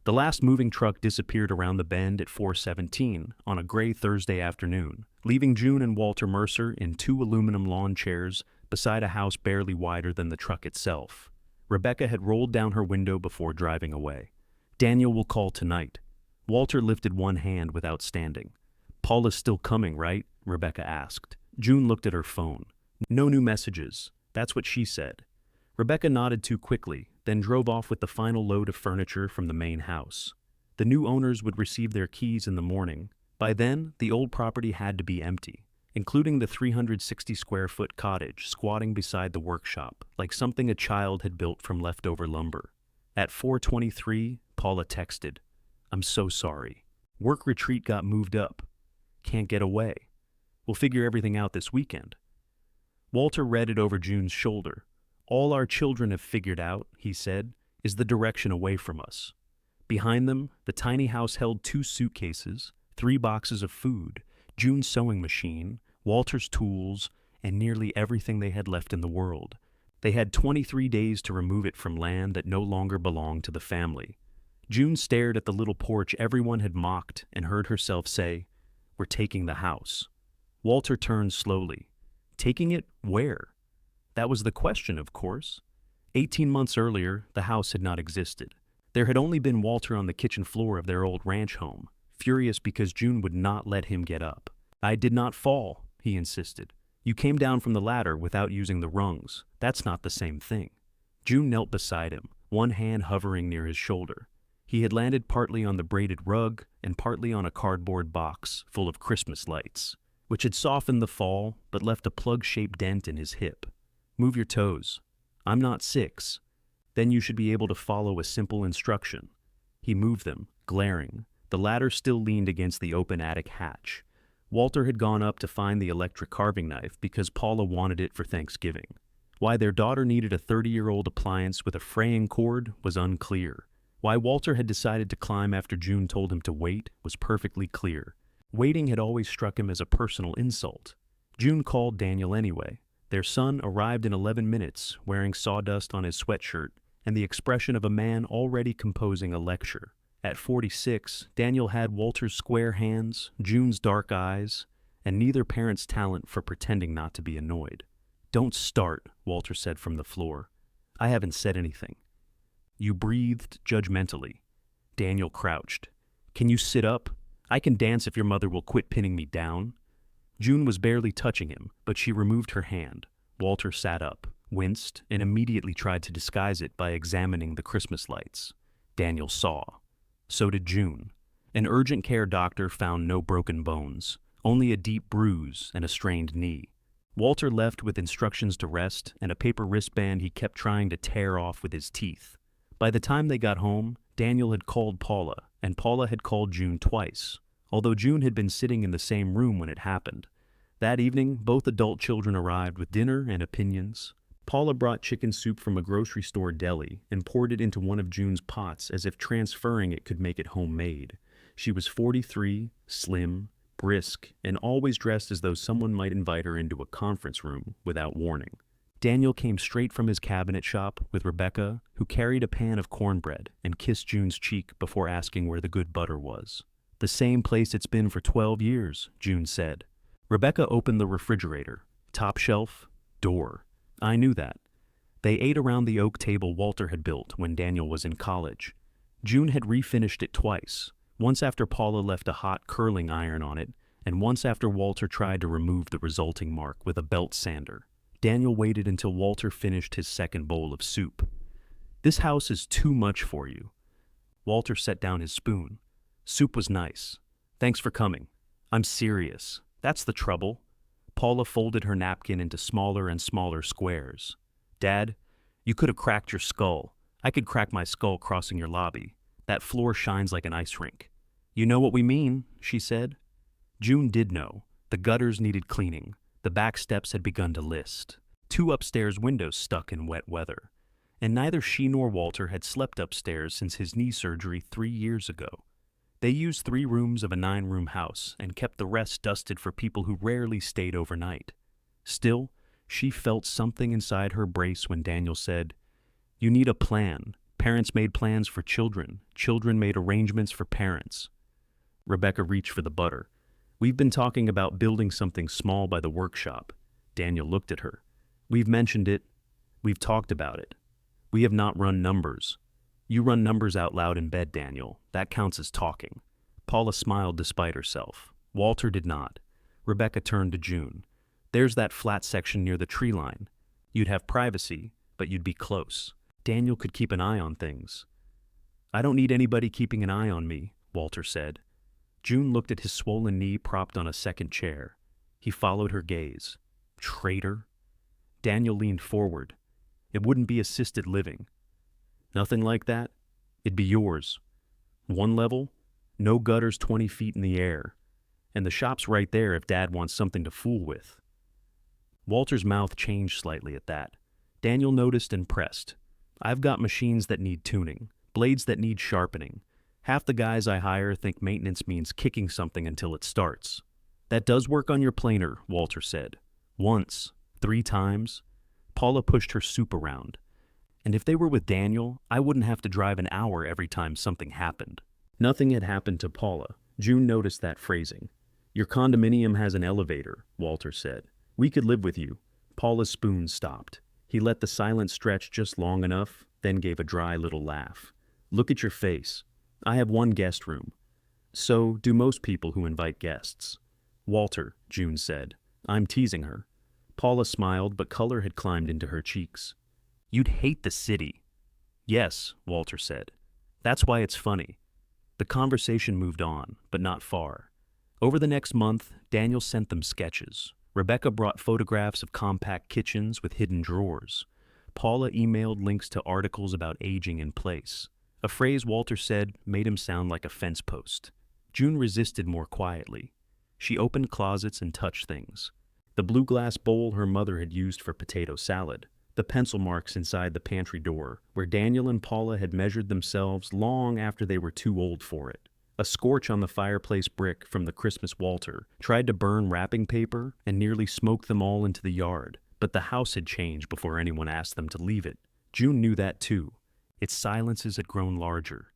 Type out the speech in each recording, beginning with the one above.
The last moving truck disappeared around the bend at 4:17 on a gray Thursday afternoon, leaving June and Walter Mercer in two aluminum lawn chairs beside a house barely wider than the truck itself. Rebecca had rolled down her window before driving away. "Daniel will call tonight." Walter lifted one hand without standing. "Paula's still coming, right?" Rebecca asked. June looked at her phone. "No new messages. That's what she said." Rebecca nodded too quickly, then drove off with the final load of furniture from the main house. The new owners would receive their keys in the morning. By then, the old property had to be empty, including the 360-square-foot cottage squatting beside the workshop, like something a child had built from leftover lumber. At 4:23, Paula texted, "I'm so sorry. Work retreat got moved up. Can't get away. We'll figure everything out this weekend." Walter read it over June's shoulder. "All our children have figured out," he said, "is the direction away from us." Behind them, the tiny house held 2 suitcases, 3 boxes of food, June's sewing machine, Walter's tools, and nearly everything they had left in the world. They had 23 days to remove it from land that no longer belonged to the family. June stared at the little porch everyone had mocked and heard herself say, "We're taking the house." Walter turned slowly. Taking it where? That was the question, of course. 18 months earlier, the house had not existed. There had only been Walter on the kitchen floor of their old ranch home, furious because June would not let him get up. "I did not fall," he insisted. "You came down from the ladder without using the rungs. That's not the same thing." June knelt beside him, one hand hovering near his shoulder. He had landed partly on the braided rug and partly on a cardboard box full of Christmas lights, which had softened the fall but left a plug-shaped dent in his hip. "Move your toes. I'm not 6. Then you should be able to follow a simple instruction." He moved them, glaring. The ladder still leaned against the open attic hatch. Walter had gone up to find the electric carving knife because Paula wanted it for Thanksgiving. Why their daughter needed a 30-year-old appliance with a fraying cord was unclear. Why Walter had decided to climb after June told him to wait was perfectly clear. Waiting had always struck him as a personal insult. June called Daniel anyway. Their son arrived in 11 minutes, wearing sawdust on his sweatshirt and the expression of a man already composing a lecture. At 46, Daniel had Walter's square hands, June's dark eyes, and neither parent's talent for pretending not to be annoyed. "Don't start," Walter said from the floor. "I haven't said anything." You breathed judgmentally. Daniel crouched. "Can you sit up? I can dance if your mother will quit pinning me down." June was barely touching him, but she removed her hand. Walter sat up, winced, and immediately tried to disguise it by examining the Christmas lights. Daniel saw. So did June. An urgent care doctor found no broken bones, only a deep bruise and a strained knee. Walter left with instructions to rest and a paper wristband he kept trying to tear off with his teeth. By the time they got home, Daniel had called Paula, and Paula had called June twice, although June had been sitting in the same room when it happened. That evening, both adult children arrived with dinner and opinions. Paula brought chicken soup from a grocery store deli and poured it into one of June's pots as if transferring it could make it homemade. She was 43, slim, brisk, and always dressed as though someone might invite her into a conference room without warning. Daniel came straight from his cabinet shop with Rebecca, who carried a pan of cornbread and kissed June's cheek before asking where the good butter was. "The same place it's been for 12 years, June said. Rebecca opened the refrigerator. Top shelf, door. I knew that. They ate around the oak table Walter had built when Daniel was in college. June had refinished it twice, once after Paula left a hot curling iron on it, and once after Walter tried to remove the resulting mark with a belt sander. Daniel waited until Walter finished his second bowl of soup. "This house is too much for you." Walter set down his spoon. "Soup was nice. Thanks for coming. I'm serious. That's the trouble." Paula folded her napkin into smaller and smaller squares. "Dad, you could have cracked your skull. I could crack my skull crossing your lobby. That floor shines like an ice rink." "You know what we mean," she said. June did know. The gutters needed cleaning. The back steps had begun to list. 2 upstairs windows stuck in wet weather. And neither she nor Walter had slept upstairs since his knee surgery 3 years ago. They used 3 rooms of a 9-room house and kept the rest dusted for people who rarely stayed overnight. Still, she felt something inside her brace when Daniel said, "You need a plan. Parents made plans for children. Children made arrangements for parents. Rebecca reached for the butter. We've been talking about building something small by the workshop. Daniel looked at her. We've mentioned it. We've talked about it. We have not run numbers. You run numbers out loud in bed, Daniel. That counts as talking. Paula smiled despite herself. Walter did not. Rebecca turned to June. There's that flat section near the tree line. You'd have privacy, but you'd be close. Daniel could keep an eye on things. I don't need anybody keeping an eye on me, Walter said. June looked at his swollen knee propped on a second chair. He followed her gaze. Traitor? Daniel leaned forward. It wouldn't be assisted living. Nothing like that? It'd be yours. One level, no gutters 20 feet in the air. And the shop's right there if Dad wants something to fool with. Walter's mouth changed slightly at that. Daniel noticed and pressed. I've got machines that need tuning, blades that need sharpening. Half the guys I hire think maintenance means kicking something until it starts. That does work on your planer, Walter said. Once, 3 times. Paula pushed her soup around. And if they were with Daniel, I wouldn't have to drive an hour every time something happened. Nothing had happened to Paula. June noticed that phrasing. Your condominium has an elevator, Walter said. We could live with you. Paula's spoon stopped. He let the silence stretch just long enough, then gave a dry little laugh. Look at your face. I have 1 guest room. So do most people who invite guests. Walter, June said. I'm teasing her. Paula smiled, but color had climbed into her cheeks. You'd hate the city. Yes, Walter said. That's why it's funny. The conversation moved on, but not far. Over the next month, Daniel sent them sketches. Rebecca brought photographs of compact kitchens with hidden drawers. Paula emailed links to articles about aging in place. A phrase Walter said made him sound like a fence post. June resisted more quietly. She opened closets and touched things. The blue glass bowl her mother had used for potato salad. The pencil marks inside the pantry door, where Daniel and Paula had measured themselves long after they were too old for it. A scorch on the fireplace brick from the Christmas Walter tried to burn wrapping paper and nearly smoked them all into the yard, but the house had changed before anyone asked them to leave it. June knew that too. Its silences had grown larger.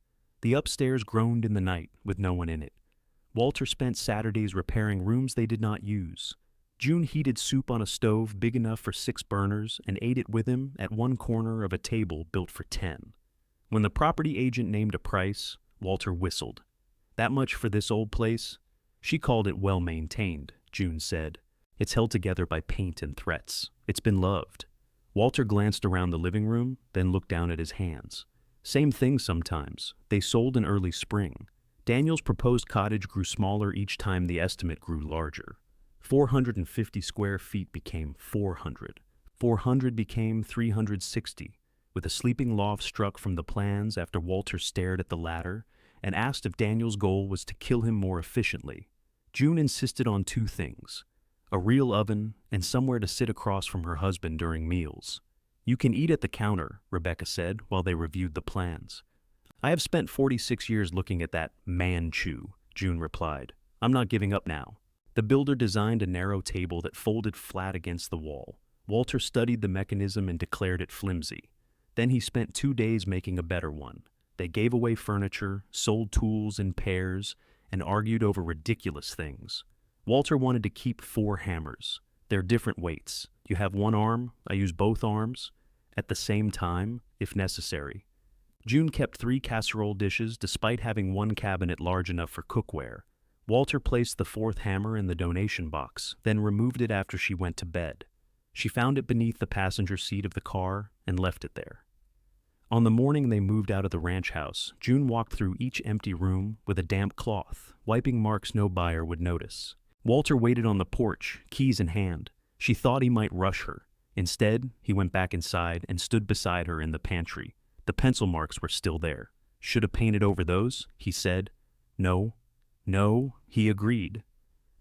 The upstairs groaned in the night with no one in it. Walter spent Saturdays repairing rooms they did not use. June heated soup on a stove big enough for 6 burners and ate it with him at one corner of a table built for 10. When the property agent named a price, Walter whistled. That much for this old place? She called it well-maintained, June said. It's held together by paint and threats. It's been loved. Walter glanced around the living room, then looked down at his hands. Same thing sometimes. They sold in early spring. Daniel's proposed cottage grew smaller each time the estimate grew larger. 450 square feet became 400. 400 became 360, with a sleeping loft struck from the plans after Walter stared at the ladder and asked if Daniel's goal was to kill him more efficiently. June insisted on 2 things: a real oven and somewhere to sit across from her husband during meals. You can eat at the counter, Rebecca said while they reviewed the plans. I have spent 46 years looking at that man-chew, June replied. I'm not giving up now. The builder designed a narrow table that folded flat against the wall. Walter studied the mechanism and declared it flimsy. Then he spent 2 days making a better one. They gave away furniture, sold tools in pairs, and argued over ridiculous things. Walter wanted to keep 4 hammers. They're different weights. You have 1 arm, I use both arms, at the same time, if necessary. June kept 3 casserole dishes despite having 1 cabinet large enough for cookware. Walter placed the 4th hammer in the donation box, then removed it after she went to bed. She found it beneath the passenger seat of the car and left it there. On the morning they moved out of the ranch house, June walked through each empty room with a damp cloth, wiping marks no buyer would notice. Walter waited on the porch, keys in hand. She thought he might rush her. Instead, he went back inside and stood beside her in the pantry. The pencil marks were still there. Should have painted over those, he said. No, he agreed.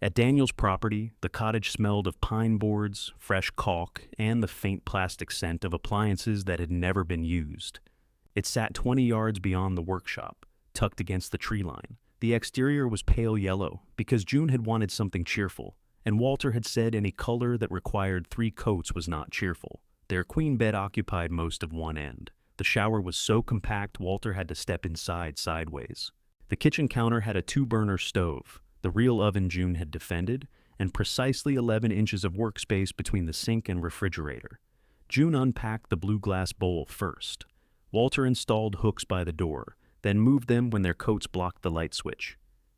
At Daniel's property, the cottage smelled of pine boards, fresh caulk, and the faint plastic scent of appliances that had never been used. It sat 20 yards beyond the workshop, tucked against the tree line. The exterior was pale yellow because June had wanted something cheerful, and Walter had said any color that required 3 coats was not cheerful. Their queen bed occupied most of one end. The shower was so compact Walter had to step inside sideways. The kitchen counter had a two-burner stove, the real oven June had defended, and precisely 11 inches of workspace between the sink and refrigerator. June unpacked the blue glass bowl first. Walter installed hooks by the door, then moved them when their coats blocked the light switch.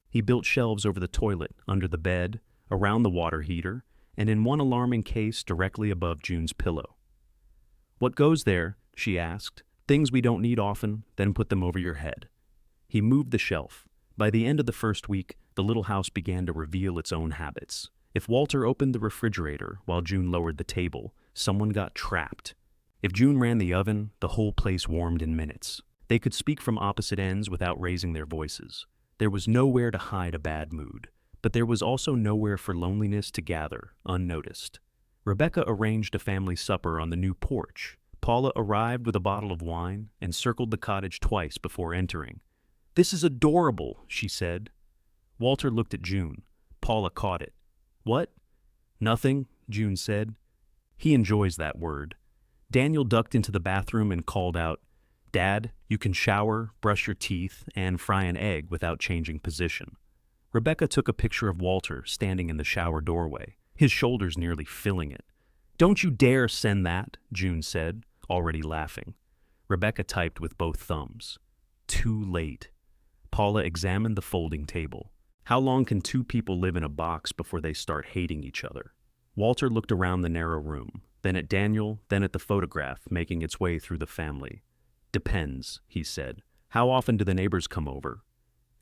He built shelves over the toilet, under the bed, around the water heater, and in one alarming case directly above June's pillow. "What goes there?" she asked. "Things we don't need often, then put them over your head." He moved the shelf. By the end of the first week, the little house began to reveal its own habits. If Walter opened the refrigerator while June lowered the table, someone got trapped. If June ran the oven, the whole place warmed in minutes. They could speak from opposite ends without raising their voices. There was nowhere to hide a bad mood, but there was also nowhere for loneliness to gather, unnoticed. Rebecca arranged a family supper on the new porch. Paula arrived with a bottle of wine and circled the cottage twice before entering. "This is adorable," she said. Walter looked at June. Paula caught it. "What?" "Nothing," June said. He enjoys that word. Daniel ducked into the bathroom and called out, "Dad, you can shower, brush your teeth, and fry an egg without changing position." Rebecca took a picture of Walter standing in the shower doorway, his shoulders nearly filling it. "Don't you dare send that," June said, already laughing. Rebecca typed with both thumbs. Too late. Paula examined the folding table. How long can two people live in a box before they start hating each other? Walter looked around the narrow room, then at Daniel, then at the photograph making its way through the family. "Depends," he said. "How often do the neighbors come over?"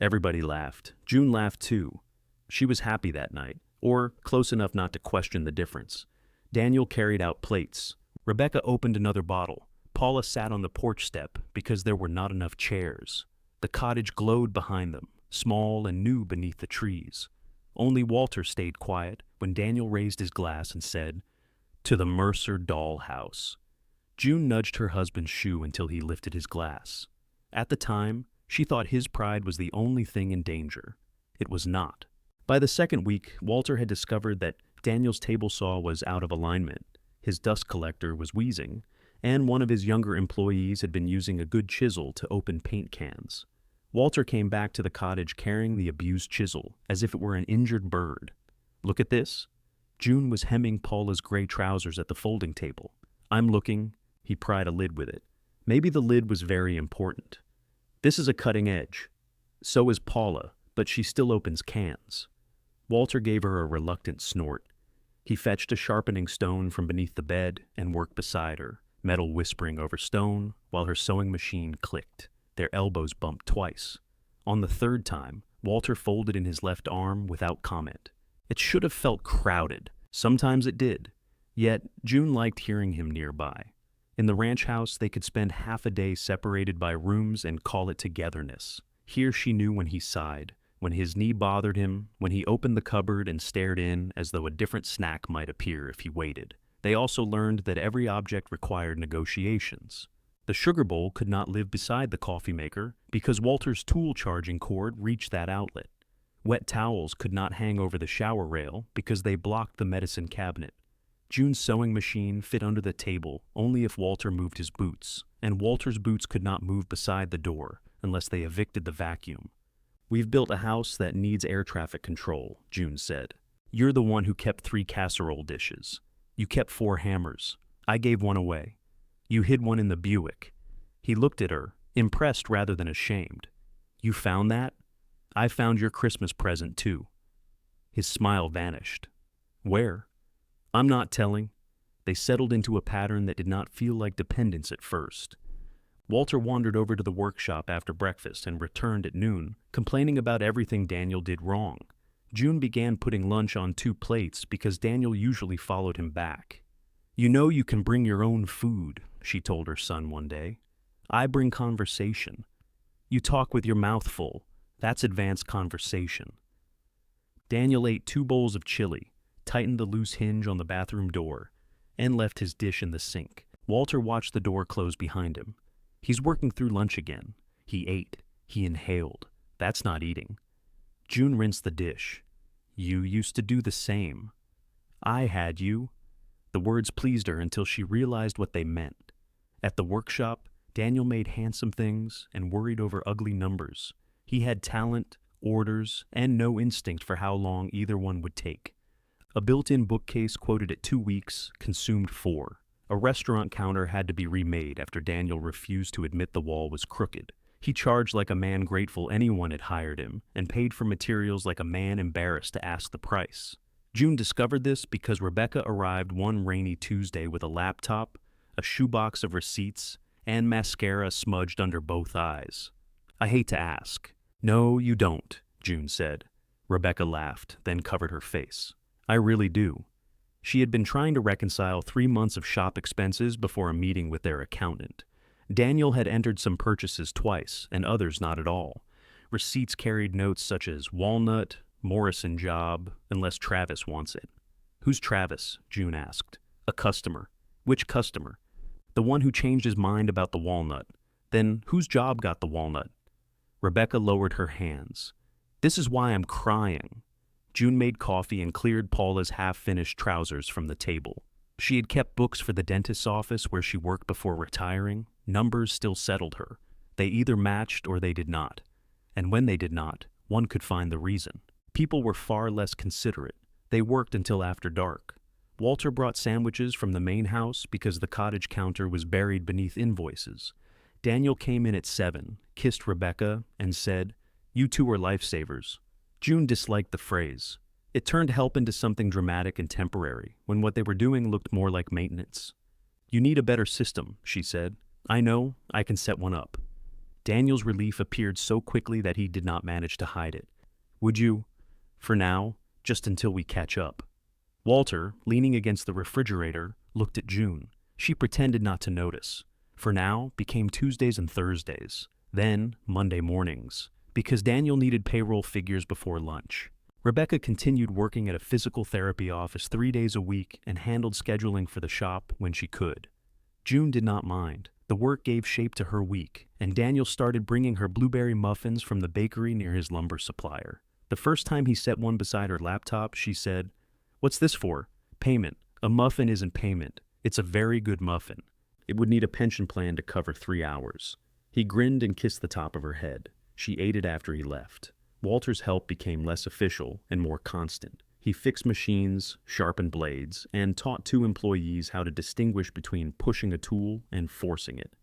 Everybody laughed. June laughed too. She was happy that night, or close enough not to question the difference. Daniel carried out plates. Rebecca opened another bottle. Paula sat on the porch step because there were not enough chairs. The cottage glowed behind them, small and new beneath the trees. Only Walter stayed quiet when Daniel raised his glass and said, "To the Mercer doll house." June nudged her husband's shoe until he lifted his glass. At the time, she thought his pride was the only thing in danger. It was not. By the second week, Walter had discovered that Daniel's table saw was out of alignment, his dust collector was wheezing, and one of his younger employees had been using a good chisel to open paint cans. Walter came back to the cottage carrying the abused chisel, as if it were an injured bird. "Look at this." June was hemming Paula's gray trousers at the folding table. "I'm looking." He pried a lid with it. Maybe the lid was very important. "This is a cutting edge." "So is Paula, but she still opens cans." Walter gave her a reluctant snort. He fetched a sharpening stone from beneath the bed and worked beside her, metal whispering over stone, while her sewing machine clicked. Their elbows bumped twice. On the third time, Walter folded in his left arm without comment. It should have felt crowded. Sometimes it did. Yet, June liked hearing him nearby. In the ranch house, they could spend half a day separated by rooms and call it togetherness. Here she knew when he sighed, when his knee bothered him, when he opened the cupboard and stared in as though a different snack might appear if he waited. They also learned that every object required negotiations. The sugar bowl could not live beside the coffee maker because Walter's tool charging cord reached that outlet. Wet towels could not hang over the shower rail because they blocked the medicine cabinet. June's sewing machine fit under the table only if Walter moved his boots, and Walter's boots could not move beside the door unless they evicted the vacuum. "We've built a house that needs air traffic control," June said. "You're the one who kept 3 casserole dishes. You kept 4 hammers. I gave one away. You hid one in the Buick." He looked at her, impressed rather than ashamed. "You found that? I found your Christmas present too." His smile vanished. "Where?" "I'm not telling." They settled into a pattern that did not feel like dependence at first. Walter wandered over to the workshop after breakfast and returned at noon, complaining about everything Daniel did wrong. June began putting lunch on 2 plates because Daniel usually followed him back. "You know you can bring your own food," she told her son one day. "I bring conversation. You talk with your mouth full. That's advanced conversation." Daniel ate 2 bowls of chili, tightened the loose hinge on the bathroom door, and left his dish in the sink. Walter watched the door close behind him. He's working through lunch again. He ate. He inhaled. That's not eating. June rinsed the dish. "You used to do the same." "I had you." The words pleased her until she realized what they meant. At the workshop, Daniel made handsome things and worried over ugly numbers. He had talent, orders, and no instinct for how long either one would take. A built-in bookcase quoted at 2 weeks consumed 4. A restaurant counter had to be remade after Daniel refused to admit the wall was crooked. He charged like a man grateful anyone had hired him, and paid for materials like a man embarrassed to ask the price. June discovered this because Rebecca arrived one rainy Tuesday with a laptop, a shoebox of receipts, and mascara smudged under both eyes. "I hate to ask." "No, you don't," June said. Rebecca laughed, then covered her face. "I really do." She had been trying to reconcile 3 months of shop expenses before a meeting with their accountant. Daniel had entered some purchases twice, and others not at all. Receipts carried notes such as walnut, Morrison job, unless Travis wants it. "Who's Travis?" June asked. "A customer." "Which customer?" "The one who changed his mind about the walnut." "Then whose job got the walnut?" Rebecca lowered her hands. "This is why I'm crying." June made coffee and cleared Paula's half-finished trousers from the table. She had kept books for the dentist's office where she worked before retiring. Numbers still settled her. They either matched or they did not. And when they did not, one could find the reason. People were far less considerate. They worked until after dark. Walter brought sandwiches from the main house because the cottage counter was buried beneath invoices. Daniel came in at 7, kissed Rebecca, and said, "You two are lifesavers." June disliked the phrase. It turned help into something dramatic and temporary, when what they were doing looked more like maintenance. "You need a better system," she said. "I know, I can set one up." Daniel's relief appeared so quickly that he did not manage to hide it. "Would you? For now, just until we catch up." Walter, leaning against the refrigerator, looked at June. She pretended not to notice. "For now" became Tuesdays and Thursdays, then Monday mornings, because Daniel needed payroll figures before lunch. Rebecca continued working at a physical therapy office 3 days a week and handled scheduling for the shop when she could. June did not mind. The work gave shape to her week, and Daniel started bringing her blueberry muffins from the bakery near his lumber supplier. The first time he set one beside her laptop, she said, "What's this for?" "Payment. A muffin isn't payment. It's a very good muffin. It would need a pension plan to cover 3 hours." He grinned and kissed the top of her head. She ate it after he left. Walter's help became less official and more constant. He fixed machines, sharpened blades, and taught 2 employees how to distinguish between pushing a tool and forcing it.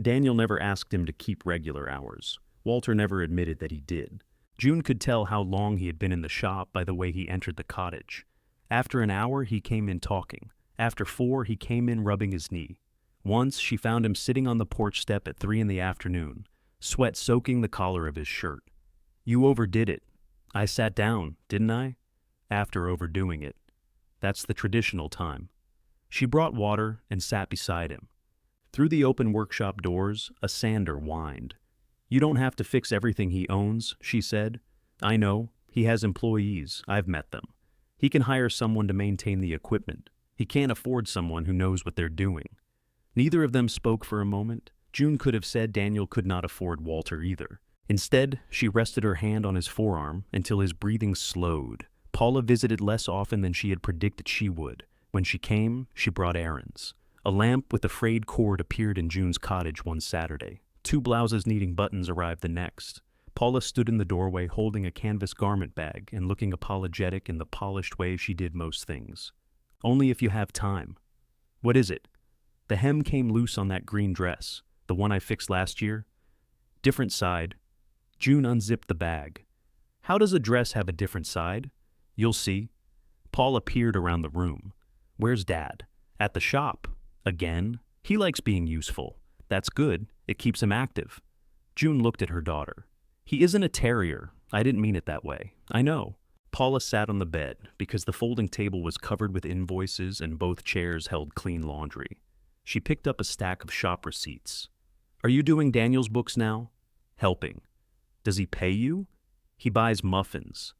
Daniel never asked him to keep regular hours. Walter never admitted that he did. June could tell how long he had been in the shop by the way he entered the cottage. After an hour, he came in talking. After 4, he came in rubbing his knee. Once, she found him sitting on the porch step at 3 in the afternoon, sweat soaking the collar of his shirt. "You overdid it." "I sat down, didn't I?" "After overdoing it. That's the traditional time." She brought water and sat beside him. Through the open workshop doors, a sander whined. "You don't have to fix everything he owns," she said. "I know. He has employees. I've met them. He can hire someone to maintain the equipment. He can't afford someone who knows what they're doing." Neither of them spoke for a moment. June could have said Daniel could not afford Walter either. Instead, she rested her hand on his forearm until his breathing slowed. Paula visited less often than she had predicted she would. When she came, she brought errands. A lamp with a frayed cord appeared in June's cottage one Saturday. 2 blouses needing buttons arrived the next. Paula stood in the doorway holding a canvas garment bag and looking apologetic in the polished way she did most things. "Only if you have time." "What is it?" "The hem came loose on that green dress, the one I fixed last year." "Different side." June unzipped the bag. "How does a dress have a different side?" "You'll see." Paula peered around the room. "Where's Dad?" "At the shop." "Again?" "He likes being useful." "That's good. It keeps him active." June looked at her daughter. "He isn't a terrier. I didn't mean it that way. I know." Paula sat on the bed because the folding table was covered with invoices and both chairs held clean laundry. She picked up a stack of shop receipts. "Are you doing Daniel's books now?" "Helping." "Does he pay you?" "He buys muffins."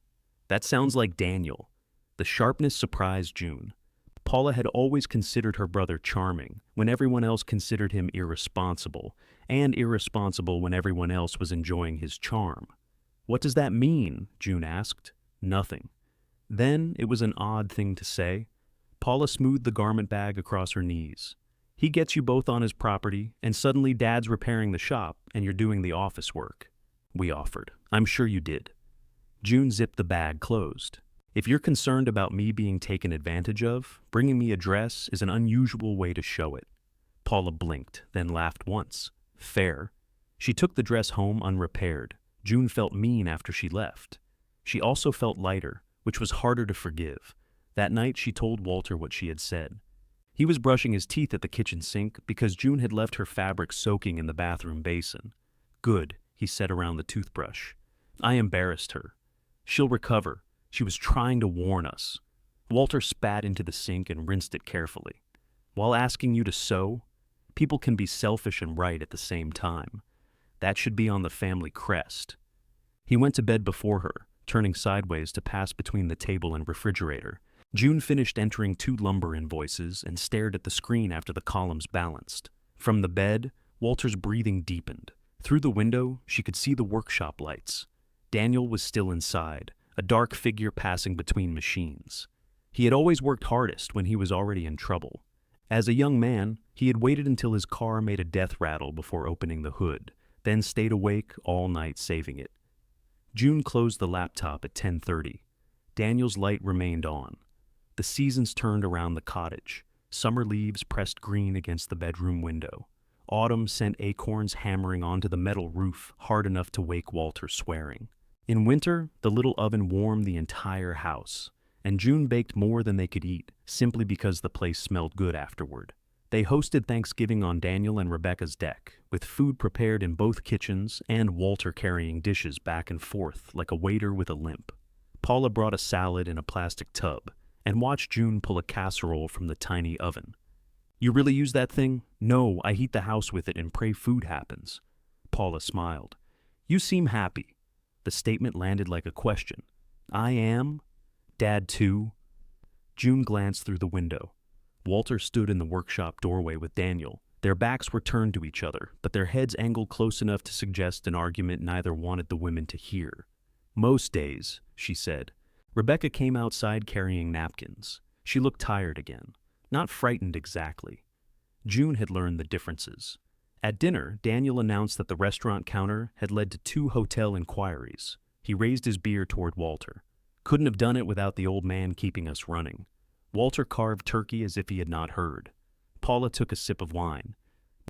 That sounds like Daniel. The sharpness surprised June. Paula had always considered her brother charming when everyone else considered him irresponsible, and irresponsible when everyone else was enjoying his charm. "What does that mean?" June asked. "Nothing." Then it was an odd thing to say. Paula smoothed the garment bag across her knees. He gets you both on his property, and suddenly Dad's repairing the shop, and you're doing the office work. We offered. I'm sure you did. June zipped the bag closed. If you're concerned about me being taken advantage of, bringing me a dress is an unusual way to show it. Paula blinked, then laughed once. Fair. She took the dress home unrepaired. June felt mean after she left. She also felt lighter, which was harder to forgive. That night she told Walter what she had said. He was brushing his teeth at the kitchen sink because June had left her fabric soaking in the bathroom basin. Good, he said around the toothbrush. I embarrassed her. She'll recover. She was trying to warn us. Walter spat into the sink and rinsed it carefully. While asking you to sew, people can be selfish and right at the same time. That should be on the family crest. He went to bed before her, turning sideways to pass between the table and refrigerator. June finished entering 2 lumber invoices and stared at the screen after the columns balanced. From the bed, Walter's breathing deepened. Through the window, she could see the workshop lights. Daniel was still inside, a dark figure passing between machines. He had always worked hardest when he was already in trouble. As a young man, he had waited until his car made a death rattle before opening the hood, then stayed awake all night saving it. June closed the laptop at 10:30. Daniel's light remained on. The seasons turned around the cottage. Summer leaves pressed green against the bedroom window. Autumn sent acorns hammering onto the metal roof hard enough to wake Walter swearing. In winter, the little oven warmed the entire house, and June baked more than they could eat, simply because the place smelled good afterward. They hosted Thanksgiving on Daniel and Rebecca's deck, with food prepared in both kitchens and Walter carrying dishes back and forth like a waiter with a limp. Paula brought a salad in a plastic tub, and watched June pull a casserole from the tiny oven. You really use that thing? No, I heat the house with it and pray food happens. Paula smiled. You seem happy. The statement landed like a question. I am? Dad too? June glanced through the window. Walter stood in the workshop doorway with Daniel. Their backs were turned to each other, but their heads angled close enough to suggest an argument neither wanted the women to hear. Most days, she said. Rebecca came outside carrying napkins. She looked tired again. Not frightened exactly. June had learned the differences. At dinner, Daniel announced that the restaurant counter had led to 2 hotel inquiries. He raised his beer toward Walter. Couldn't have done it without the old man keeping us running. Walter carved turkey as if he had not heard. Paula took a sip of wine.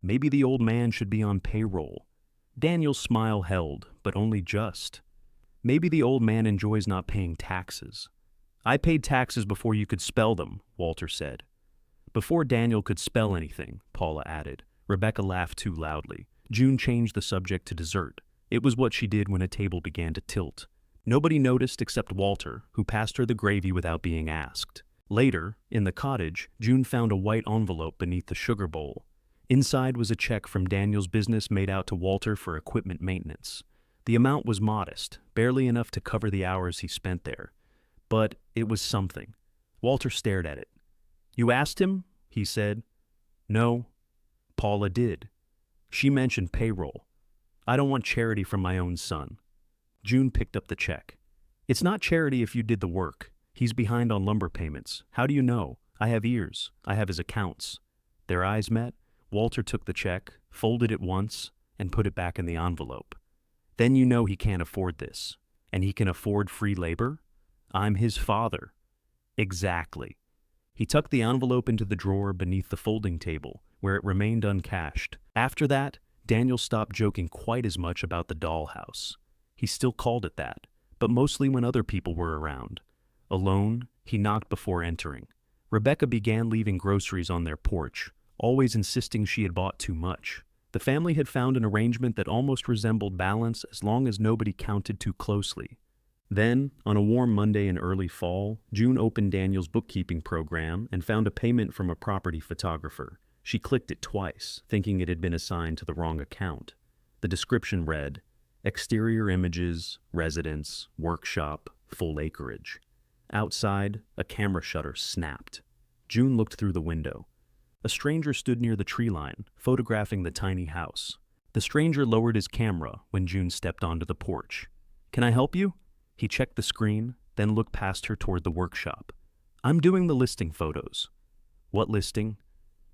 Maybe the old man should be on payroll. Daniel's smile held, but only just. Maybe the old man enjoys not paying taxes. I paid taxes before you could spell them, Walter said. Before Daniel could spell anything, Paula added. Rebecca laughed too loudly. June changed the subject to dessert. It was what she did when a table began to tilt. Nobody noticed except Walter, who passed her the gravy without being asked. Later, in the cottage, June found a white envelope beneath the sugar bowl. Inside was a check from Daniel's business made out to Walter for equipment maintenance. The amount was modest, barely enough to cover the hours he spent there. But it was something. Walter stared at it. You asked him? He said. No. Paula did. She mentioned payroll. I don't want charity from my own son. June picked up the check. It's not charity if you did the work. He's behind on lumber payments. How do you know? I have ears. I have his accounts. Their eyes met. Walter took the check, folded it once, and put it back in the envelope. Then you know he can't afford this. And he can afford free labor? I'm his father. Exactly. He tucked the envelope into the drawer beneath the folding table, where it remained uncashed. After that, Daniel stopped joking quite as much about the dollhouse. He still called it that, but mostly when other people were around. Alone, he knocked before entering. Rebecca began leaving groceries on their porch, always insisting she had bought too much. The family had found an arrangement that almost resembled balance as long as nobody counted too closely. Then, on a warm Monday in early fall, June opened Daniel's bookkeeping program and found a payment from a property photographer. She clicked it twice, thinking it had been assigned to the wrong account. The description read, exterior images, residence, workshop, full acreage. Outside, a camera shutter snapped. June looked through the window. A stranger stood near the tree line, photographing the tiny house. The stranger lowered his camera when June stepped onto the porch. Can I help you? He checked the screen, then looked past her toward the workshop. I'm doing the listing photos. What listing?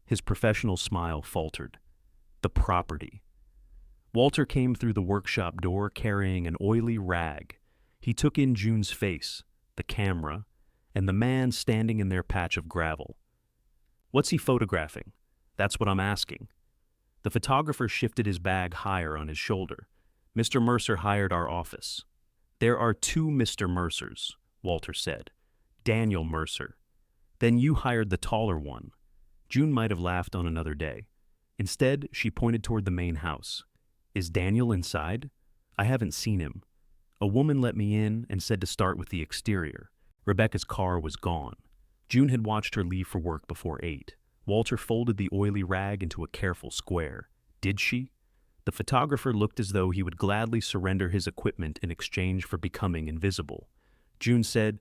His professional smile faltered. The property. Walter came through the workshop door carrying an oily rag. He took in June's face, the camera, and the man standing in their patch of gravel. What's he photographing? That's what I'm asking. The photographer shifted his bag higher on his shoulder. Mr. Mercer hired our office. There are two Mr. Mercers, Walter said. Daniel Mercer. Then you hired the taller one. June might have laughed on another day. Instead, she pointed toward the main house. Is Daniel inside? I haven't seen him. A woman let me in and said to start with the exterior. Rebecca's car was gone. June had watched her leave for work before 8. Walter folded the oily rag into a careful square. Did she? The photographer looked as though he would gladly surrender his equipment in exchange for becoming invisible. June said,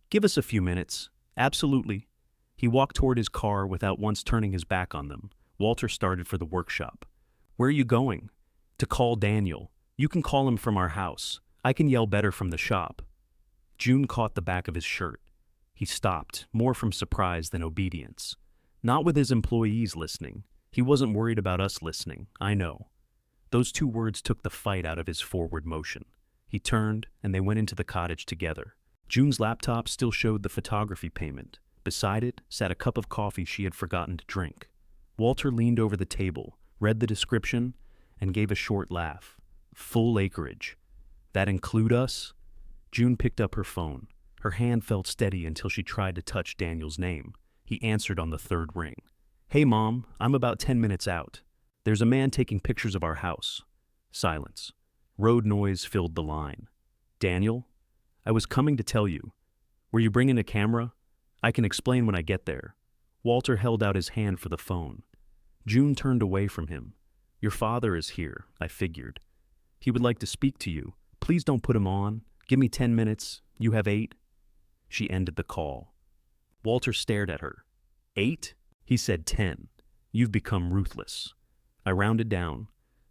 "Give us a few minutes." "Absolutely." He walked toward his car without once turning his back on them. Walter started for the workshop. "Where are you going?" "To call Daniel. You can call him from our house. I can yell better from the shop." June caught the back of his shirt. He stopped, more from surprise than obedience. "Not with his employees listening. He wasn't worried about us listening, I know." Those two words took the fight out of his forward motion. He turned, and they went into the cottage together. June's laptop still showed the photography payment. Beside it sat a cup of coffee she had forgotten to drink. Walter leaned over the table, read the description, and gave a short laugh. Full acreage. That include us? June picked up her phone. Her hand felt steady until she tried to touch Daniel's name. He answered on the third ring. "Hey, Mom, I'm about 10 minutes out. There's a man taking pictures of our house." Silence. Road noise filled the line. "Daniel? I was coming to tell you. Were you bringing a camera? I can explain when I get there." Walter held out his hand for the phone. June turned away from him. "Your father is here, I figured. He would like to speak to you. Please don't put him on. Give me 10 minutes. You have 8. She ended the call. Walter stared at her. 8? He said 10. You've become ruthless. I rounded down.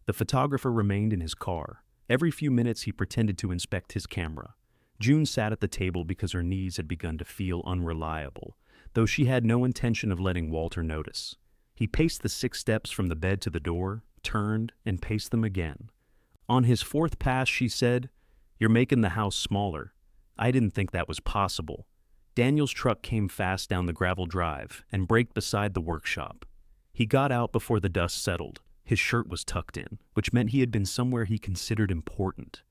The photographer remained in his car. Every few minutes he pretended to inspect his camera. June sat at the table because her knees had begun to feel unreliable, though she had no intention of letting Walter notice. He paced the 6 steps from the bed to the door, turned, and paced them again. On his 4th pass, she said, "You're making the house smaller. I didn't think that was possible." Daniel's truck came fast down the gravel drive and braked beside the workshop. He got out before the dust settled. His shirt was tucked in, which meant he had been somewhere he considered important.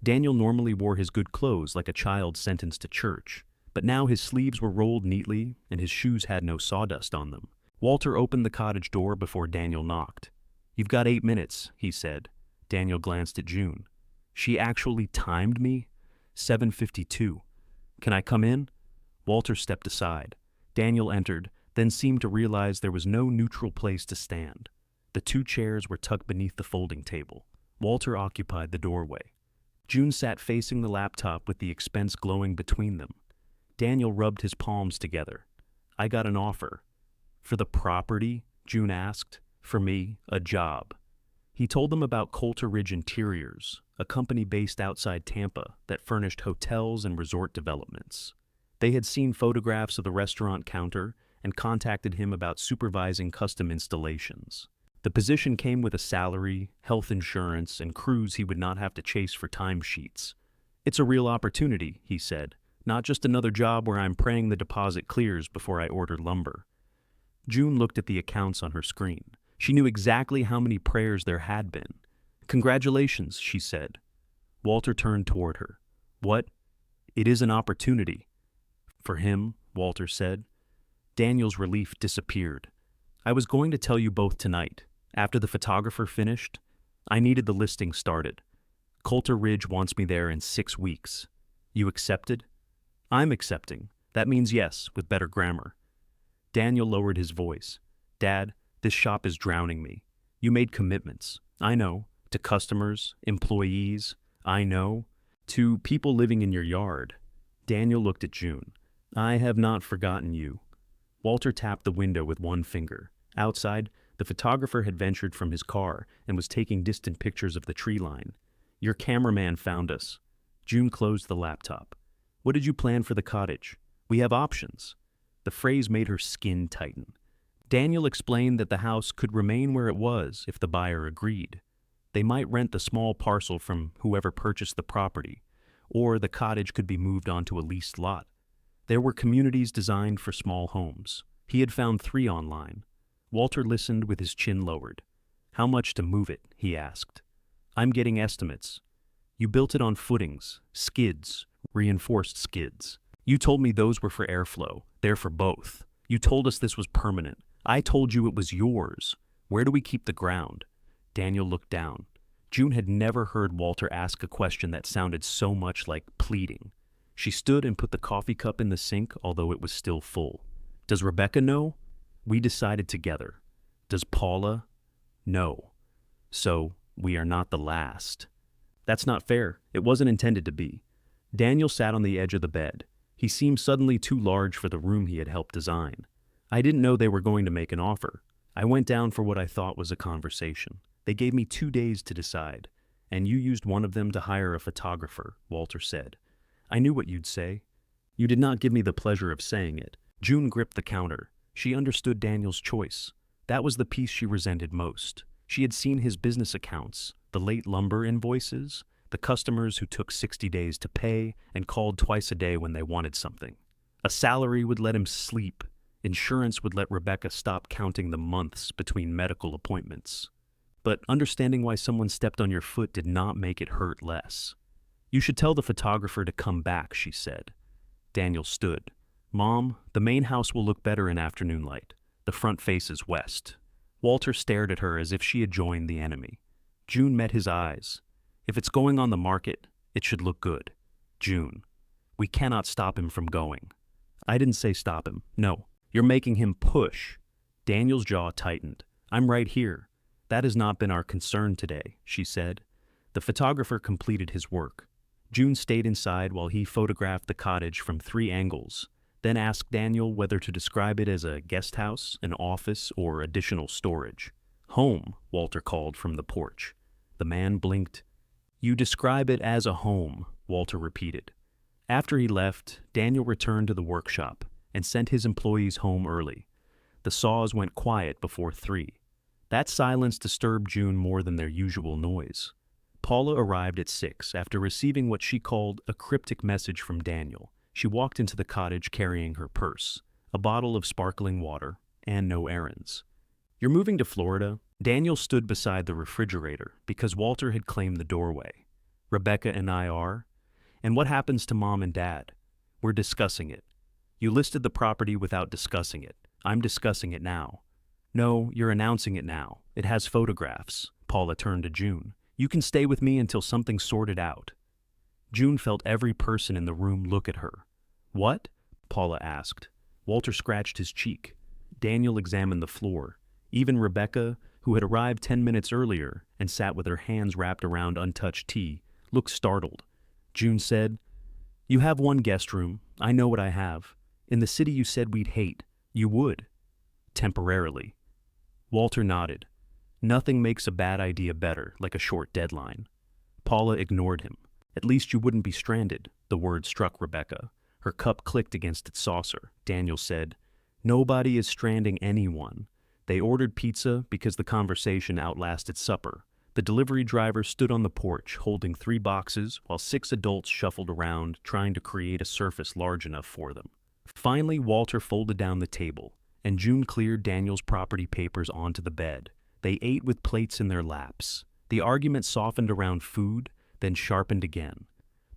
Daniel normally wore his good clothes like a child sentenced to church, but now his sleeves were rolled neatly and his shoes had no sawdust on them. Walter opened the cottage door before Daniel knocked. "You've got 8 minutes, he said. Daniel glanced at June. She actually timed me? 7:52. "Can I come in?" Walter stepped aside. Daniel entered, then seemed to realize there was no neutral place to stand. The 2 chairs were tucked beneath the folding table. Walter occupied the doorway. June sat facing the laptop with the expense glowing between them. Daniel rubbed his palms together. "I got an offer." "For the property?" June asked. "For me, a job." He told them about Coulter Ridge Interiors, a company based outside Tampa that furnished hotels and resort developments. They had seen photographs of the restaurant counter and contacted him about supervising custom installations. The position came with a salary, health insurance, and crews he would not have to chase for timesheets. "It's a real opportunity," he said, "not just another job where I'm praying the deposit clears before I order lumber." June looked at the accounts on her screen. She knew exactly how many prayers there had been. "Congratulations," she said. Walter turned toward her. "What?" "It is an opportunity." "For him," Walter said. Daniel's relief disappeared. "I was going to tell you both tonight, after the photographer finished. I needed the listing started. Coulter Ridge wants me there in 6 weeks. You accepted?" "I'm accepting. That means yes, with better grammar." Daniel lowered his voice. "Dad, this shop is drowning me. You made commitments. I know. To customers, employees. I know. To people living in your yard." Daniel looked at June. "I have not forgotten you." Walter tapped the window with one finger. Outside, the photographer had ventured from his car and was taking distant pictures of the tree line. "Your cameraman found us." June closed the laptop. "What did you plan for the cottage?" "We have options." The phrase made her skin tighten. Daniel explained that the house could remain where it was if the buyer agreed. They might rent the small parcel from whoever purchased the property, or the cottage could be moved onto a leased lot. There were communities designed for small homes. He had found 3 online. Walter listened with his chin lowered. "How much to move it?" he asked. "I'm getting estimates." "You built it on footings, skids, reinforced skids. You told me those were for airflow. They're for both. You told us this was permanent. I told you it was yours. Where do we keep the ground?" Daniel looked down. June had never heard Walter ask a question that sounded so much like pleading. She stood and put the coffee cup in the sink, although it was still full. "Does Rebecca know?" "We decided together." "Does Paula?" "No." "So, we are not the last." "That's not fair. It wasn't intended to be." Daniel sat on the edge of the bed. He seemed suddenly too large for the room he had helped design. "I didn't know they were going to make an offer. I went down for what I thought was a conversation. They gave me 2 days to decide, and you used one of them to hire a photographer," Walter said. "I knew what you'd say." "You did not give me the pleasure of saying it." June gripped the counter. She understood Daniel's choice. That was the piece she resented most. She had seen his business accounts, the late lumber invoices, the customers who took 60 days to pay and called twice a day when they wanted something. A salary would let him sleep. Insurance would let Rebecca stop counting the months between medical appointments. But understanding why someone stepped on your foot did not make it hurt less. "You should tell the photographer to come back," she said. Daniel stood. "Mom, the main house will look better in afternoon light. The front faces west." Walter stared at her as if she had joined the enemy. June met his eyes. "If it's going on the market, it should look good." "June, we cannot stop him from going." "I didn't say stop him. No, you're making him push." Daniel's jaw tightened. "I'm right here. That has not been our concern today," she said. The photographer completed his work. June stayed inside while he photographed the cottage from 3 angles, then asked Daniel whether to describe it as a guest house, an office, or additional storage. "Home," Walter called from the porch. The man blinked. "You describe it as a home," Walter repeated. After he left, Daniel returned to the workshop and sent his employees home early. The saws went quiet before 3. That silence disturbed June more than their usual noise. Paula arrived at 6 after receiving what she called a cryptic message from Daniel. She walked into the cottage carrying her purse, a bottle of sparkling water, and no errands. "You're moving to Florida?" Daniel stood beside the refrigerator because Walter had claimed the doorway. "Rebecca and I are." "And what happens to Mom and Dad?" "We're discussing it." "You listed the property without discussing it. I'm discussing it now." "No, you're announcing it now. It has photographs." Paula turned to June. "You can stay with me until something's sorted out." June felt every person in the room look at her. "What?" Paula asked. Walter scratched his cheek. Daniel examined the floor. Even Rebecca, who had arrived 10 minutes earlier and sat with her hands wrapped around untouched tea, looked startled. June said, "You have 1 guest room. I know what I have. In the city you said we'd hate. You would." "Temporarily." Walter nodded. "Nothing makes a bad idea better, like a short deadline." Paula ignored him. "At least you wouldn't be stranded." The word struck Rebecca. Her cup clicked against its saucer. Daniel said, "Nobody is stranding anyone." They ordered pizza because the conversation outlasted supper. The delivery driver stood on the porch holding 3 boxes while 6 adults shuffled around trying to create a surface large enough for them. Finally, Walter folded down the table, and June cleared Daniel's property papers onto the bed. They ate with plates in their laps. The argument softened around food, then sharpened again.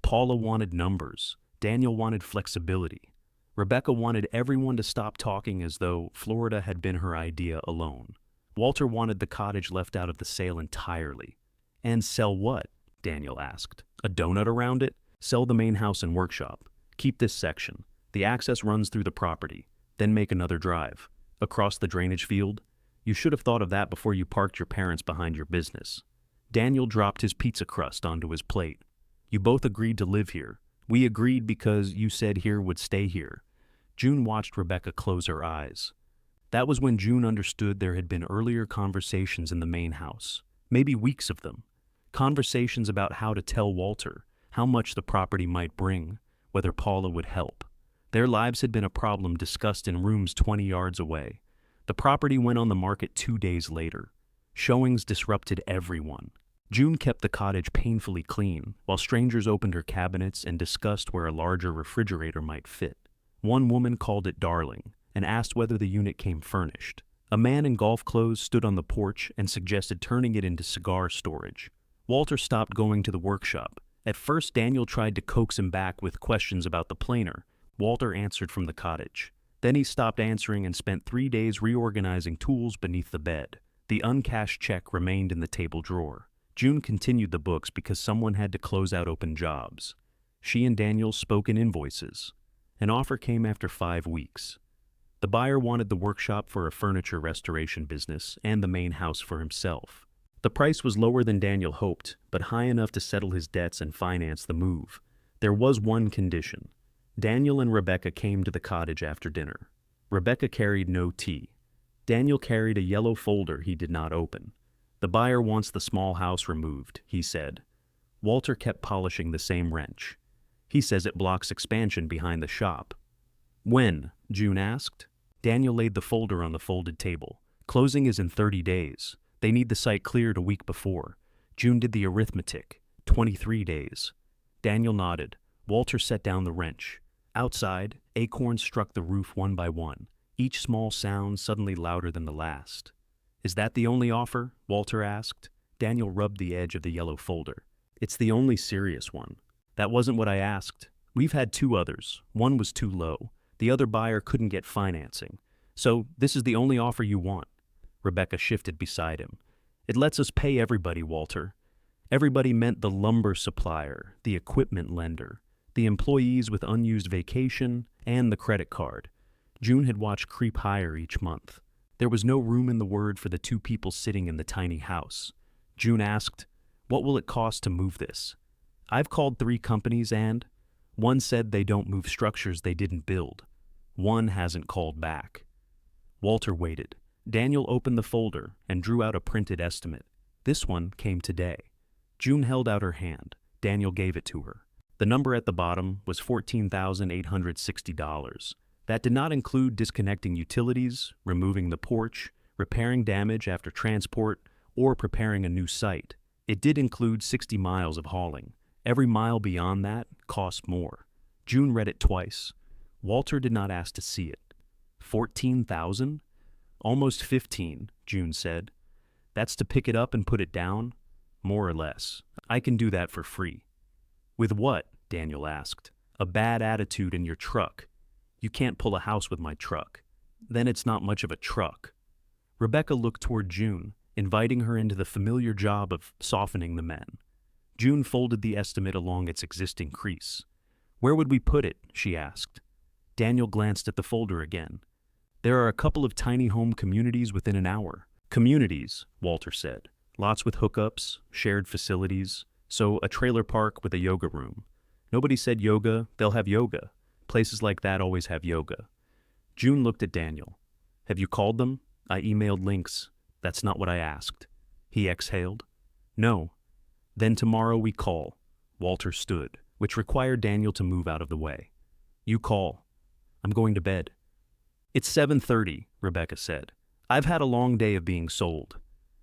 Paula wanted numbers. Daniel wanted flexibility. Rebecca wanted everyone to stop talking as though Florida had been her idea alone. Walter wanted the cottage left out of the sale entirely. "And sell what?" Daniel asked. "A donut around it? Sell the main house and workshop. Keep this section. The access runs through the property. Then make another drive. Across the drainage field? You should have thought of that before you parked your parents behind your business." Daniel dropped his pizza crust onto his plate. "You both agreed to live here. We agreed because you said here would stay here." June watched Rebecca close her eyes. That was when June understood there had been earlier conversations in the main house, maybe weeks of them. Conversations about how to tell Walter, how much the property might bring, whether Paula would help. Their lives had been a problem discussed in rooms 20 yards away. The property went on the market 2 days later. Showings disrupted everyone. June kept the cottage painfully clean, while strangers opened her cabinets and discussed where a larger refrigerator might fit. One woman called it darling and asked whether the unit came furnished. A man in golf clothes stood on the porch and suggested turning it into cigar storage. Walter stopped going to the workshop. At first, Daniel tried to coax him back with questions about the planer. Walter answered from the cottage. Then he stopped answering and spent 3 days reorganizing tools beneath the bed. The uncashed check remained in the table drawer. June continued the books because someone had to close out open jobs. She and Daniel spoke in invoices. An offer came after 5 weeks. The buyer wanted the workshop for a furniture restoration business and the main house for himself. The price was lower than Daniel hoped, but high enough to settle his debts and finance the move. There was one condition. Daniel and Rebecca came to the cottage after dinner. Rebecca carried no tea. Daniel carried a yellow folder he did not open. The buyer wants the small house removed, he said. Walter kept polishing the same wrench. He says it blocks expansion behind the shop. When? June asked. Daniel laid the folder on the folded table. Closing is in 30 days. They need the site cleared a week before. June did the arithmetic. 23 days. Daniel nodded. Walter set down the wrench. Outside, acorns struck the roof one by one, each small sound suddenly louder than the last. Is that the only offer? Walter asked. Daniel rubbed the edge of the yellow folder. It's the only serious one. That wasn't what I asked. We've had 2 others. One was too low. The other buyer couldn't get financing. So this is the only offer you want. Rebecca shifted beside him. It lets us pay everybody, Walter. Everybody meant the lumber supplier, the equipment lender, the employees with unused vacation, and the credit card. June had watched creep higher each month. There was no room in the word for the 2 people sitting in the tiny house. June asked, "What will it cost to move this?" I've called 3 companies and one said they don't move structures they didn't build. One hasn't called back. Walter waited. Daniel opened the folder and drew out a printed estimate. This one came today. June held out her hand. Daniel gave it to her. The number at the bottom was $14,860. That did not include disconnecting utilities, removing the porch, repairing damage after transport, or preparing a new site. It did include 60 miles of hauling. Every mile beyond that cost more. June read it twice. Walter did not ask to see it. 14,000? Almost 15, June said. That's to pick it up and put it down? More or less. I can do that for free. With what? Daniel asked. A bad attitude in your truck. You can't pull a house with my truck. Then it's not much of a truck. Rebecca looked toward June, inviting her into the familiar job of softening the men. June folded the estimate along its existing crease. Where would we put it? She asked. Daniel glanced at the folder again. There are a couple of tiny home communities within an hour. Communities, Walter said. Lots with hookups, shared facilities, so a trailer park with a yoga room. Nobody said yoga, they'll have yoga. Places like that always have yoga. June looked at Daniel. Have you called them? I emailed links. That's not what I asked. He exhaled. No. Then tomorrow we call. Walter stood, which required Daniel to move out of the way. You call. I'm going to bed. It's 7:30, Rebecca said. I've had a long day of being sold.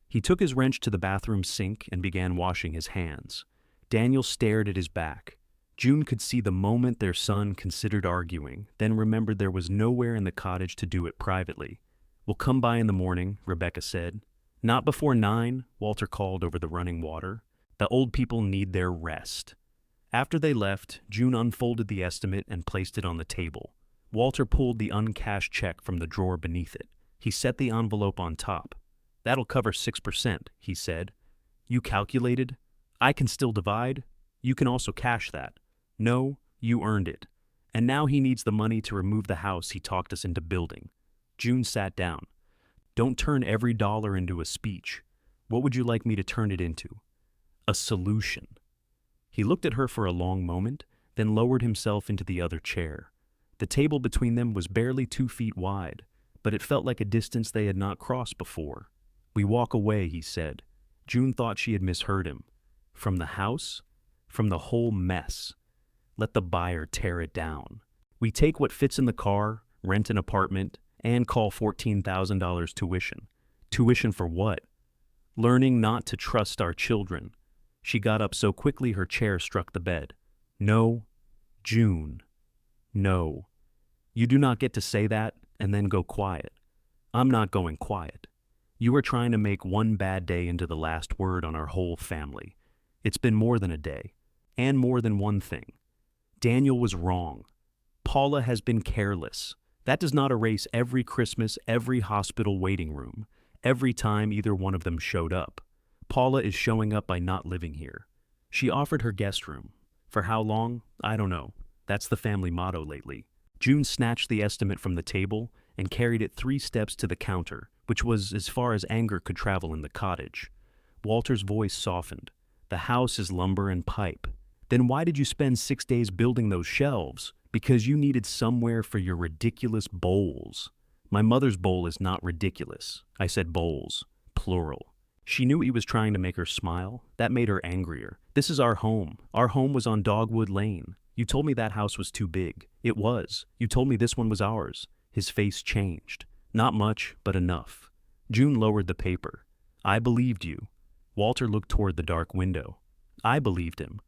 He took his wrench to the bathroom sink and began washing his hands. Daniel stared at his back. June could see the moment their son considered arguing, then remembered there was nowhere in the cottage to do it privately. We'll come by in the morning, Rebecca said. Not before 9, Walter called over the running water. The old people need their rest. After they left, June unfolded the estimate and placed it on the table. Walter pulled the uncashed check from the drawer beneath it. He set the envelope on top. That'll cover 6%, he said. You calculated? I can still divide. You can also cash that. No, you earned it. And now he needs the money to remove the house he talked us into building. June sat down. Don't turn every dollar into a speech. What would you like me to turn it into? A solution. He looked at her for a long moment, then lowered himself into the other chair. The table between them was barely 2 feet wide, but it felt like a distance they had not crossed before. We walk away, he said. June thought she had misheard him. From the house? From the whole mess. Let the buyer tear it down. We take what fits in the car, rent an apartment, and call $14,000 tuition. Tuition for what? Learning not to trust our children. She got up so quickly her chair struck the bed. No, June. No. You do not get to say that and then go quiet. I'm not going quiet. You are trying to make one bad day into the last word on our whole family. It's been more than a day, and more than one thing. Daniel was wrong. Paula has been careless. That does not erase every Christmas, every hospital waiting room, every time either one of them showed up. Paula is showing up by not living here. She offered her guest room. For how long? I don't know. That's the family motto lately. June snatched the estimate from the table and carried it 3 steps to the counter, which was as far as anger could travel in the cottage. Walter's voice softened. The house is lumber and pipe. Then why did you spend 6 days building those shelves? Because you needed somewhere for your ridiculous bowls. My mother's bowl is not ridiculous. I said bowls, plural. She knew he was trying to make her smile. That made her angrier. This is our home. Our home was on Dogwood Lane. You told me that house was too big. It was. You told me this one was ours. His face changed. Not much, but enough. June lowered the paper. I believed you. Walter looked toward the dark window. I believed him.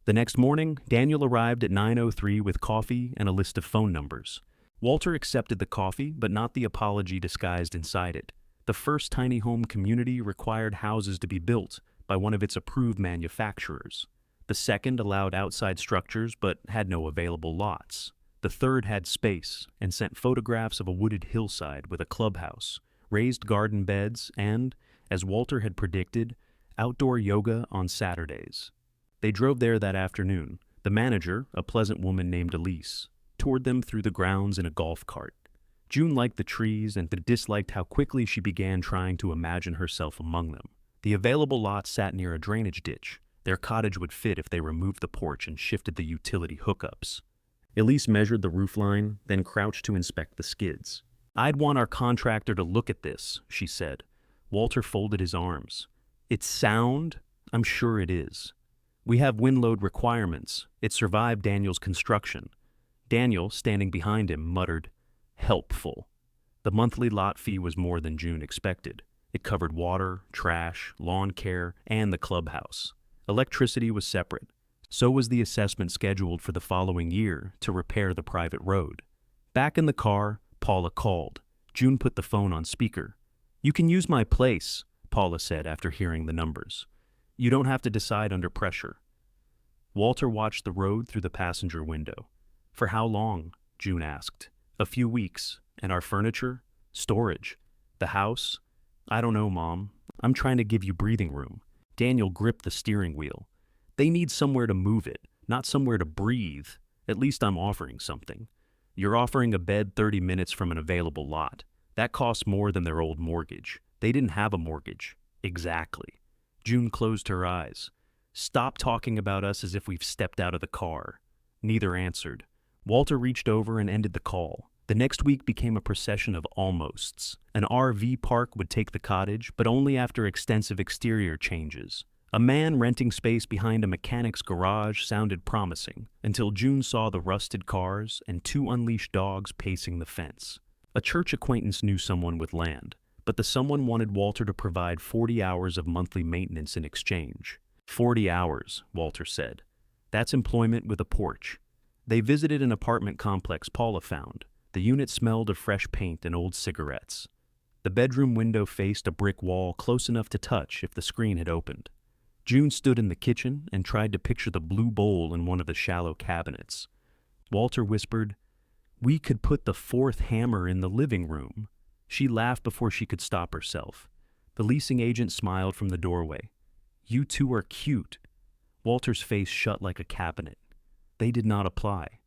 The next morning, Daniel arrived at 9:03 with coffee and a list of phone numbers. Walter accepted the coffee, but not the apology disguised inside it. The first tiny home community required houses to be built by one of its approved manufacturers. The second allowed outside structures but had no available lots. The third had space and sent photographs of a wooded hillside with a clubhouse, raised garden beds, and, as Walter had predicted, outdoor yoga on Saturdays. They drove there that afternoon. The manager, a pleasant woman named Elise, toured them through the grounds in a golf cart. June liked the trees and disliked how quickly she began trying to imagine herself among them. The available lot sat near a drainage ditch. Their cottage would fit if they removed the porch and shifted the utility hookups. Elise measured the roofline, then crouched to inspect the skids. I'd want our contractor to look at this, she said. Walter folded his arms. It's sound? I'm sure it is. We have wind load requirements. It survived Daniel's construction. Daniel, standing behind him, muttered, helpful. The monthly lot fee was more than June expected. It covered water, trash, lawn care, and the clubhouse. Electricity was separate. So was the assessment scheduled for the following year to repair the private road. Back in the car, Paula called. June put the phone on speaker. You can use my place, Paula said after hearing the numbers. You don't have to decide under pressure. Walter watched the road through the passenger window. For how long? June asked. A few weeks. And our furniture? Storage. The house? I don't know, Mom. I'm trying to give you breathing room. Daniel gripped the steering wheel. They need somewhere to move it, not somewhere to breathe. At least I'm offering something. You're offering a bed 30 minutes from an available lot. That costs more than their old mortgage. They didn't have a mortgage. Exactly. June closed her eyes. Stop talking about us as if we've stepped out of the car. Neither answered. Walter reached over and ended the call. The next week became a procession of almosts. An RV park would take the cottage, but only after extensive exterior changes. A man renting space behind a mechanic's garage sounded promising, until June saw the rusted cars and 2 unleashed dogs pacing the fence. A church acquaintance knew someone with land, but the someone wanted Walter to provide 40 hours of monthly maintenance in exchange. 40 hours, Walter said. That's employment with a porch. They visited an apartment complex Paula found. The unit smelled of fresh paint and old cigarettes. The bedroom window faced a brick wall close enough to touch if the screen had opened. June stood in the kitchen and tried to picture the blue bowl in one of the shallow cabinets. Walter whispered, "We could put the 4th hammer in the living room." She laughed before she could stop herself. The leasing agent smiled from the doorway. "You two are cute." Walter's face shut like a cabinet. They did not apply.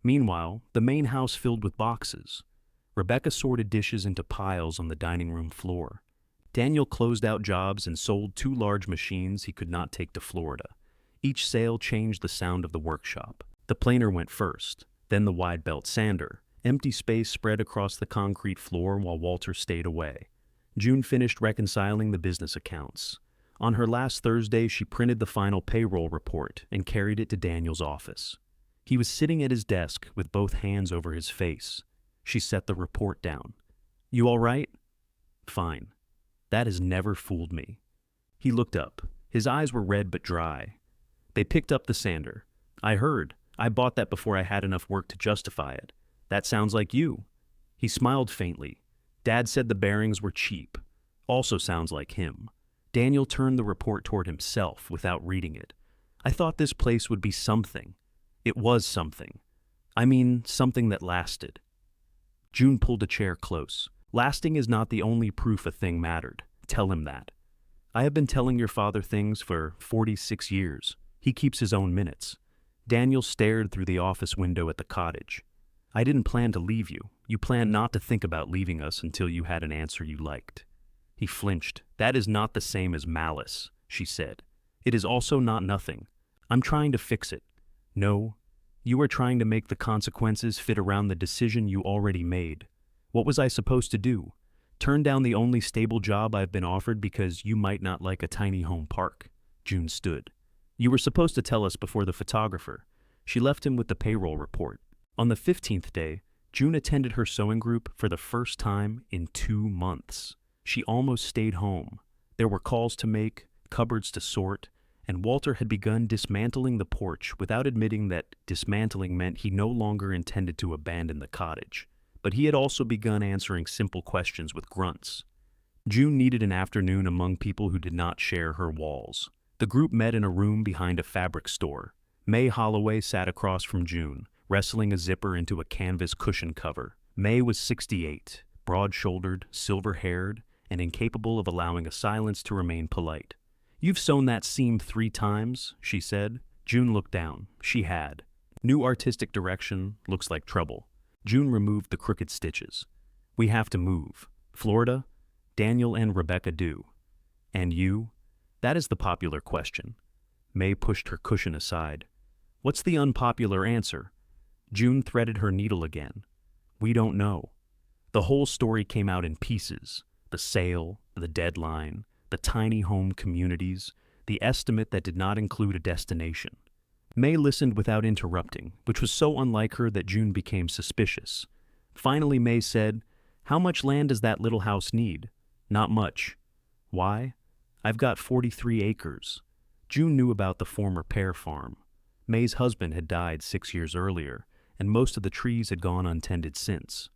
Meanwhile, the main house filled with boxes. Rebecca sorted dishes into piles on the dining room floor. Daniel closed out jobs and sold 2 large machines he could not take to Florida. Each sale changed the sound of the workshop. The planer went first, then the wide belt sander. Empty space spread across the concrete floor while Walter stayed away. June finished reconciling the business accounts. On her last Thursday, she printed the final payroll report and carried it to Daniel's office. He was sitting at his desk with both hands over his face. She set the report down. You all right? Fine. That has never fooled me. He looked up. His eyes were red but dry. They picked up the sander. I heard. I bought that before I had enough work to justify it. That sounds like you. He smiled faintly. Dad said the bearings were cheap. Also sounds like him. Daniel turned the report toward himself without reading it. I thought this place would be something. It was something. I mean, something that lasted. June pulled a chair close. Lasting is not the only proof a thing mattered. Tell him that. I have been telling your father things for 46 years. He keeps his own minutes. Daniel stared through the office window at the cottage. I didn't plan to leave you. You planned not to think about leaving us until you had an answer you liked. He flinched. That is not the same as malice, she said. It is also not nothing. I'm trying to fix it. No, you are trying to make the consequences fit around the decision you already made. What was I supposed to do? Turn down the only stable job I've been offered because you might not like a tiny home park? June stood. You were supposed to tell us before the photographer. She left him with the payroll report. On the 15th day, June attended her sewing group for the first time in 2 months. She almost stayed home. There were calls to make, cupboards to sort, and Walter had begun dismantling the porch without admitting that dismantling meant he no longer intended to abandon the cottage. But he had also begun answering simple questions with grunts. June needed an afternoon among people who did not share her walls. The group met in a room behind a fabric store. May Holloway sat across from June, wrestling a zipper into a canvas cushion cover. May was 68, broad-shouldered, silver-haired, and incapable of allowing a silence to remain polite. You've sewn that seam 3 times, she said. June looked down. She had. New artistic direction looks like trouble. June removed the crooked stitches. We have to move. Florida? Daniel and Rebecca do. And you? That is the popular question. May pushed her cushion aside. What's the unpopular answer? June threaded her needle again. We don't know. The whole story came out in pieces. The sale, the deadline, the tiny home communities, the estimate that did not include a destination. May listened without interrupting, which was so unlike her that June became suspicious. Finally, May said, How much land does that little house need? Not much. Why? I've got 43 acres. June knew about the former pear farm. May's husband had died 6 years earlier, and most of the trees had gone untended since.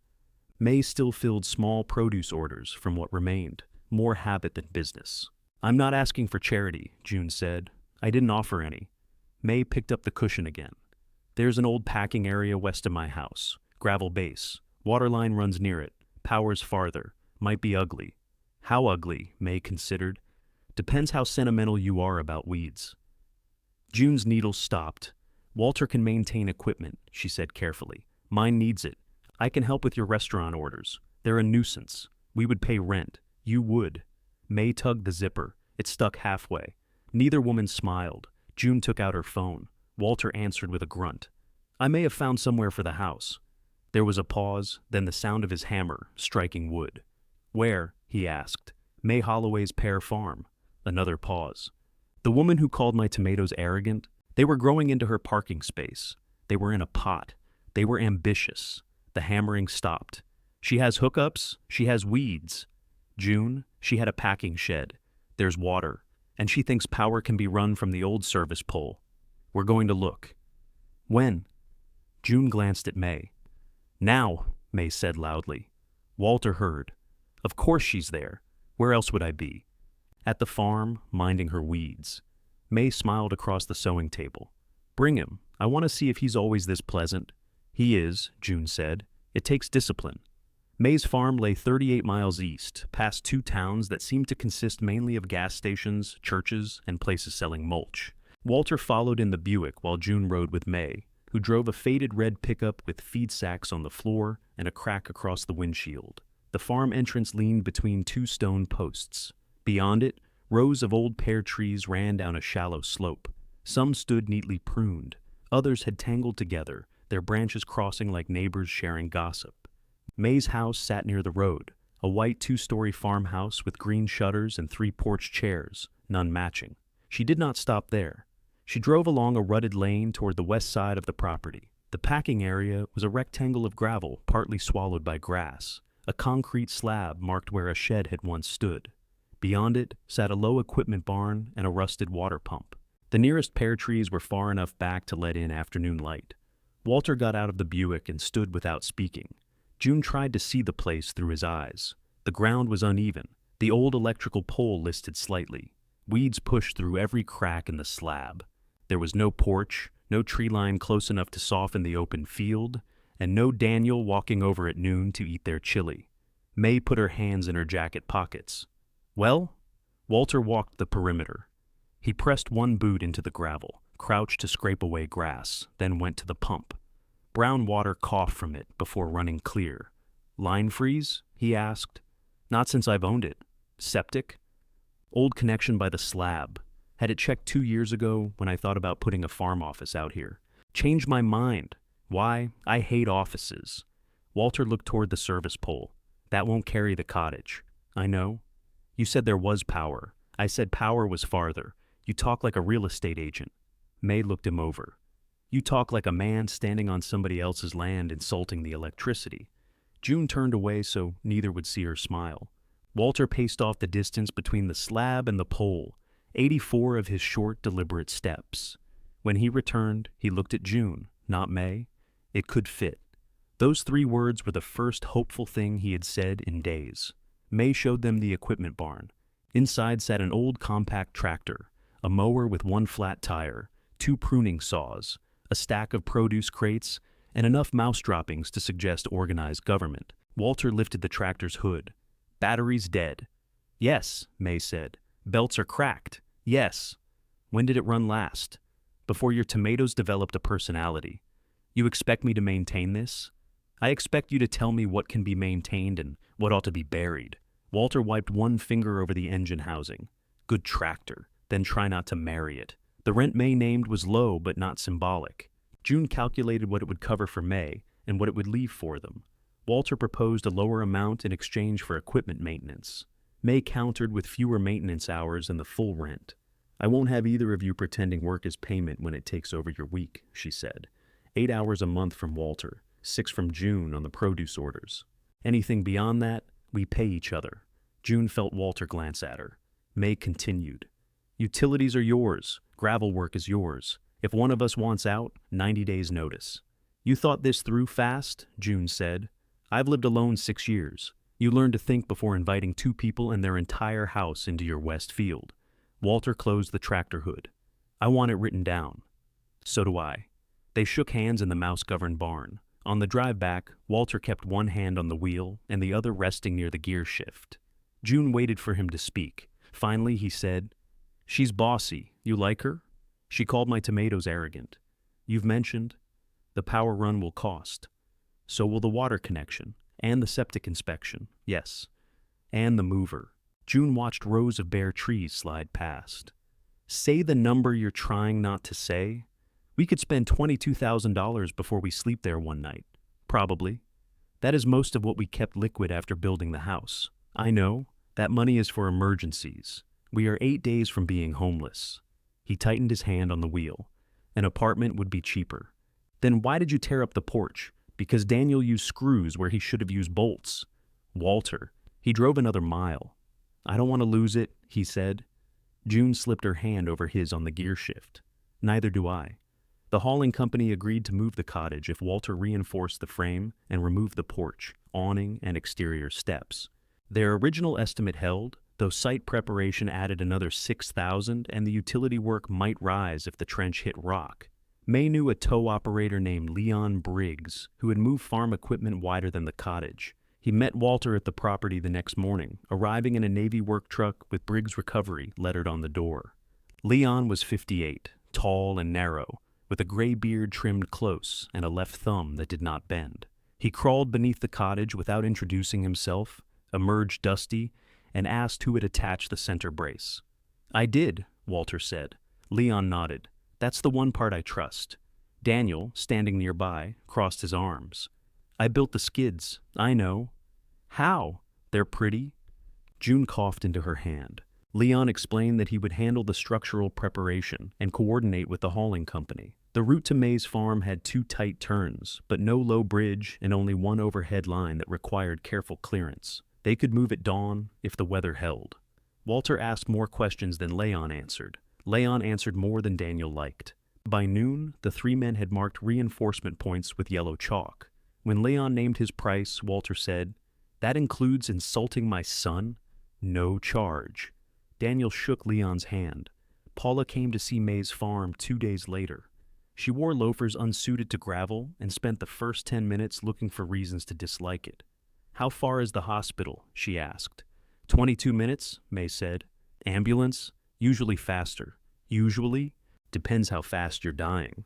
May still filled small produce orders from what remained, more habit than business. I'm not asking for charity, June said. I didn't offer any. May picked up the cushion again. There's an old packing area west of my house. Gravel base. Water line runs near it. Power's farther. Might be ugly. How ugly, May considered. Depends how sentimental you are about weeds. June's needle stopped. Walter can maintain equipment, she said carefully. Mine needs it. I can help with your restaurant orders. They're a nuisance. We would pay rent. You would. May tugged the zipper. It stuck halfway. Neither woman smiled. June took out her phone. Walter answered with a grunt. I may have found somewhere for the house. There was a pause, then the sound of his hammer striking wood. Where? He asked. May Holloway's pear farm. Another pause. The woman who called my tomatoes arrogant, they were growing into her parking space. They were in a pot. They were ambitious. The hammering stopped. She has hookups. She has weeds. June, she had a packing shed. There's water. And she thinks power can be run from the old service pole. We're going to look. When? June glanced at May. Now, May said loudly. Walter heard. Of course she's there. Where else would I be? At the farm, minding her weeds. May smiled across the sewing table. Bring him. I want to see if he's always this pleasant. He is, June said. It takes discipline. May's farm lay 38 miles east, past 2 towns that seemed to consist mainly of gas stations, churches, and places selling mulch. Walter followed in the Buick while June rode with May, who drove a faded red pickup with feed sacks on the floor and a crack across the windshield. The farm entrance leaned between 2 stone posts. Beyond it, rows of old pear trees ran down a shallow slope. Some stood neatly pruned. Others had tangled together, their branches crossing like neighbors sharing gossip. May's house sat near the road, a white 2-story farmhouse with green shutters and 3 porch chairs, none matching. She did not stop there. She drove along a rutted lane toward the west side of the property. The packing area was a rectangle of gravel partly swallowed by grass. A concrete slab marked where a shed had once stood. Beyond it sat a low equipment barn and a rusted water pump. The nearest pear trees were far enough back to let in afternoon light. Walter got out of the Buick and stood without speaking. June tried to see the place through his eyes. The ground was uneven. The old electrical pole listed slightly. Weeds pushed through every crack in the slab. There was no porch, no tree line close enough to soften the open field, and no Daniel walking over at noon to eat their chili. May put her hands in her jacket pockets. Well? Walter walked the perimeter. He pressed one boot into the gravel, crouched to scrape away grass, then went to the pump. Brown water coughed from it before running clear. Line freeze? He asked. Not since I've owned it. Septic? Old connection by the slab. Had it checked 2 years ago when I thought about putting a farm office out here. Changed my mind. Why? I hate offices. Walter looked toward the service pole. That won't carry the cottage. I know. You said there was power. I said power was farther. You talk like a real estate agent. May looked him over. You talk like a man standing on somebody else's land insulting the electricity. June turned away so neither would see her smile. Walter paced off the distance between the slab and the pole, 84 of his short, deliberate steps. When he returned, he looked at June, not May. It could fit. Those 3 words were the first hopeful thing he had said in days. May showed them the equipment barn. Inside sat an old compact tractor, a mower with 1 flat tire, 2 pruning saws, a stack of produce crates, and enough mouse droppings to suggest organized government. Walter lifted the tractor's hood. Battery's dead. Yes, May said. Belts are cracked. Yes. When did it run last? Before your tomatoes developed a personality. You expect me to maintain this? I expect you to tell me what can be maintained and what ought to be buried. Walter wiped 1 finger over the engine housing. Good tractor. Then try not to marry it. The rent May named was low but not symbolic. June calculated what it would cover for May and what it would leave for them. Walter proposed a lower amount in exchange for equipment maintenance. May countered with fewer maintenance hours and the full rent. I won't have either of you pretending work is payment when it takes over your week, she said. 8 hours a month from Walter, 6 from June on the produce orders. Anything beyond that, we pay each other. June felt Walter glance at her. May continued. Utilities are yours. Gravel work is yours. If one of us wants out, 90 days notice. You thought this through fast, June said. I've lived alone 6 years. You learn to think before inviting 2 people and their entire house into your west field. Walter closed the tractor hood. I want it written down. So do I. They shook hands in the mouse-governed barn. On the drive back, Walter kept 1 hand on the wheel and the other resting near the gear shift. June waited for him to speak. Finally, he said, She's bossy. You like her? She called my tomatoes arrogant. You've mentioned the power run will cost. So will the water connection, and the septic inspection, yes, and the mover. June watched rows of bare trees slide past. Say the number you're trying not to say. We could spend $22,000 before we sleep there one night. Probably. That is most of what we kept liquid after building the house. I know. That money is for emergencies. We are 8 days from being homeless. He tightened his hand on the wheel. An apartment would be cheaper. Then why did you tear up the porch? Because Daniel used screws where he should have used bolts. Walter, he drove another mile. I don't want to lose it, he said. June slipped her hand over his on the gear shift. Neither do I. The hauling company agreed to move the cottage if Walter reinforced the frame and removed the porch, awning, and exterior steps. Their original estimate held, though site preparation added another $6,000 and the utility work might rise if the trench hit rock. May knew a tow operator named Leon Briggs, who had moved farm equipment wider than the cottage. He met Walter at the property the next morning, arriving in a Navy work truck with Briggs Recovery lettered on the door. Leon was 58, tall and narrow, with a gray beard trimmed close and a left thumb that did not bend. He crawled beneath the cottage without introducing himself, emerged dusty, and asked who had attached the center brace. I did, Walter said. Leon nodded. That's the one part I trust. Daniel, standing nearby, crossed his arms. I built the skids. I know. How? They're pretty. June coughed into her hand. Leon explained that he would handle the structural preparation and coordinate with the hauling company. The route to May's farm had two tight turns, but no low bridge and only one overhead line that required careful clearance. They could move at dawn if the weather held. Walter asked more questions than Leon answered. Leon answered more than Daniel liked. By noon, the three men had marked reinforcement points with yellow chalk. When Leon named his price, Walter said, "That includes insulting my son? No charge." Daniel shook Leon's hand. Paula came to see May's farm 2 days later. She wore loafers unsuited to gravel and spent the first 10 minutes looking for reasons to dislike it. "How far is the hospital?" she asked. 22 minutes, May said. "Ambulance? Usually faster." "Usually? Depends how fast you're dying."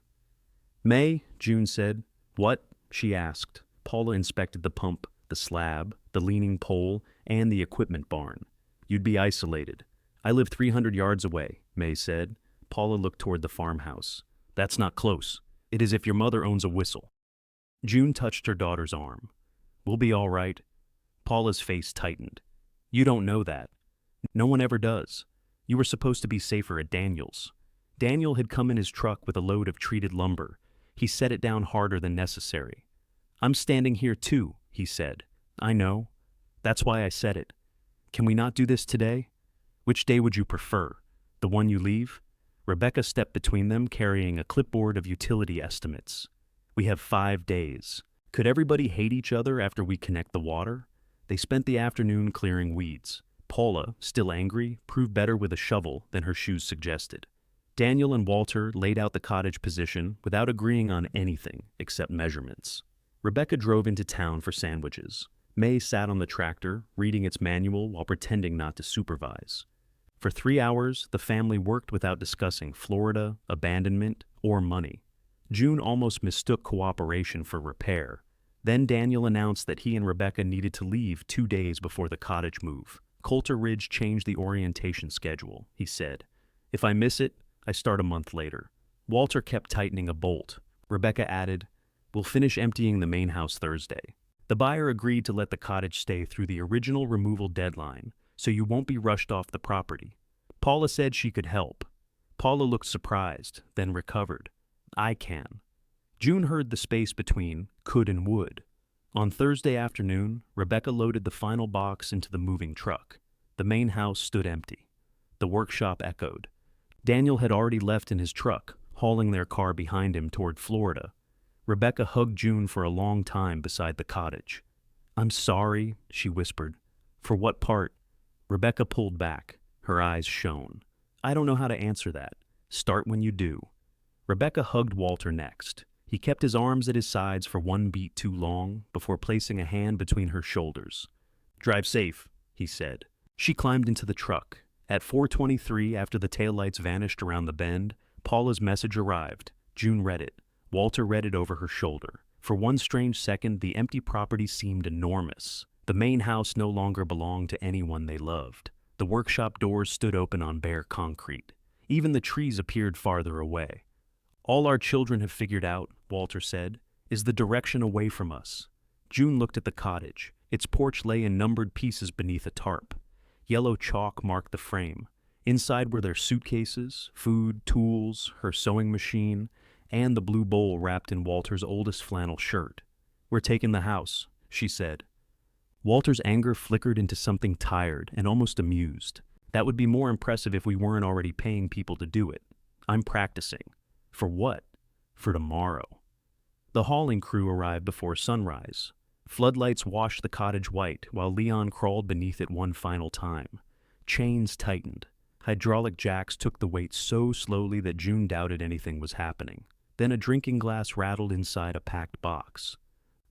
"May," June said. "What?" she asked. Paula inspected the pump, the slab, the leaning pole, and the equipment barn. "You'd be isolated." "I live 300 yards away," May said. Paula looked toward the farmhouse. "That's not close. It is if your mother owns a whistle." June touched her daughter's arm. "We'll be all right." Paula's face tightened. "You don't know that. No one ever does. You were supposed to be safer at Daniel's." Daniel had come in his truck with a load of treated lumber. He set it down harder than necessary. "I'm standing here too," he said. "I know. That's why I said it. Can we not do this today? Which day would you prefer? The one you leave?" Rebecca stepped between them, carrying a clipboard of utility estimates. "We have 5 days. Could everybody hate each other after we connect the water?" They spent the afternoon clearing weeds. Paula, still angry, proved better with a shovel than her shoes suggested. Daniel and Walter laid out the cottage position without agreeing on anything except measurements. Rebecca drove into town for sandwiches. May sat on the tractor, reading its manual while pretending not to supervise. For 3 hours, the family worked without discussing Florida, abandonment, or money. June almost mistook cooperation for repair. Then Daniel announced that he and Rebecca needed to leave 2 days before the cottage move. "Coulter Ridge changed the orientation schedule," he said. "If I miss it, I start a month later." Walter kept tightening a bolt. Rebecca added, "We'll finish emptying the main house Thursday." The buyer agreed to let the cottage stay through the original removal deadline, so you won't be rushed off the property. Paula said she could help. Paula looked surprised, then recovered. "I can." June heard the space between could and would. On Thursday afternoon, Rebecca loaded the final box into the moving truck. The main house stood empty. The workshop echoed. Daniel had already left in his truck, hauling their car behind him toward Florida. Rebecca hugged June for a long time beside the cottage. "I'm sorry," she whispered. "For what part?" Rebecca pulled back. Her eyes shone. "I don't know how to answer that. Start when you do." Rebecca hugged Walter next. He kept his arms at his sides for one beat too long before placing a hand between her shoulders. "Drive safe," he said. She climbed into the truck. At 4:23, after the taillights vanished around the bend, Paula's message arrived. June read it. Walter read it over her shoulder. For one strange second, the empty property seemed enormous. The main house no longer belonged to anyone they loved. The workshop doors stood open on bare concrete. Even the trees appeared farther away. "All our children have figured out," Walter said, "is the direction away from us." June looked at the cottage. Its porch lay in numbered pieces beneath a tarp. Yellow chalk marked the frame. Inside were their suitcases, food, tools, her sewing machine, and the blue bowl wrapped in Walter's oldest flannel shirt. "We're taking the house," she said. Walter's anger flickered into something tired and almost amused. "That would be more impressive if we weren't already paying people to do it. I'm practicing." "For what?" "For tomorrow." The hauling crew arrived before sunrise. Floodlights washed the cottage white while Leon crawled beneath it one final time. Chains tightened. Hydraulic jacks took the weight so slowly that June doubted anything was happening. Then a drinking glass rattled inside a packed box.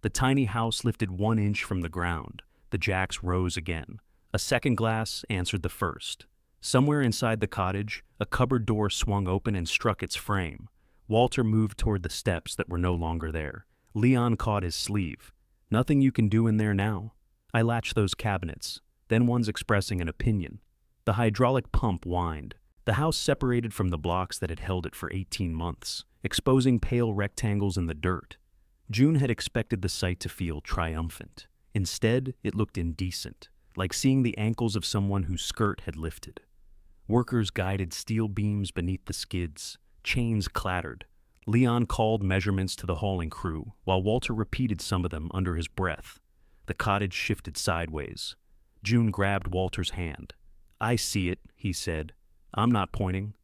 The tiny house lifted 1 inch from the ground. The jacks rose again. A second glass answered the first. Somewhere inside the cottage, a cupboard door swung open and struck its frame. Walter moved toward the steps that were no longer there. Leon caught his sleeve. "Nothing you can do in there now. I latched those cabinets." Then one's expressing an opinion. The hydraulic pump whined. The house separated from the blocks that had held it for 18 months, exposing pale rectangles in the dirt. June had expected the sight to feel triumphant. Instead, it looked indecent, like seeing the ankles of someone whose skirt had lifted. Workers guided steel beams beneath the skids. Chains clattered. Leon called measurements to the hauling crew, while Walter repeated some of them under his breath. The cottage shifted sideways. June grabbed Walter's hand. "I see it," he said. "I'm not pointing."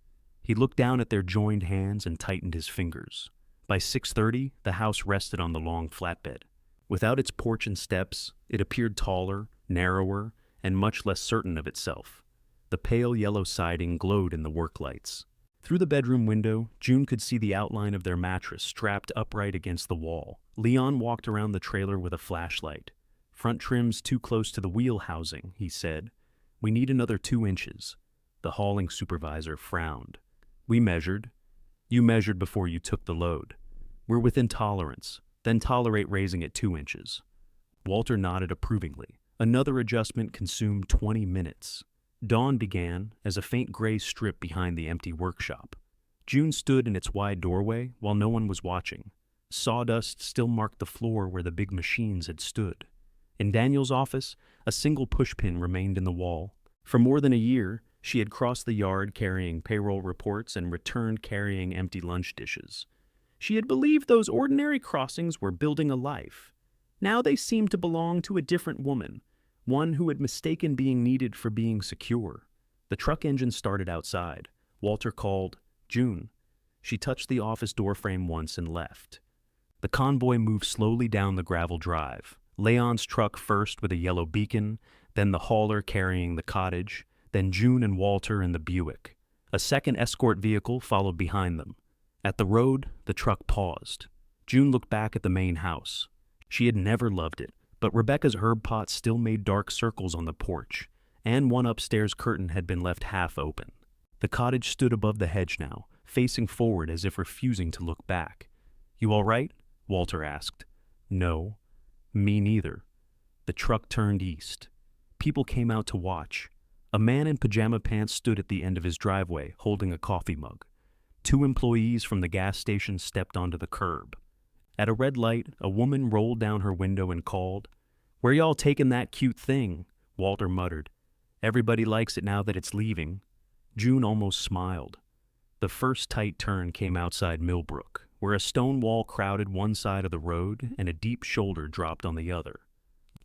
He looked down at their joined hands and tightened his fingers. By 6:30, the house rested on the long flatbed. Without its porch and steps, it appeared taller, narrower, and much less certain of itself. The pale yellow siding glowed in the work lights. Through the bedroom window, June could see the outline of their mattress strapped upright against the wall. Leon walked around the trailer with a flashlight. "Front trim's too close to the wheel housing," he said. "We need another 2 inches." The hauling supervisor frowned. "We measured." "You measured before you took the load." "We're within tolerance. Then tolerate raising it 2 inches." Walter nodded approvingly. Another adjustment consumed 20 minutes. Dawn began as a faint gray strip behind the empty workshop. June stood in its wide doorway while no one was watching. Sawdust still marked the floor where the big machines had stood. In Daniel's office, a single pushpin remained in the wall. For more than a year, she had crossed the yard carrying payroll reports and returned carrying empty lunch dishes. She had believed those ordinary crossings were building a life. Now they seemed to belong to a different woman, one who had mistaken being needed for being secure. The truck engine started outside. Walter called, "June." She touched the office doorframe once and left. The convoy moved slowly down the gravel drive. Leon's truck first with a yellow beacon, then the hauler carrying the cottage, then June and Walter in the Buick. A second escort vehicle followed behind them. At the road, the truck paused. June looked back at the main house. She had never loved it, but Rebecca's herb pot still made dark circles on the porch, and one upstairs curtain had been left half open. The cottage stood above the hedge now, facing forward as if refusing to look back. "You all right?" Walter asked. "No." "Me neither." The truck turned east. People came out to watch. A man in pajama pants stood at the end of his driveway, holding a coffee mug. 2 employees from the gas station stepped onto the curb. At a red light, a woman rolled down her window and called, "Where y'all taking that cute thing?" Walter muttered, "Everybody likes it now that it's leaving." June almost smiled. The first tight turn came outside Millbrook, where a stone wall crowded one side of the road and a deep shoulder dropped on the other.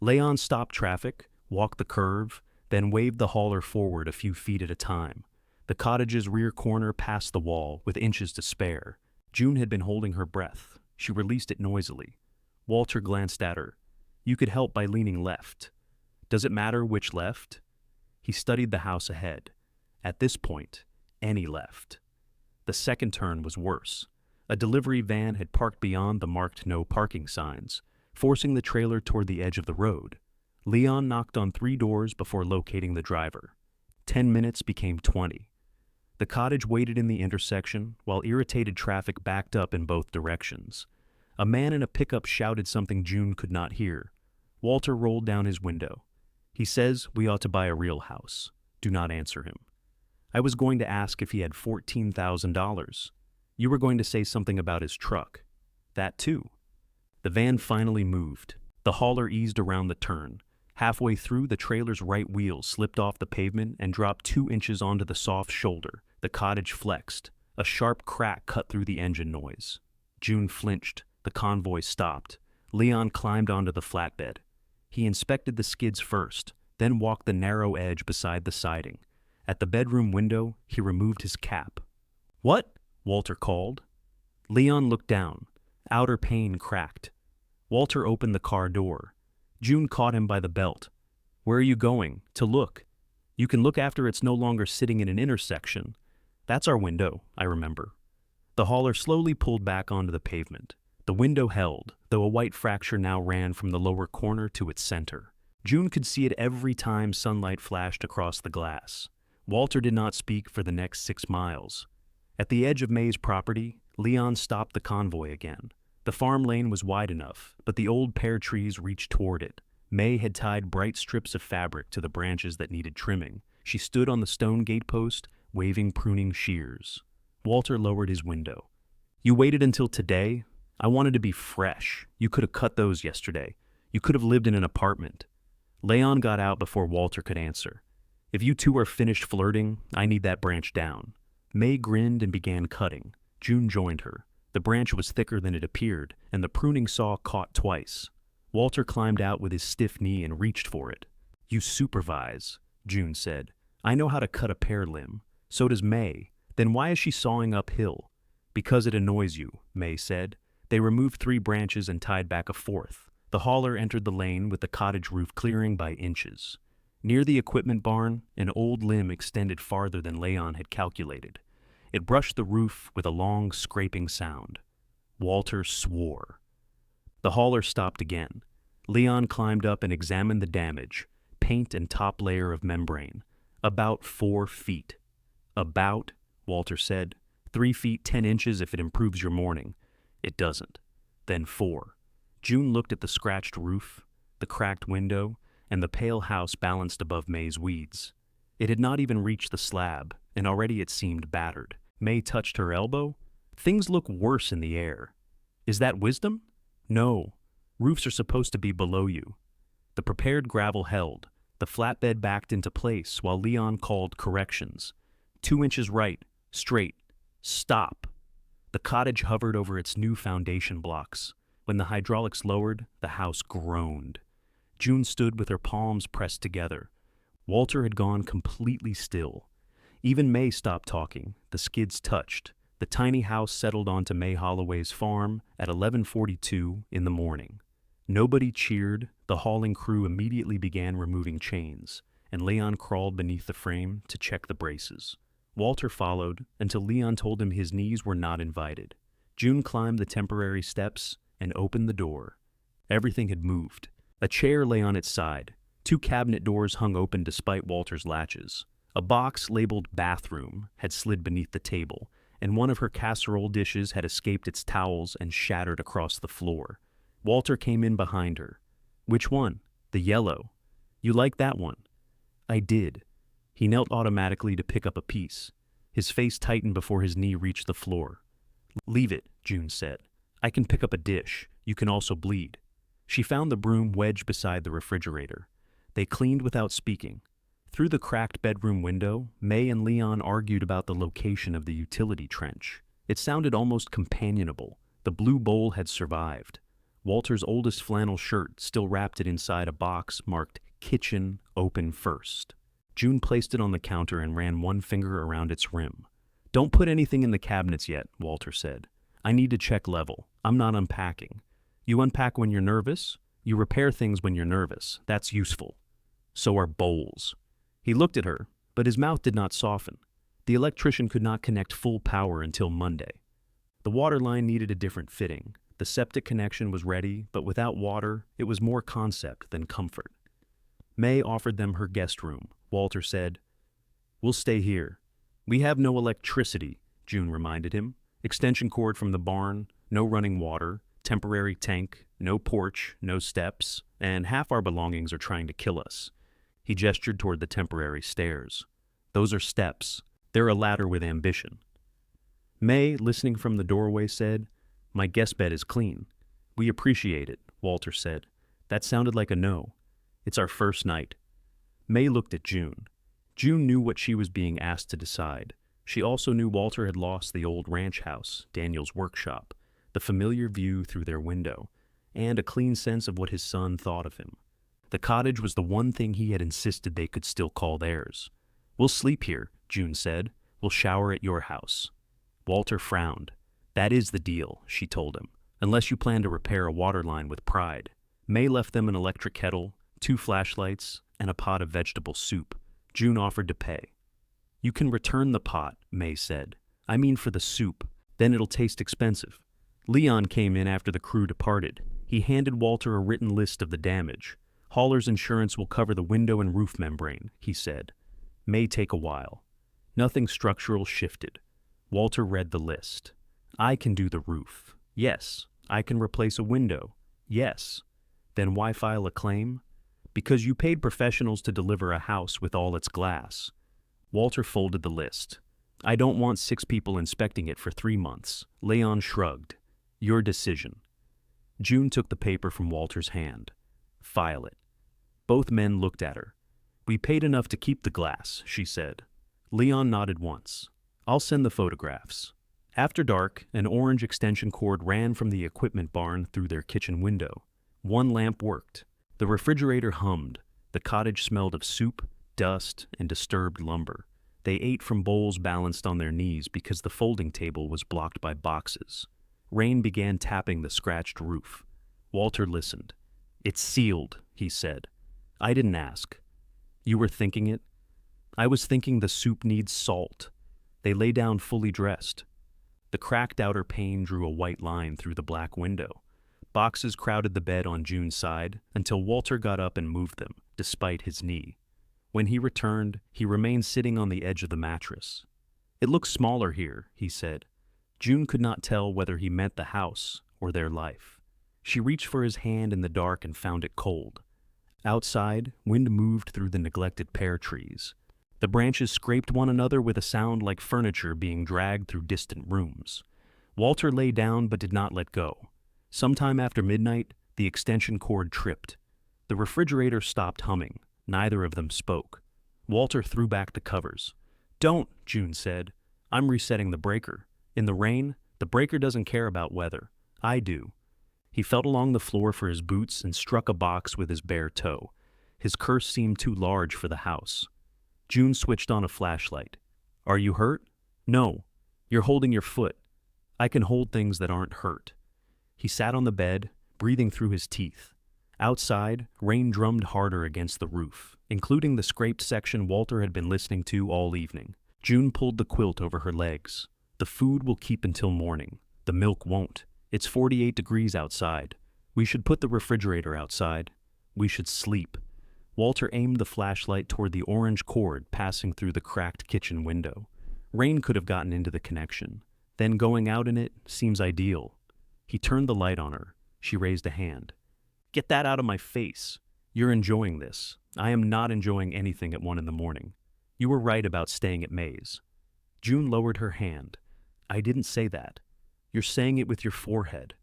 Leon stopped traffic, walked the curve, then waved the hauler forward a few feet at a time. The cottage's rear corner passed the wall, with inches to spare. June had been holding her breath. She released it noisily. Walter glanced at her. "You could help by leaning left." "Does it matter which left?" He studied the house ahead. At this point, any left. The second turn was worse. A delivery van had parked beyond the marked no parking signs, forcing the trailer toward the edge of the road. Leon knocked on 3 doors before locating the driver. 10 minutes became 20. The cottage waited in the intersection while irritated traffic backed up in both directions. A man in a pickup shouted something June could not hear. Walter rolled down his window. "He says we ought to buy a real house. Do not answer him." "I was going to ask if he had $14,000. You were going to say something about his truck." "That too." The van finally moved. The hauler eased around the turn. Halfway through, the trailer's right wheel slipped off the pavement and dropped 2 inches onto the soft shoulder. The cottage flexed. A sharp crack cut through the engine noise. June flinched. The convoy stopped. Leon climbed onto the flatbed. He inspected the skids first, then walked the narrow edge beside the siding. At the bedroom window, he removed his cap. "What?" Walter called. Leon looked down. Outer pane cracked. Walter opened the car door. June caught him by the belt. "Where are you going?" "To look." "You can look after it's no longer sitting in an intersection." "That's our window, I remember." The hauler slowly pulled back onto the pavement. The window held, though a white fracture now ran from the lower corner to its center. June could see it every time sunlight flashed across the glass. Walter did not speak for the next 6 miles. At the edge of May's property, Leon stopped the convoy again. The farm lane was wide enough, but the old pear trees reached toward it. May had tied bright strips of fabric to the branches that needed trimming. She stood on the stone gatepost, waving pruning shears. Walter lowered his window. "You waited until today? I wanted to be fresh. You could have cut those yesterday. You could have lived in an apartment." Leon got out before Walter could answer. "If you two are finished flirting, I need that branch down." May grinned and began cutting. June joined her. The branch was thicker than it appeared, and the pruning saw caught twice. Walter climbed out with his stiff knee and reached for it. "You supervise," June said. "I know how to cut a pear limb. So does May. Then why is she sawing uphill?" "Because it annoys you," May said. They removed 3 branches and tied back a 4th. The hauler entered the lane with the cottage roof clearing by inches. Near the equipment barn, an old limb extended farther than Leon had calculated. It brushed the roof with a long, scraping sound. Walter swore. The hauler stopped again. Leon climbed up and examined the damage, paint and top layer of membrane. "About 4 feet. "About," Walter said. 3 feet 10 inches if it improves your morning. "It doesn't." "Then 4. June looked at the scratched roof, the cracked window, and the pale house balanced above May's weeds. It had not even reached the slab, and already it seemed battered. May touched her elbow. "Things look worse in the air." "Is that wisdom?" "No. Roofs are supposed to be below you." The prepared gravel held. The flatbed backed into place while Leon called corrections. 2 inches right, straight. "Stop." The cottage hovered over its new foundation blocks. When the hydraulics lowered, the house groaned. June stood with her palms pressed together. Walter had gone completely still. Even May stopped talking. The skids touched. The tiny house settled onto May Holloway's farm at 11:42 in the morning. Nobody cheered. The hauling crew immediately began removing chains, and Leon crawled beneath the frame to check the braces. Walter followed until Leon told him his knees were not invited. June climbed the temporary steps and opened the door. Everything had moved. A chair lay on its side. 2 cabinet doors hung open despite Walter's latches. A box labeled bathroom had slid beneath the table, and one of her casserole dishes had escaped its towels and shattered across the floor. Walter came in behind her. "Which one?" "The yellow." "You like that one?" "I did." He knelt automatically to pick up a piece. His face tightened before his knee reached the floor. "Leave it," June said. "I can pick up a dish. You can also bleed." She found the broom wedged beside the refrigerator. They cleaned without speaking. Through the cracked bedroom window, May and Leon argued about the location of the utility trench. It sounded almost companionable. The blue bowl had survived. Walter's oldest flannel shirt still wrapped it inside a box marked "Kitchen, open first." June placed it on the counter and ran one finger around its rim. "Don't put anything in the cabinets yet," Walter said. "I need to check level. I'm not unpacking." "You unpack when you're nervous? You repair things when you're nervous. That's useful." "So are bowls." He looked at her, but his mouth did not soften. The electrician could not connect full power until Monday. The water line needed a different fitting. The septic connection was ready, but without water, it was more concept than comfort. May offered them her guest room. Walter said, "We'll stay here." "We have no electricity," June reminded him. "Extension cord from the barn, no running water, temporary tank, no porch, no steps, and half our belongings are trying to kill us." He gestured toward the temporary stairs. "Those are steps. They're a ladder with ambition." May, listening from the doorway, said, "My guest bed is clean." "We appreciate it," Walter said. That sounded like a no. "It's our first night." May looked at June. June knew what she was being asked to decide. She also knew Walter had lost the old ranch house, Daniel's workshop, the familiar view through their window, and a clean sense of what his son thought of him. The cottage was the one thing he had insisted they could still call theirs. "We'll sleep here," June said. "We'll shower at your house." Walter frowned. "That is the deal," she told him, "unless you plan to repair a water line with pride." May left them an electric kettle, 2 flashlights, and a pot of vegetable soup. June offered to pay. "You can return the pot," May said. "I mean for the soup. Then it'll taste expensive." Leon came in after the crew departed. He handed Walter a written list of the damage. "Hauler's insurance will cover the window and roof membrane," he said. "May take a while." Nothing structural shifted. Walter read the list. "I can do the roof." "Yes." "I can replace a window." "Yes." "Then why file a claim?" "Because you paid professionals to deliver a house with all its glass." Walter folded the list. "I don't want 6 people inspecting it for 3 months. Leon shrugged. "Your decision." June took the paper from Walter's hand. "File it." Both men looked at her. "We paid enough to keep the glass," she said. Leon nodded once. "I'll send the photographs." After dark, an orange extension cord ran from the equipment barn through their kitchen window. One lamp worked. The refrigerator hummed. The cottage smelled of soup, dust, and disturbed lumber. They ate from bowls balanced on their knees because the folding table was blocked by boxes. Rain began tapping the scratched roof. Walter listened. "It's sealed," he said. "I didn't ask." "You were thinking it?" "I was thinking the soup needs salt." They lay down fully dressed. The cracked outer pane drew a white line through the black window. Boxes crowded the bed on June's side until Walter got up and moved them, despite his knee. When he returned, he remained sitting on the edge of the mattress. "It looks smaller here," he said. June could not tell whether he meant the house or their life. She reached for his hand in the dark and found it cold. Outside, wind moved through the neglected pear trees. The branches scraped one another with a sound like furniture being dragged through distant rooms. Walter lay down but did not let go. Sometime after midnight, the extension cord tripped. The refrigerator stopped humming. Neither of them spoke. Walter threw back the covers. "Don't," June said. "I'm resetting the breaker. In the rain, the breaker doesn't care about weather. I do." He felt along the floor for his boots and struck a box with his bare toe. His curse seemed too large for the house. June switched on a flashlight. "Are you hurt?" "No. You're holding your foot. I can hold things that aren't hurt." He sat on the bed, breathing through his teeth. Outside, rain drummed harder against the roof, including the scraped section Walter had been listening to all evening. June pulled the quilt over her legs. "The food will keep until morning. The milk won't. It's 48 degrees outside. We should put the refrigerator outside. We should sleep." Walter aimed the flashlight toward the orange cord passing through the cracked kitchen window. Rain could have gotten into the connection. Then going out in it seems ideal. He turned the light on her. She raised a hand. "Get that out of my face. You're enjoying this. I am not enjoying anything at 1 a.m. You were right about staying at May's." June lowered her hand. "I didn't say that. You're saying it with your forehead.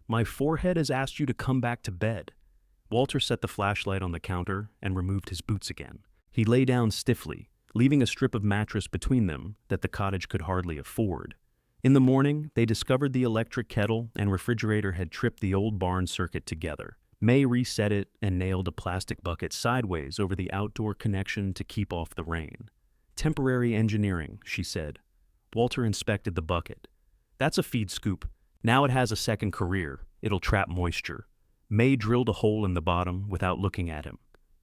My forehead has asked you to come back to bed." Walter set the flashlight on the counter and removed his boots again. He lay down stiffly, leaving a strip of mattress between them that the cottage could hardly afford. In the morning, they discovered the electric kettle and refrigerator had tripped the old barn circuit together. May reset it and nailed a plastic bucket sideways over the outdoor connection to keep off the rain. "Temporary engineering," she said. Walter inspected the bucket. "That's a feed scoop. Now it has a second career. It'll trap moisture." May drilled a hole in the bottom without looking at him.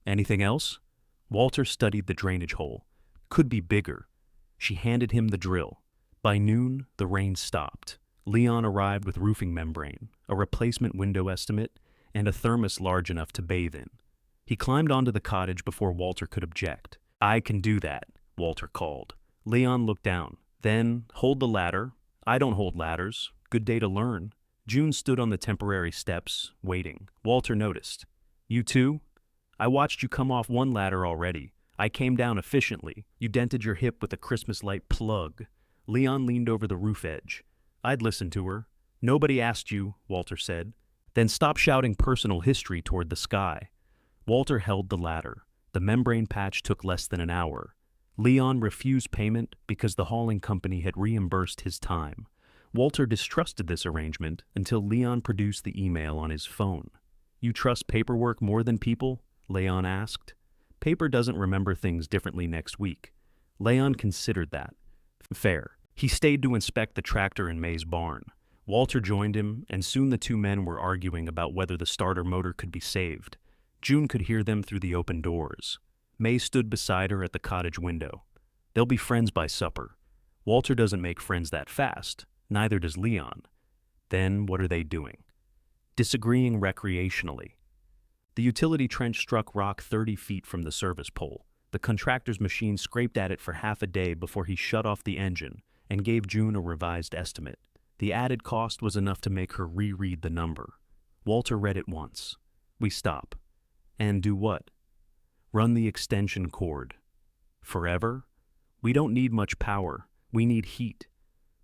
"Anything else?" Walter studied the drainage hole. "Could be bigger." She handed him the drill. By noon, the rain stopped. Leon arrived with roofing membrane, a replacement window estimate, and a thermos large enough to bathe in. He climbed onto the cottage before Walter could object. "I can do that," Walter called. Leon looked down. Then, "Hold the ladder." "I don't hold ladders. Good day to learn." June stood on the temporary steps, waiting. Walter noticed. "You too? I watched you come off one ladder already. I came down efficiently. You dented your hip with a Christmas light plug." Leon leaned over the roof edge. "I'd listen to her." "Nobody asked you," Walter said. "Then stop shouting personal history toward the sky." Walter held the ladder. The membrane patch took less than an hour. Leon refused payment because the hauling company had reimbursed his time. Walter distrusted this arrangement until Leon produced the email on his phone. "You trust paperwork more than people?" Leon asked. "Paper doesn't remember things differently next week." Leon considered that. Fair. He stayed to inspect the tractor in May's barn. Walter joined him, and soon the two men were arguing about whether the starter motor could be saved. June could hear them through the open doors. May stood beside her at the cottage window. "They'll be friends by supper." "Walter doesn't make friends that fast. Neither does Leon." "Then what are they doing?" "Disagreeing recreationally." The utility trench struck rock 30 feet from the service pole. The contractor's machine scraped at it for half a day before he shut off the engine and gave June a revised estimate. The added cost was enough to make her reread the number. Walter read it once. "We stop." "And do what?" "Run the extension cord." "Forever?" "We don't need much power. We need heat.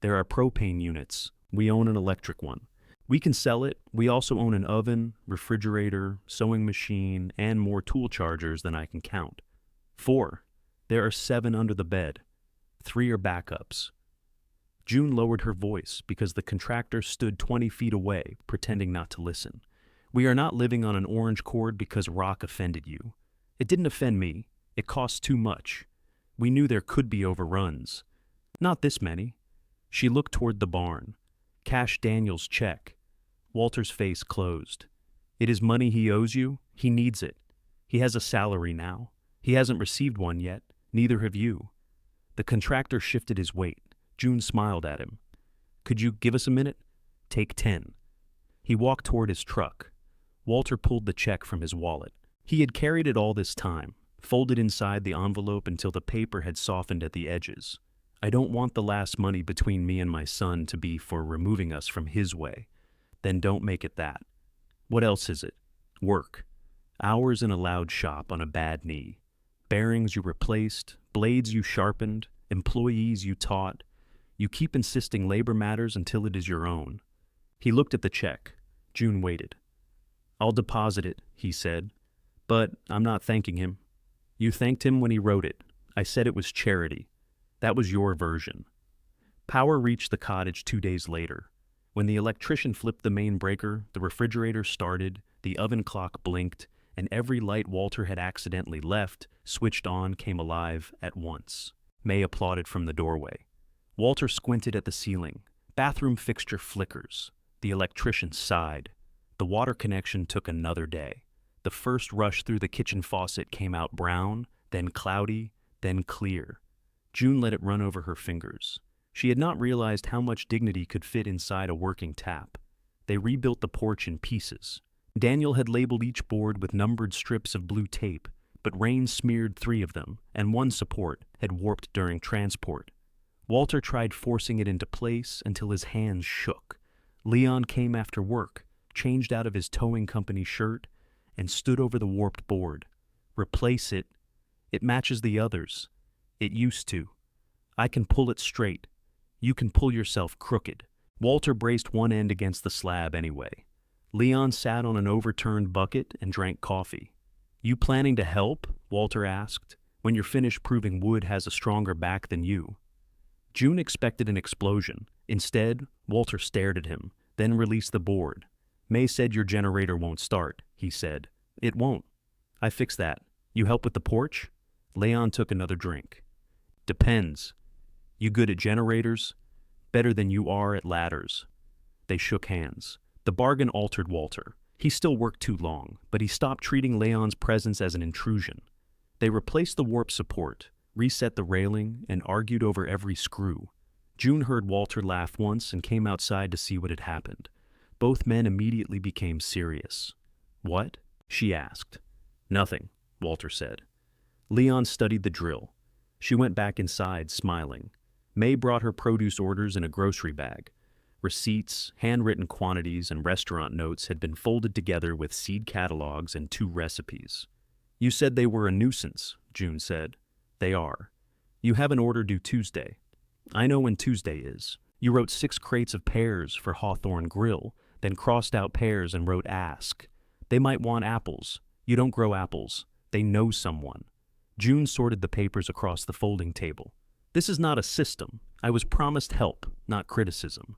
There are propane units. We own an electric one. We can sell it. We also own an oven, refrigerator, sewing machine, and more tool chargers than I can count." 4. "There are 7 under the bed. 3 are backups." June lowered her voice because the contractor stood 20 feet away, pretending not to listen. We are not living on an orange cord because rock offended you. It didn't offend me. It costs too much. We knew there could be overruns. Not this many. She looked toward the barn. Cash Daniel's check. Walter's face closed. It is money he owes you. He needs it. He has a salary now. He hasn't received one yet. Neither have you. The contractor shifted his weight. June smiled at him. Could you give us a minute? Take 10. He walked toward his truck. Walter pulled the check from his wallet. He had carried it all this time, folded inside the envelope until the paper had softened at the edges. I don't want the last money between me and my son to be for removing us from his way. Then don't make it that. What else is it? Work. Hours in a loud shop on a bad knee. Bearings you replaced, blades you sharpened, employees you taught. You keep insisting labor matters until it is your own. He looked at the check. June waited. I'll deposit it, he said. But I'm not thanking him. You thanked him when he wrote it. I said it was charity. That was your version. Power reached the cottage 2 days later. When the electrician flipped the main breaker, the refrigerator started, the oven clock blinked, and every light Walter had accidentally left, switched on, came alive at once. May applauded from the doorway. Walter squinted at the ceiling. Bathroom fixture flickers. The electrician sighed. The water connection took another day. The first rush through the kitchen faucet came out brown, then cloudy, then clear. June let it run over her fingers. She had not realized how much dignity could fit inside a working tap. They rebuilt the porch in pieces. Daniel had labeled each board with numbered strips of blue tape, but rain smeared 3 of them, and one support had warped during transport. Walter tried forcing it into place until his hands shook. Leon came after work, changed out of his towing company shirt, and stood over the warped board. Replace it. It matches the others. It used to. I can pull it straight. You can pull yourself crooked. Walter braced one end against the slab anyway. Leon sat on an overturned bucket and drank coffee. You planning to help? Walter asked. When you're finished proving wood has a stronger back than you. June expected an explosion. Instead, Walter stared at him, then released the board. May said your generator won't start, he said. It won't. I fixed that. You help with the porch? Leon took another drink. Depends. You good at generators? Better than you are at ladders. They shook hands. The bargain altered Walter. He still worked too long, but he stopped treating Leon's presence as an intrusion. They replaced the warp support, reset the railing, and argued over every screw. June heard Walter laugh once and came outside to see what had happened. Both men immediately became serious. What? She asked. Nothing, Walter said. Leon studied the drill. She went back inside, smiling. May brought her produce orders in a grocery bag. Receipts, handwritten quantities, and restaurant notes had been folded together with seed catalogs and 2 recipes. You said they were a nuisance, June said. They are. You have an order due Tuesday. I know when Tuesday is. You wrote 6 crates of pears for Hawthorne Grill, then crossed out pears and wrote ask. They might want apples. You don't grow apples. They know someone. June sorted the papers across the folding table. This is not a system. I was promised help, not criticism.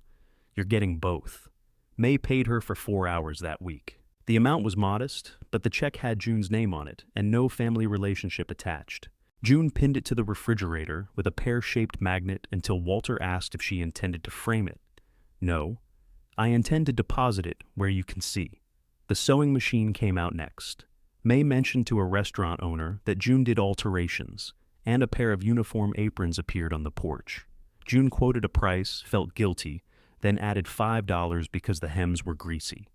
You're getting both. May paid her for 4 hours that week. The amount was modest, but the check had June's name on it and no family relationship attached. June pinned it to the refrigerator with a pear-shaped magnet until Walter asked if she intended to frame it. No. I intend to deposit it where you can see. The sewing machine came out next. May mentioned to a restaurant owner that June did alterations, and a pair of uniform aprons appeared on the porch. June quoted a price, felt guilty, then added $5 because the hems were greasy.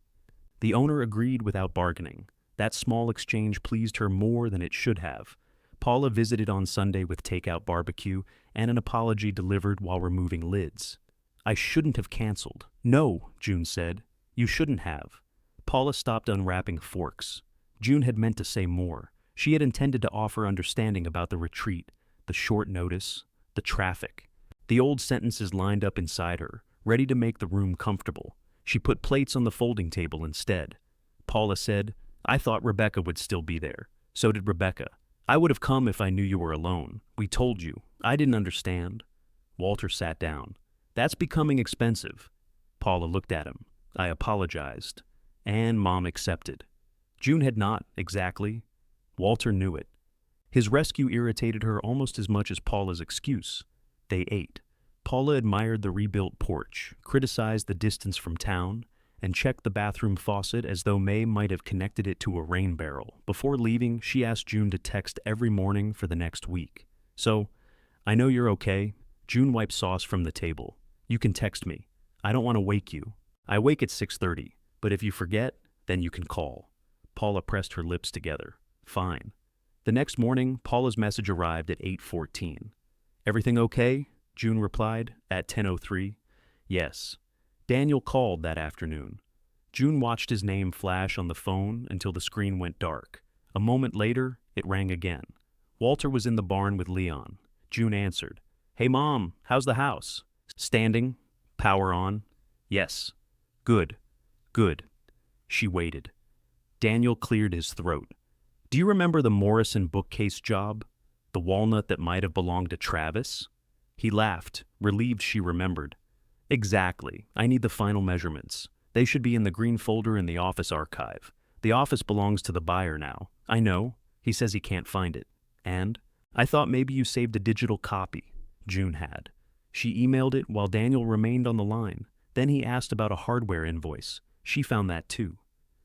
The owner agreed without bargaining. That small exchange pleased her more than it should have. Paula visited on Sunday with takeout barbecue and an apology delivered while removing lids. I shouldn't have canceled. No, June said. You shouldn't have. Paula stopped unwrapping forks. June had meant to say more. She had intended to offer understanding about the retreat, the short notice, the traffic. The old sentences lined up inside her, ready to make the room comfortable. She put plates on the folding table instead. Paula said, I thought Rebecca would still be there. So did Rebecca. I would have come if I knew you were alone. We told you. I didn't understand. Walter sat down. That's becoming expensive. Paula looked at him. I apologized. And Mom accepted. June had not, exactly. Walter knew it. His rescue irritated her almost as much as Paula's excuse. They ate. Paula admired the rebuilt porch, criticized the distance from town, and checked the bathroom faucet as though May might have connected it to a rain barrel. Before leaving, she asked June to text every morning for the next week. So, I know you're okay. June wiped sauce from the table. You can text me. I don't want to wake you. I wake at 6:30, but if you forget, then you can call. Paula pressed her lips together. Fine. The next morning, Paula's message arrived at 8:14. Everything okay? June replied at 10:03. Yes. Daniel called that afternoon. June watched his name flash on the phone until the screen went dark. A moment later, it rang again. Walter was in the barn with Leon. June answered. Hey, Mom, how's the house? Standing. Power on. Yes. Good. Good. She waited. Daniel cleared his throat. Do you remember the Morrison bookcase job? The walnut that might have belonged to Travis? He laughed, relieved she remembered. Exactly. I need the final measurements. They should be in the green folder in the office archive. The office belongs to the buyer now. I know. He says he can't find it. And? I thought maybe you saved a digital copy. June had. She emailed it while Daniel remained on the line. Then he asked about a hardware invoice. She found that too.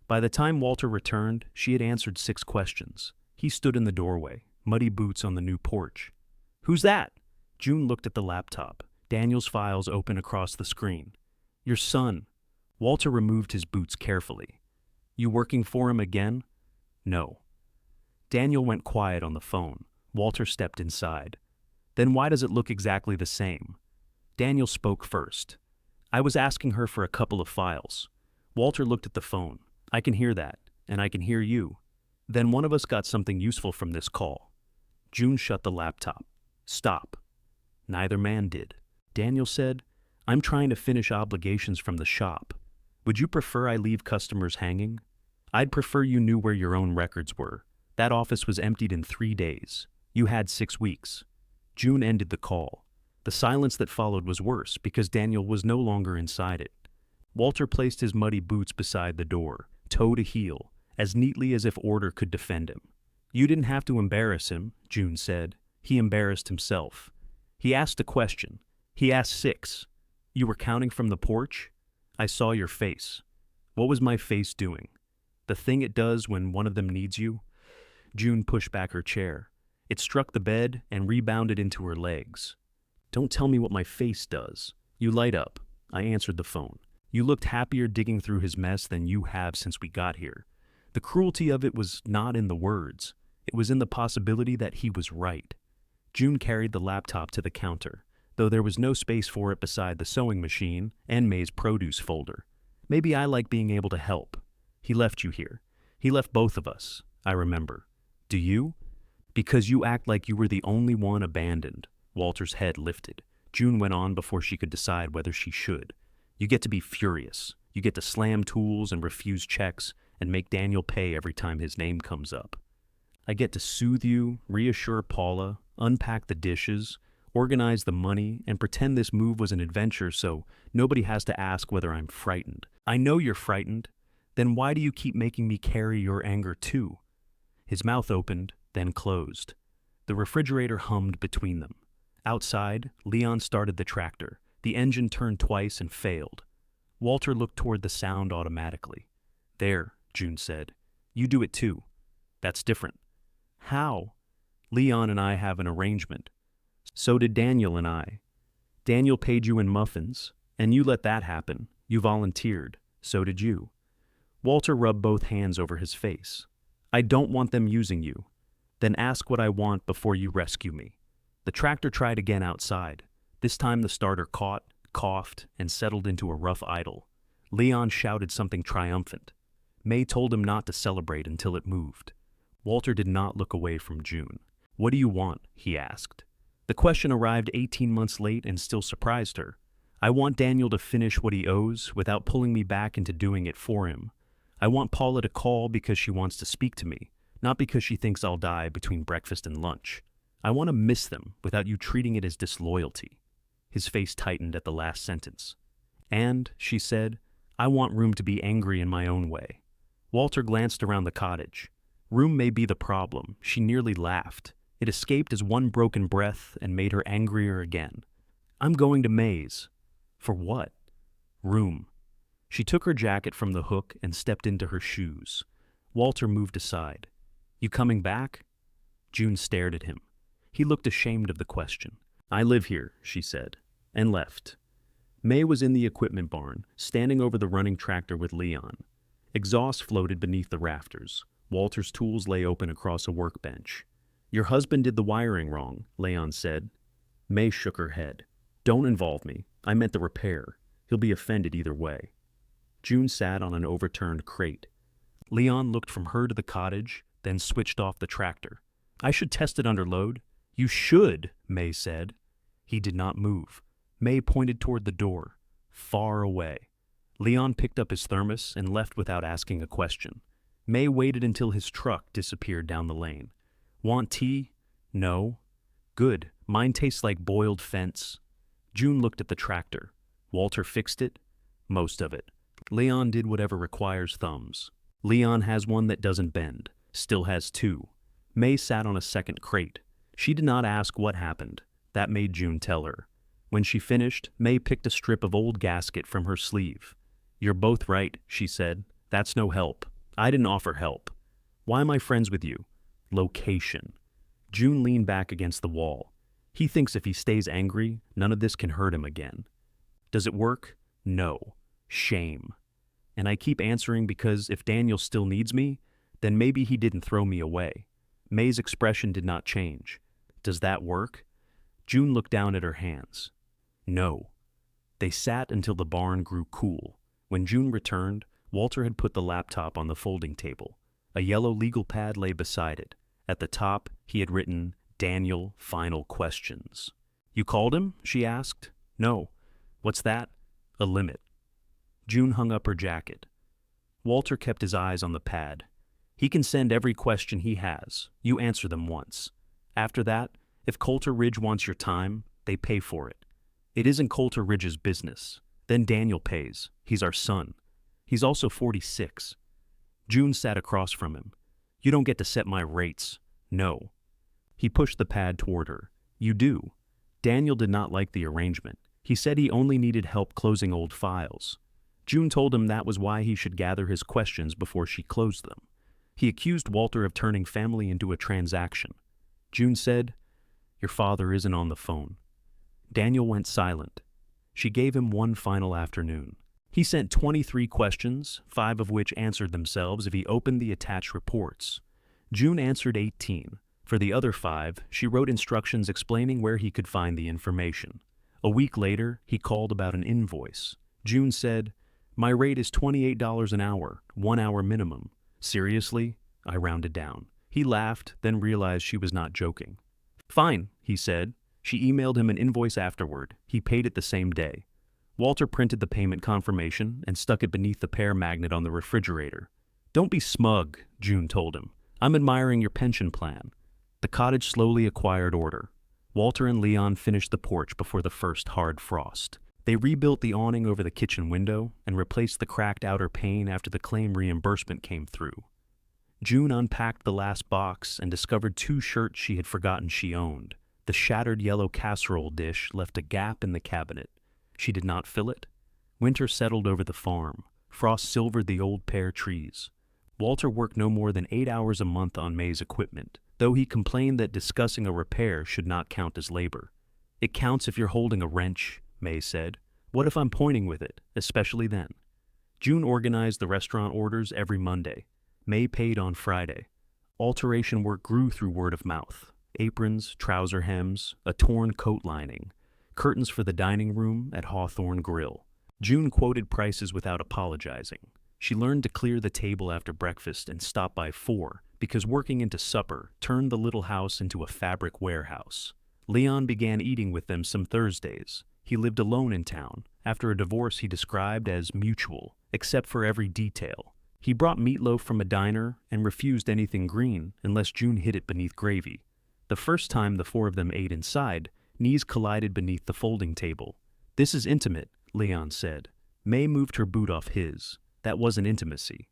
By the time Walter returned, she had answered 6 questions. He stood in the doorway, muddy boots on the new porch. Who's that? June looked at the laptop. Daniel's files open across the screen. Your son. Walter removed his boots carefully. You working for him again? No. Daniel went quiet on the phone. Walter stepped inside. Then why does it look exactly the same? Daniel spoke first. I was asking her for a couple of files. Walter looked at the phone. I can hear that, and I can hear you. Then one of us got something useful from this call. June shut the laptop. Stop. Neither man did. Daniel said, I'm trying to finish obligations from the shop. Would you prefer I leave customers hanging? I'd prefer you knew where your own records were. That office was emptied in 3 days. You had 6 weeks. June ended the call. The silence that followed was worse because Daniel was no longer inside it. Walter placed his muddy boots beside the door, toe to heel, as neatly as if order could defend him. You didn't have to embarrass him, June said. He embarrassed himself. He asked a question. He asked 6. You were counting from the porch? I saw your face. What was my face doing? The thing it does when one of them needs you? June pushed back her chair. It struck the bed and rebounded into her legs. Don't tell me what my face does. You light up. I answered the phone. You looked happier digging through his mess than you have since we got here. The cruelty of it was not in the words. It was in the possibility that he was right. June carried the laptop to the counter, though there was no space for it beside the sewing machine and May's produce folder. Maybe I like being able to help. He left you here. He left both of us, I remember. Do you? Because you act like you were the only one abandoned. Walter's head lifted. June went on before she could decide whether she should. You get to be furious. You get to slam tools and refuse checks and make Daniel pay every time his name comes up. I get to soothe you, reassure Paula, unpack the dishes, organize the money, and pretend this move was an adventure so nobody has to ask whether I'm frightened. I know you're frightened. Then why do you keep making me carry your anger too? His mouth opened, then closed. The refrigerator hummed between them. Outside, Leon started the tractor. The engine turned twice and failed. Walter looked toward the sound automatically. There, June said. You do it too. That's different. How? Leon and I have an arrangement. So did Daniel and I. Daniel paid you in muffins, and you let that happen. You volunteered. So did you. Walter rubbed both hands over his face. I don't want them using you. Then ask what I want before you rescue me. The tractor tried again outside. This time the starter caught, coughed, and settled into a rough idle. Leon shouted something triumphant. May told him not to celebrate until it moved. Walter did not look away from June. What do you want? He asked. The question arrived 18 months late and still surprised her. I want Daniel to finish what he owes without pulling me back into doing it for him. I want Paula to call because she wants to speak to me, not because she thinks I'll die between breakfast and lunch. I want to miss them without you treating it as disloyalty. His face tightened at the last sentence. And, she said, I want Room to be angry in my own way. Walter glanced around the cottage. Room may be the problem. She nearly laughed. It escaped as one broken breath and made her angrier again. I'm going to May's. For what? Room. She took her jacket from the hook and stepped into her shoes. Walter moved aside. You coming back? June stared at him. He looked ashamed of the question. I live here, she said, and left. May was in the equipment barn, standing over the running tractor with Leon. Exhaust floated beneath the rafters. Walter's tools lay open across a workbench. Your husband did the wiring wrong, Leon said. May shook her head. Don't involve me. I meant the repair. He'll be offended either way. June sat on an overturned crate. Leon looked from her to the cottage, then switched off the tractor. I should test it under load. You should, May said. He did not move. May pointed toward the door, far away. Leon picked up his thermos and left without asking a question. May waited until his truck disappeared down the lane. Want tea? No. Good. Mine tastes like boiled fence. June looked at the tractor. Walter fixed it? Most of it. Leon did whatever requires thumbs. Leon has one that doesn't bend. Still has two. May sat on a second crate. She did not ask what happened. That made June tell her. When she finished, May picked a strip of old gasket from her sleeve. You're both right, she said. That's no help. I didn't offer help. Why am I friends with you? Location. June leaned back against the wall. He thinks if he stays angry, none of this can hurt him again. Does it work? No. Shame. And I keep answering because if Daniel still needs me, then maybe he didn't throw me away. May's expression did not change. Does that work? June looked down at her hands. No. They sat until the barn grew cool. When June returned, Walter had put the laptop on the folding table. A yellow legal pad lay beside it. At the top, he had written, Daniel, final questions. You called him? She asked. No. What's that? A limit. June hung up her jacket. Walter kept his eyes on the pad. He can send every question he has. You answer them once. After that, if Coulter Ridge wants your time, they pay for it. It isn't Coulter Ridge's business. Then Daniel pays. He's our son. He's also 46. June sat across from him. You don't get to set my rates. No. He pushed the pad toward her. You do. Daniel did not like the arrangement. He said he only needed help closing old files. June told him that was why he should gather his questions before she closed them. He accused Walter of turning family into a transaction. June said, Your father isn't on the phone. Daniel went silent. She gave him one final afternoon. He sent 23 questions, 5 of which answered themselves if he opened the attached reports. June answered 18. For the other 5, she wrote instructions explaining where he could find the information. A week later, he called about an invoice. June said, My rate is $28 an hour, 1 hour minimum. Seriously? I rounded down. He laughed, then realized she was not joking. Fine, he said. She emailed him an invoice afterward. He paid it the same day. Walter printed the payment confirmation and stuck it beneath the pear magnet on the refrigerator. Don't be smug, June told him. I'm admiring your pension plan. The cottage slowly acquired order. Walter and Leon finished the porch before the first hard frost. They rebuilt the awning over the kitchen window and replaced the cracked outer pane after the claim reimbursement came through. June unpacked the last box and discovered 2 shirts she had forgotten she owned. The shattered yellow casserole dish left a gap in the cabinet. She did not fill it. Winter settled over the farm. Frost silvered the old pear trees. Walter worked no more than 8 hours a month on May's equipment, though he complained that discussing a repair should not count as labor. It counts if you're holding a wrench, May said. What if I'm pointing with it, especially then? June organized the restaurant orders every Monday. May paid on Friday. Alteration work grew through word of mouth. Aprons, trouser hems, a torn coat lining, curtains for the dining room at Hawthorne Grill. June quoted prices without apologizing. She learned to clear the table after breakfast and stop by 4 because working into supper turned the little house into a fabric warehouse. Leon began eating with them some Thursdays. He lived alone in town, after a divorce he described as mutual, except for every detail. He brought meatloaf from a diner and refused anything green unless June hid it beneath gravy. The first time the 4 of them ate inside, Knees collided beneath the folding table. "This is intimate," Leon said. May moved her boot off his. That wasn't intimacy.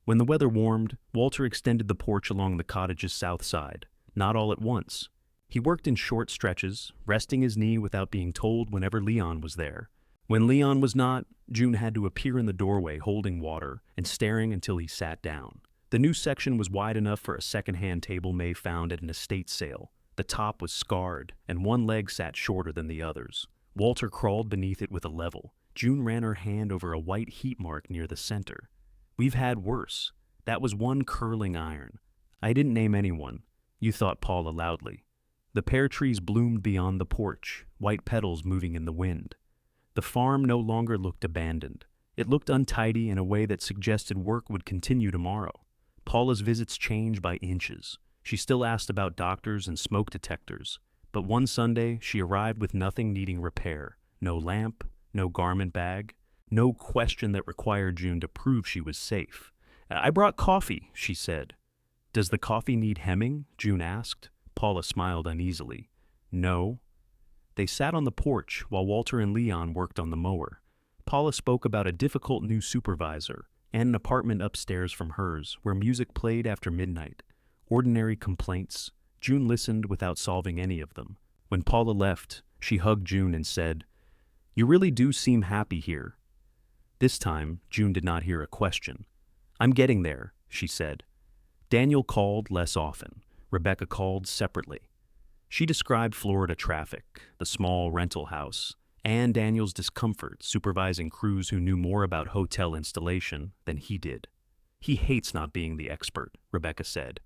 When the weather warmed, Walter extended the porch along the cottage's south side, not all at once. He worked in short stretches, resting his knee without being told whenever Leon was there. When Leon was not, June had to appear in the doorway holding water and staring until he sat down. The new section was wide enough for a second-hand table May found at an estate sale. The top was scarred, and one leg sat shorter than the others. Walter crawled beneath it with a level. June ran her hand over a white heat mark near the center. "We've had worse. That was one curling iron." "I didn't name anyone," you thought Paula loudly. The pear trees bloomed beyond the porch, white petals moving in the wind. The farm no longer looked abandoned. It looked untidy in a way that suggested work would continue tomorrow. Paula's visits changed by inches. She still asked about doctors and smoke detectors. But one Sunday, she arrived with nothing needing repair. No lamp, no garment bag, no question that required June to prove she was safe. "I brought coffee," she said. "Does the coffee need hemming?" June asked. Paula smiled uneasily. "No." They sat on the porch while Walter and Leon worked on the mower. Paula spoke about a difficult new supervisor and an apartment upstairs from hers where music played after midnight. Ordinary complaints. June listened without solving any of them. When Paula left, she hugged June and said, "You really do seem happy here." This time, June did not hear a question. "I'm getting there," she said. Daniel called less often. Rebecca called separately. She described Florida traffic, the small rental house, and Daniel's discomfort supervising crews who knew more about hotel installation than he did. "He hates not being the expert," Rebecca said.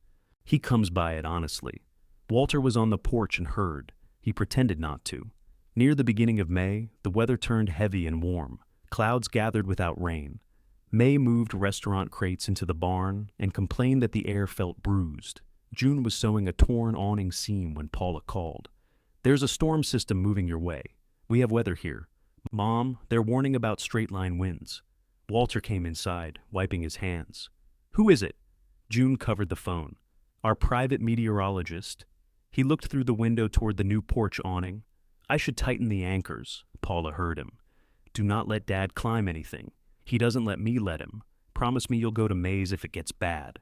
"He comes by it honestly." Walter was on the porch and heard. He pretended not to. Near the beginning of May, the weather turned heavy and warm. Clouds gathered without rain. May moved restaurant crates into the barn and complained that the air felt bruised. June was sewing a torn awning seam when Paula called. "There's a storm system moving your way. We have weather here." "Mom, they're warning about straight-line winds." Walter came inside, wiping his hands. "Who is it?" June covered the phone. "Our private meteorologist." He looked through the window toward the new porch awning. "I should tighten the anchors," Paula heard him. "Do not let Dad climb anything. He doesn't let me let him. Promise me you'll go to May's if it gets bad."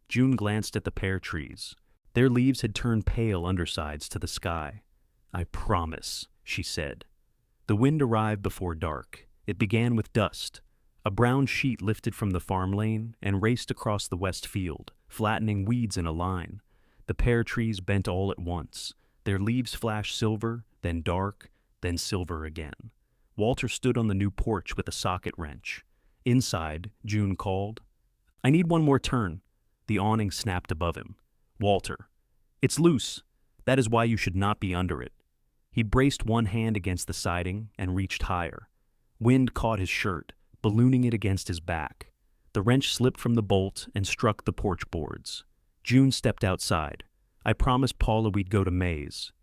June glanced at the pear trees. Their leaves had turned pale undersides to the sky. "I promise," she said. The wind arrived before dark. It began with dust. A brown sheet lifted from the farm lane and raced across the west field, flattening weeds in a line. The pear trees bent all at once. Their leaves flashed silver, then dark, then silver again. Walter stood on the new porch with a socket wrench. Inside, June called, "I need one more turn." The awning snapped above him. "Walter, it's loose. That is why you should not be under it." He braced one hand against the siding and reached higher. Wind caught his shirt, ballooning it against his back. The wrench slipped from the bolt and struck the porch boards. June stepped outside. "I promised Paula we'd go to May's."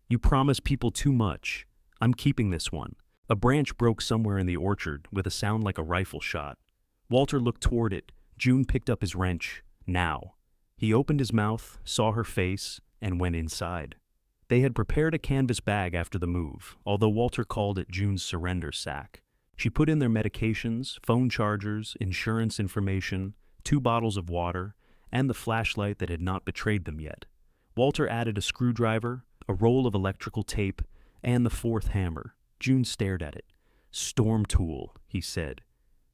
"You promise people too much. I'm keeping this one." A branch broke somewhere in the orchard with a sound like a rifle shot. Walter looked toward it. June picked up his wrench. "Now." He opened his mouth, saw her face, and went inside. They had prepared a canvas bag after the move, although Walter called it June's surrender sack. She put in their medications, phone chargers, insurance information, 2 bottles of water, and the flashlight that had not betrayed them yet. Walter added a screwdriver, a roll of electrical tape, and the 4th hammer. June stared at it. "Storm tool," he said.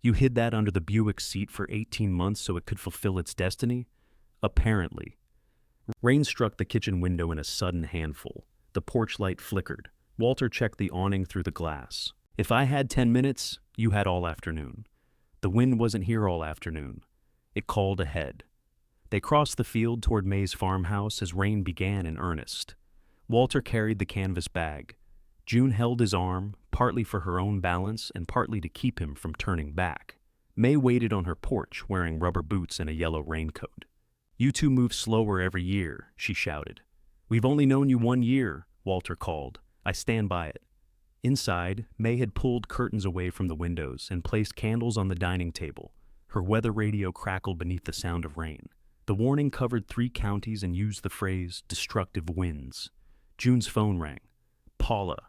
"You hid that under the Buick seat for 18 months so it could fulfill its destiny?" "Apparently." Rain struck the kitchen window in a sudden handful. The porch light flickered. Walter checked the awning through the glass. "If I had 10 minutes, you had all afternoon." The wind wasn't here all afternoon. It called ahead. They crossed the field toward May's farmhouse as rain began in earnest. Walter carried the canvas bag. June held his arm, partly for her own balance and partly to keep him from turning back. May waited on her porch wearing rubber boots and a yellow raincoat. "You two move slower every year," she shouted. "We've only known you 1 year," Walter called. "I stand by it." Inside, May had pulled curtains away from the windows and placed candles on the dining table. Her weather radio crackled beneath the sound of rain. The warning covered 3 counties and used the phrase, "destructive winds." June's phone rang. Paula.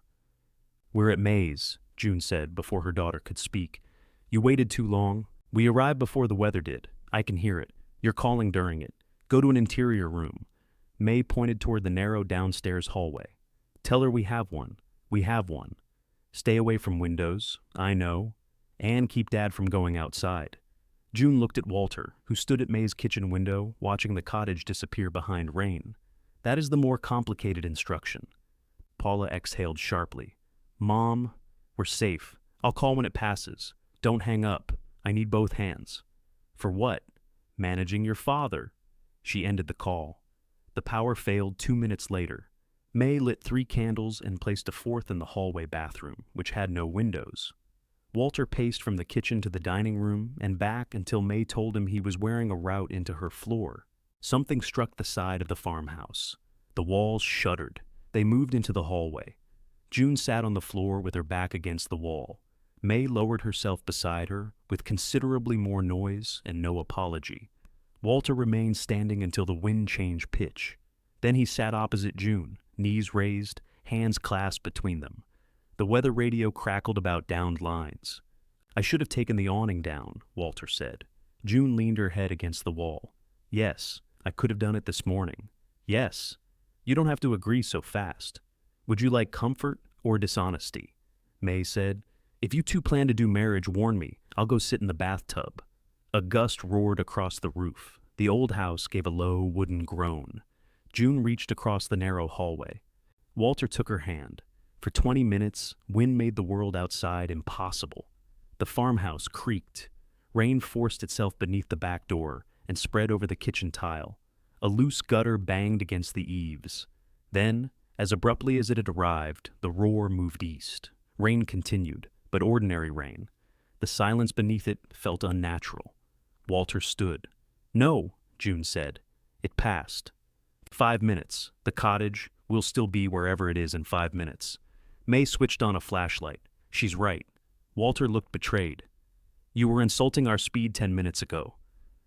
"We're at May's," June said before her daughter could speak. "You waited too long. We arrived before the weather did. I can hear it. You're calling during it. Go to an interior room." May pointed toward the narrow downstairs hallway. "Tell her we have one. We have one. Stay away from windows, I know, and keep Dad from going outside." June looked at Walter, who stood at May's kitchen window, watching the cottage disappear behind rain. "That is the more complicated instruction." Paula exhaled sharply. "Mom, we're safe. I'll call when it passes. Don't hang up. I need both hands." "For what?" "Managing your father." She ended the call. The power failed 2 minutes later. May lit 3 candles and placed a 4th in the hallway bathroom, which had no windows. Walter paced from the kitchen to the dining room and back until May told him he was wearing a route into her floor. Something struck the side of the farmhouse. The walls shuddered. They moved into the hallway. June sat on the floor with her back against the wall. May lowered herself beside her, with considerably more noise and no apology. Walter remained standing until the wind changed pitch. Then he sat opposite June, knees raised, hands clasped between them. The weather radio crackled about downed lines. "I should have taken the awning down," Walter said. June leaned her head against the wall. "Yes, I could have done it this morning. Yes. You don't have to agree so fast. Would you like comfort or dishonesty?" May said, "If you two plan to do marriage, warn me. I'll go sit in the bathtub." A gust roared across the roof. The old house gave a low, wooden groan. June reached across the narrow hallway. Walter took her hand. For 20 minutes, wind made the world outside impossible. The farmhouse creaked. Rain forced itself beneath the back door and spread over the kitchen tile. A loose gutter banged against the eaves. Then, as abruptly as it had arrived, the roar moved east. Rain continued, but ordinary rain. The silence beneath it felt unnatural. Walter stood. "No," June said. It passed. 5 minutes. The cottage will still be wherever it is in 5 minutes. May switched on a flashlight. "She's right." Walter looked betrayed. "You were insulting our speed 10 minutes ago.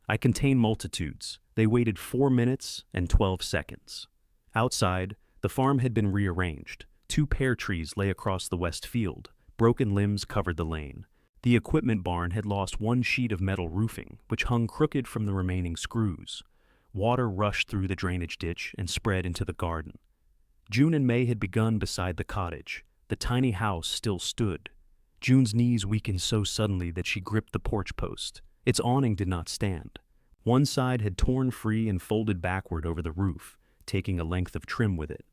I contain multitudes. They waited 4 minutes and 12 seconds. Outside, the farm had been rearranged. 2 pear trees lay across the west field. Broken limbs covered the lane. The equipment barn had lost 1 sheet of metal roofing, which hung crooked from the remaining screws. Water rushed through the drainage ditch and spread into the garden. June and May had begun beside the cottage. The tiny house still stood. June's knees weakened so suddenly that she gripped the porch post. Its awning did not stand. One side had torn free and folded backward over the roof, taking a length of trim with it.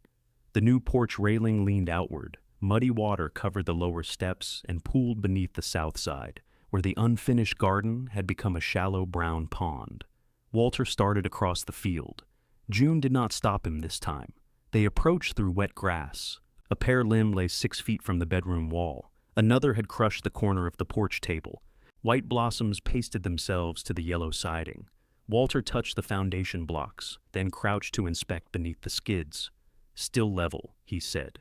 The new porch railing leaned outward. Muddy water covered the lower steps and pooled beneath the south side, where the unfinished garden had become a shallow brown pond. Walter started across the field. June did not stop him this time. They approached through wet grass. A pear limb lay 6 feet from the bedroom wall. Another had crushed the corner of the porch table. White blossoms pasted themselves to the yellow siding. Walter touched the foundation blocks, then crouched to inspect beneath the skids. "Still level," he said.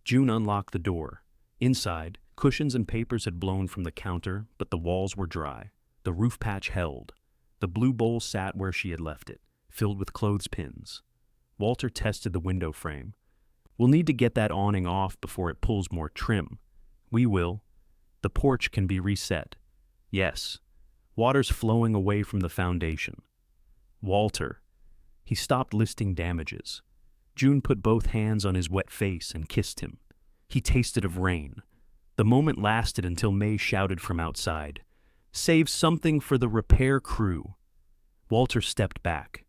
June unlocked the door. Inside, cushions and papers had blown from the counter, but the walls were dry. The roof patch held. The blue bowl sat where she had left it, filled with clothespins. Walter tested the window frame. "We'll need to get that awning off before it pulls more trim." "We will. The porch can be reset." "Yes." "Water's flowing away from the foundation." "Walter." He stopped listing damages. June put both hands on his wet face and kissed him. He tasted of rain. The moment lasted until May shouted from outside, "Save something for the repair crew." Walter stepped back.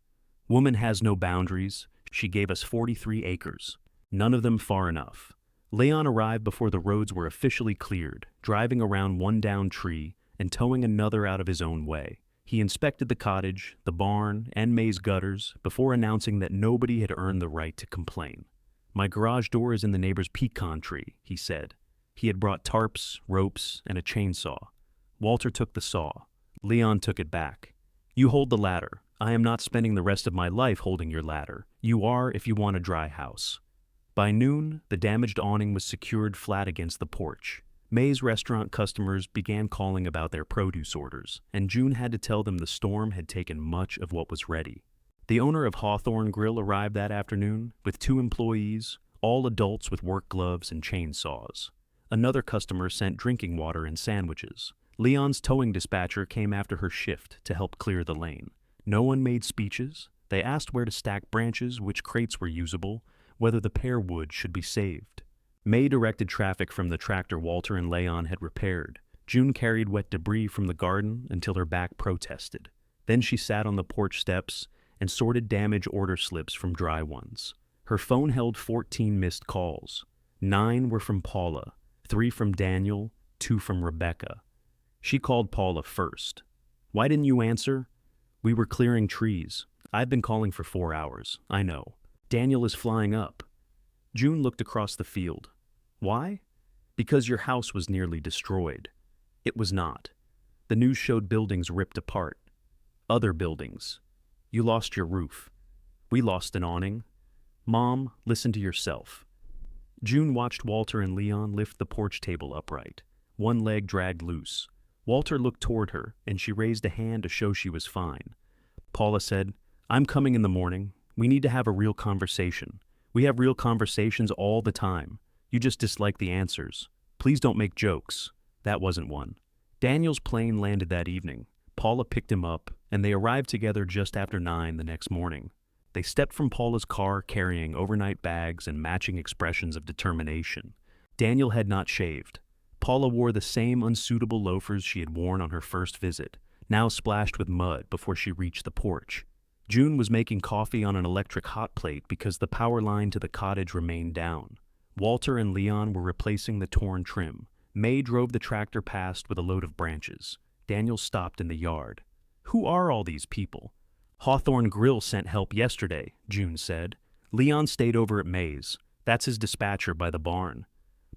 "Woman has no boundaries. She gave us 43 acres. None of them far enough." Leon arrived before the roads were officially cleared, driving around 1 downed tree and towing another out of his own way. He inspected the cottage, the barn, and May's gutters before announcing that nobody had earned the right to complain. "My garage door is in the neighbor's pecan tree," he said. He had brought tarps, ropes, and a chainsaw. Walter took the saw. Leon took it back. "You hold the ladder. I am not spending the rest of my life holding your ladder. You are if you want a dry house." By noon, the damaged awning was secured flat against the porch. May's restaurant customers began calling about their produce orders, and June had to tell them the storm had taken much of what was ready. The owner of Hawthorne Grill arrived that afternoon with 2 employees, all adults with work gloves and chainsaws. Another customer sent drinking water and sandwiches. Leon's towing dispatcher came after her shift to help clear the lane. No one made speeches. They asked where to stack branches, which crates were usable, whether the pear wood should be saved. May directed traffic from the tractor Walter and Leon had repaired. June carried wet debris from the garden until her back protested. Then she sat on the porch steps and sorted damage order slips from dry ones. Her phone held 14 missed calls. 9 were from Paula, 3 from Daniel, 2 from Rebecca. She called Paula first. "Why didn't you answer?" "We were clearing trees. I've been calling for 4 hours. I know. Daniel is flying up." June looked across the field. "Why?" "Because your house was nearly destroyed." It was not. The news showed buildings ripped apart. Other buildings. You lost your roof. We lost an awning. Mom, listen to yourself. June watched Walter and Leon lift the porch table upright. One leg dragged loose. Walter looked toward her, and she raised a hand to show she was fine. Paula said, "I'm coming in the morning. We need to have a real conversation. We have real conversations all the time. You just dislike the answers. Please don't make jokes." That wasn't one. Daniel's plane landed that evening. Paula picked him up, and they arrived together just after 9 the next morning. They stepped from Paula's car carrying overnight bags and matching expressions of determination. Daniel had not shaved. Paula wore the same unsuitable loafers she had worn on her first visit, now splashed with mud before she reached the porch. June was making coffee on an electric hot plate because the power line to the cottage remained down. Walter and Leon were replacing the torn trim. May drove the tractor past with a load of branches. Daniel stopped in the yard. "Who are all these people?" "Hawthorne Grill sent help yesterday," June said. "Leon stayed over at May's. That's his dispatcher by the barn."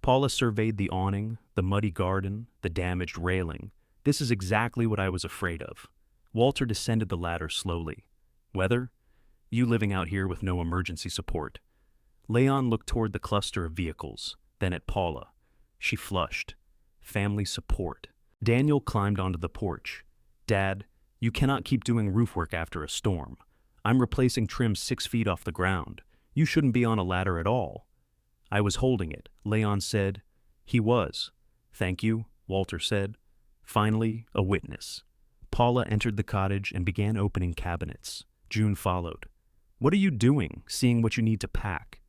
Paula surveyed the awning, the muddy garden, the damaged railing. "This is exactly what I was afraid of." Walter descended the ladder slowly. "Weather? You living out here with no emergency support." Leon looked toward the cluster of vehicles, then at Paula. She flushed. Family support. Daniel climbed onto the porch. "Dad, you cannot keep doing roof work after a storm. I'm replacing trim 6 feet off the ground. You shouldn't be on a ladder at all." "I was holding it," Leon said. "He was." "Thank you," Walter said. Finally, a witness. Paula entered the cottage and began opening cabinets. June followed. "What are you doing, seeing what you need to pack?"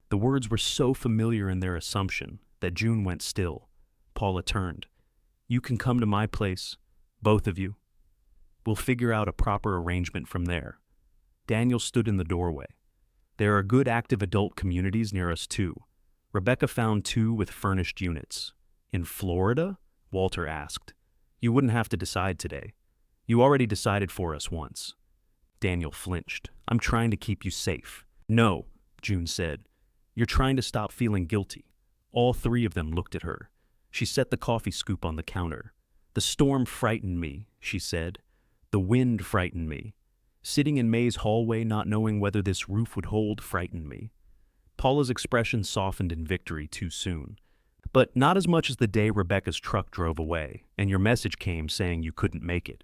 The words were so familiar in their assumption that June went still. Paula turned. "You can come to my place, both of you. We'll figure out a proper arrangement from there." Daniel stood in the doorway. "There are good active adult communities near us too." Rebecca found 2 with furnished units. "In Florida?" Walter asked. "You wouldn't have to decide today. You already decided for us once." Daniel flinched. "I'm trying to keep you safe." "No," June said. "You're trying to stop feeling guilty." All 3 of them looked at her. She set the coffee scoop on the counter. "The storm frightened me," she said. "The wind frightened me. Sitting in May's hallway not knowing whether this roof would hold frightened me." Paula's expression softened in victory too soon. "But not as much as the day Rebecca's truck drove away, and your message came saying you couldn't make it."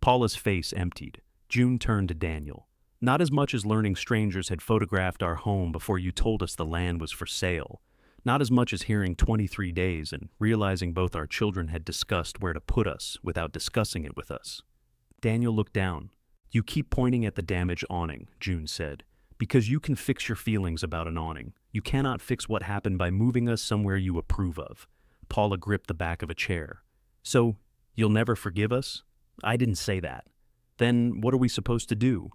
Paula's face emptied. June turned to Daniel. "Not as much as learning strangers had photographed our home before you told us the land was for sale. Not as much as hearing 23 days and realizing both our children had discussed where to put us without discussing it with us." Daniel looked down. "You keep pointing at the damaged awning," June said, "because you can fix your feelings about an awning. You cannot fix what happened by moving us somewhere you approve of." Paula gripped the back of a chair. "So, you'll never forgive us?" "I didn't say that." "Then what are we supposed to do?"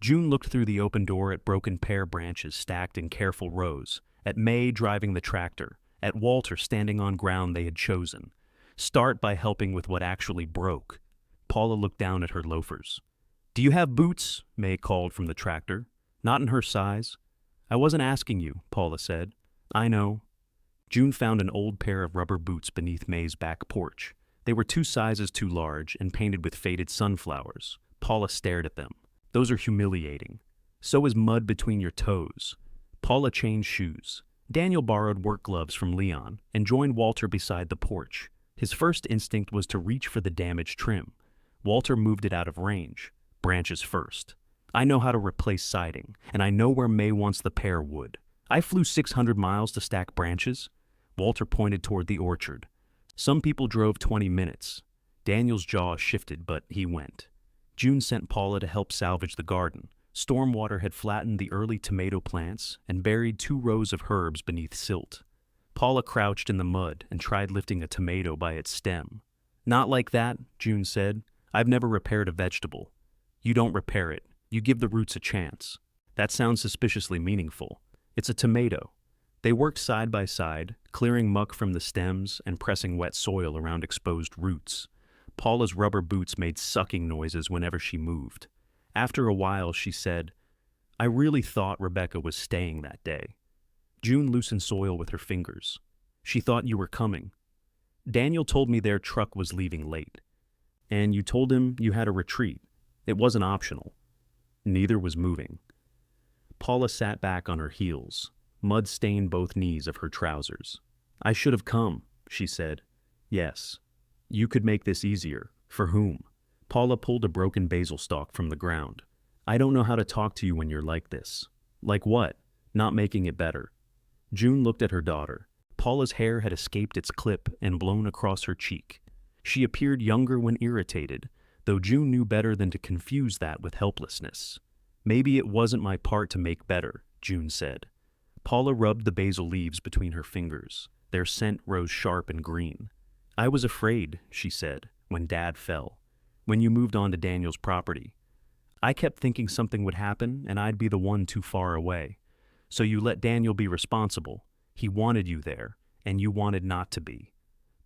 June looked through the open door at broken pear branches stacked in careful rows, at May driving the tractor, at Walter standing on ground they had chosen. "Start by helping with what actually broke." Paula looked down at her loafers. "Do you have boots?" May called from the tractor. "Not in her size." "I wasn't asking you," Paula said. "I know." June found an old pair of rubber boots beneath May's back porch. They were 2 sizes too large and painted with faded sunflowers. Paula stared at them. "Those are humiliating. So is mud between your toes." Paula changed shoes. Daniel borrowed work gloves from Leon and joined Walter beside the porch. His first instinct was to reach for the damaged trim. Walter moved it out of range. "Branches first. I know how to replace siding, and I know where May wants the pear wood. I flew 600 miles to stack branches. Walter pointed toward the orchard. Some people drove 20 minutes. Daniel's jaw shifted, but he went. June sent Paula to help salvage the garden. Stormwater had flattened the early tomato plants and buried 2 rows of herbs beneath silt. Paula crouched in the mud and tried lifting a tomato by its stem. "Not like that," June said. "I've never repaired a vegetable." "You don't repair it. You give the roots a chance." "That sounds suspiciously meaningful." "It's a tomato." They worked side by side, clearing muck from the stems and pressing wet soil around exposed roots. Paula's rubber boots made sucking noises whenever she moved. After a while, she said, "I really thought Rebecca was staying that day." June loosened soil with her fingers. "She thought you were coming." "Daniel told me their truck was leaving late." "And you told him you had a retreat. It wasn't optional." Neither was moving. Paula sat back on her heels. Mud stained both knees of her trousers. "I should have come," she said. "Yes. You could make this easier. For whom?" Paula pulled a broken basil stalk from the ground. "I don't know how to talk to you when you're like this." "Like what?" "Not making it better." June looked at her daughter. Paula's hair had escaped its clip and blown across her cheek. She appeared younger when irritated, though June knew better than to confuse that with helplessness. "Maybe it wasn't my part to make better," June said. Paula rubbed the basil leaves between her fingers. Their scent rose sharp and green. "I was afraid," she said, "when Dad fell. When you moved on to Daniel's property. I kept thinking something would happen and I'd be the one too far away. So you let Daniel be responsible. He wanted you there, and you wanted not to be."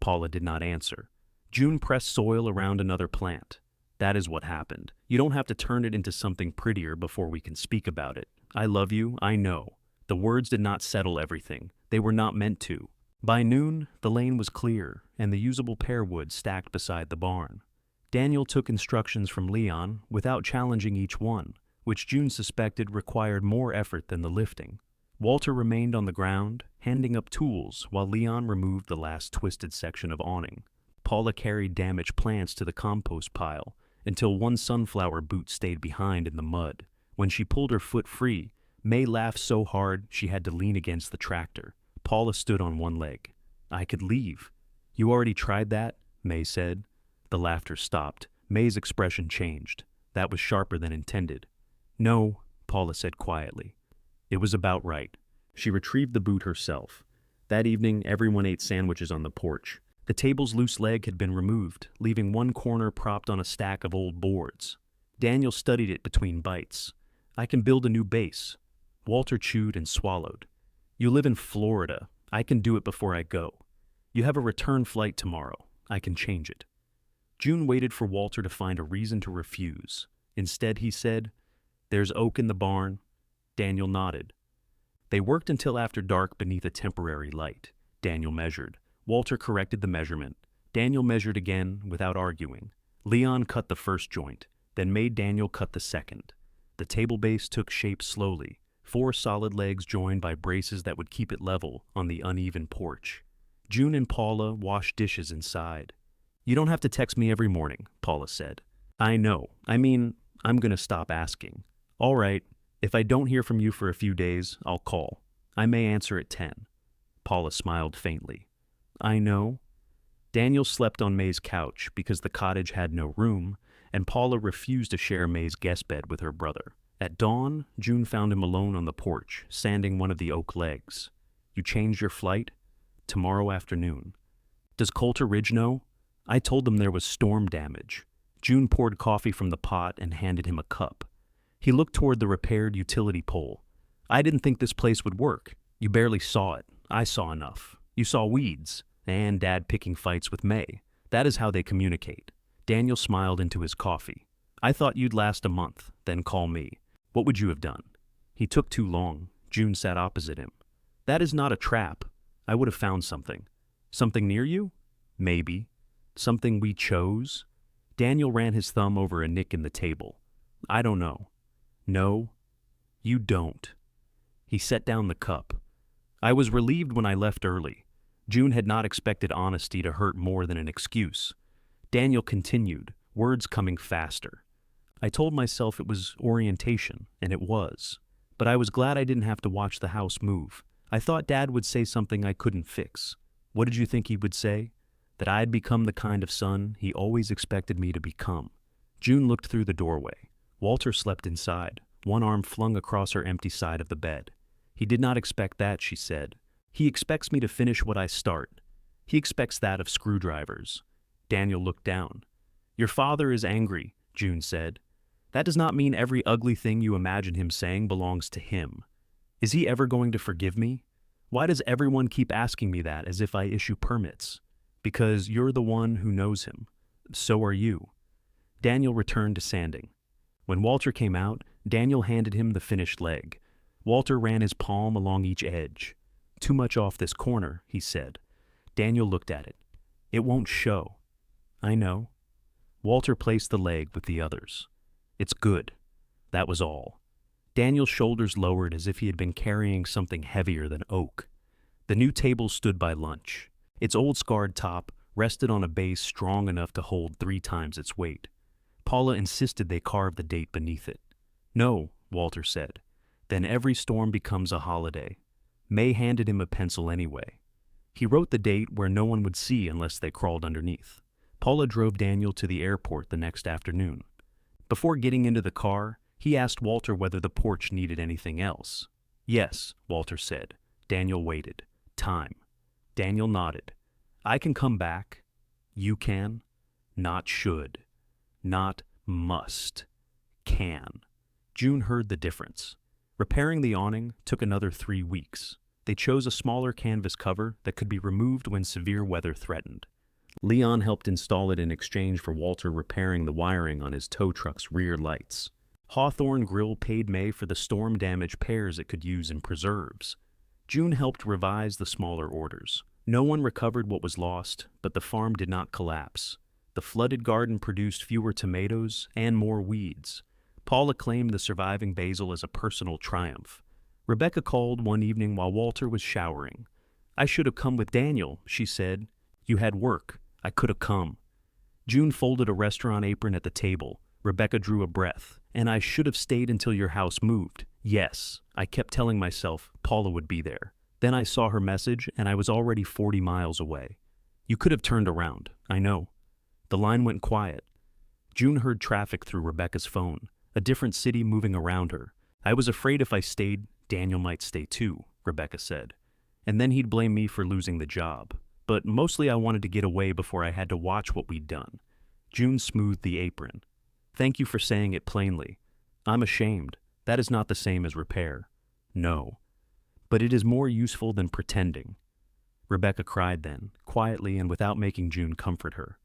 Paula did not answer. June pressed soil around another plant. "That is what happened. You don't have to turn it into something prettier before we can speak about it. I love you, I know." The words did not settle everything. They were not meant to. By noon, the lane was clear, and the usable pear wood stacked beside the barn. Daniel took instructions from Leon without challenging each one, which June suspected required more effort than the lifting. Walter remained on the ground, handing up tools while Leon removed the last twisted section of awning. Paula carried damaged plants to the compost pile until one sunflower boot stayed behind in the mud. When she pulled her foot free, May laughed so hard she had to lean against the tractor. Paula stood on one leg. "I could leave." "You already tried that?" May said. The laughter stopped. May's expression changed. That was sharper than intended. "No," Paula said quietly. It was about right. She retrieved the boot herself. That evening, everyone ate sandwiches on the porch. The table's loose leg had been removed, leaving one corner propped on a stack of old boards. Daniel studied it between bites. "I can build a new base." Walter chewed and swallowed. "You live in Florida. I can do it before I go. You have a return flight tomorrow. I can change it." June waited for Walter to find a reason to refuse. Instead, he said, "There's oak in the barn." Daniel nodded. They worked until after dark beneath a temporary light. Daniel measured. Walter corrected the measurement. Daniel measured again without arguing. Leon cut the first joint, then made Daniel cut the second. The table base took shape slowly, 4 solid legs joined by braces that would keep it level on the uneven porch. June and Paula washed dishes inside. "You don't have to text me every morning," Paula said. "I know. I'm gonna stop asking." "All right. If I don't hear from you for a few days, I'll call. I may answer at 10. Paula smiled faintly. "I know." Daniel slept on May's couch because the cottage had no room, and Paula refused to share May's guest bed with her brother. At dawn, June found him alone on the porch, sanding one of the oak legs. "You changed your flight?" "Tomorrow afternoon." "Does Coulter Ridge know?" "I told them there was storm damage." June poured coffee from the pot and handed him a cup. He looked toward the repaired utility pole. "I didn't think this place would work. You barely saw it. I saw enough. You saw weeds, and Dad picking fights with May. That is how they communicate." Daniel smiled into his coffee. "I thought you'd last a month, then call me. What would you have done?" "He took too long." June sat opposite him. "That is not a trap. I would have found something." "Something near you?" "Maybe." "Something we chose?" Daniel ran his thumb over a nick in the table. "I don't know." "No? You don't." He set down the cup. "I was relieved when I left early." June had not expected honesty to hurt more than an excuse. Daniel continued, words coming faster. "I told myself it was orientation, and it was. but I was glad I didn't have to watch the house move. I thought Dad would say something I couldn't fix. What did you think he would say? That I had become the kind of son he always expected me to become. June looked through the doorway. Walter slept inside, one arm flung across her empty side of the bed. He did not expect that, she said. He expects me to finish what I start. He expects that of screwdrivers. Daniel looked down. Your father is angry, June said. That does not mean every ugly thing you imagine him saying belongs to him. Is he ever going to forgive me? Why does everyone keep asking me that as if I issue permits? Because you're the one who knows him. So are you. Daniel returned to sanding. When Walter came out, Daniel handed him the finished leg. Walter ran his palm along each edge. Too much off this corner, he said. Daniel looked at it. It won't show. I know. Walter placed the leg with the others. It's good. That was all. Daniel's shoulders lowered as if he had been carrying something heavier than oak. The new table stood by lunch. Its old scarred top rested on a base strong enough to hold 3 times its weight. Paula insisted they carve the date beneath it. No, Walter said. Then every storm becomes a holiday. May handed him a pencil anyway. He wrote the date where no one would see unless they crawled underneath. Paula drove Daniel to the airport the next afternoon. Before getting into the car, he asked Walter whether the porch needed anything else. Yes, Walter said. Daniel waited. Time. Daniel nodded. I can come back. You can. Not should. Not must. Can. June heard the difference. Repairing the awning took another 3 weeks. They chose a smaller canvas cover that could be removed when severe weather threatened. Leon helped install it in exchange for Walter repairing the wiring on his tow truck's rear lights. Hawthorne Grill paid May for the storm-damaged pears it could use in preserves. June helped revise the smaller orders. No one recovered what was lost, but the farm did not collapse. The flooded garden produced fewer tomatoes and more weeds. Paula claimed the surviving basil as a personal triumph. Rebecca called one evening while Walter was showering. I should have come with Daniel, she said. You had work. I could have come. June folded a restaurant apron at the table. Rebecca drew a breath. And I should have stayed until your house moved. Yes, I kept telling myself Paula would be there. Then I saw her message and I was already 40 miles away. You could have turned around, I know. The line went quiet. June heard traffic through Rebecca's phone, a different city moving around her. I was afraid if I stayed, Daniel might stay too, Rebecca said. And then he'd blame me for losing the job. But mostly I wanted to get away before I had to watch what we'd done. June smoothed the apron. Thank you for saying it plainly. I'm ashamed. That is not the same as repair. No. But it is more useful than pretending. Rebecca cried then, quietly and without making June comfort her.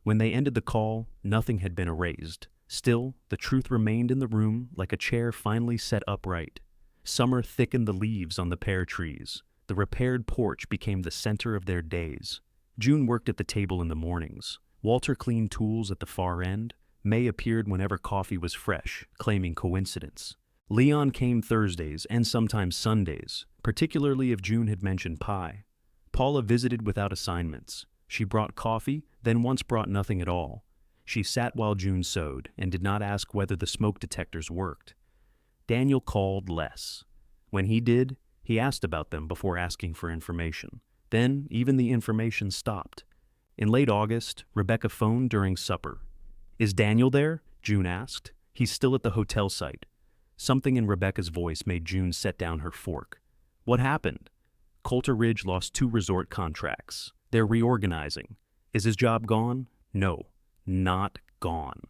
When they ended the call, nothing had been erased. Still, the truth remained in the room like a chair finally set upright. Summer thickened the leaves on the pear trees. The repaired porch became the center of their days. June worked at the table in the mornings. Walter cleaned tools at the far end. May appeared whenever coffee was fresh, claiming coincidence. Leon came Thursdays and sometimes Sundays, particularly if June had mentioned pie. Paula visited without assignments. She brought coffee, then once brought nothing at all. She sat while June sewed and did not ask whether the smoke detectors worked. Daniel called less. When he did, he asked about them before asking for information. Then even the information stopped. In late August, Rebecca phoned during supper. Is Daniel there? June asked. He's still at the hotel site. Something in Rebecca's voice made June set down her fork. What happened? Coulter Ridge lost 2 resort contracts. They're reorganizing. Is his job gone? No, not gone.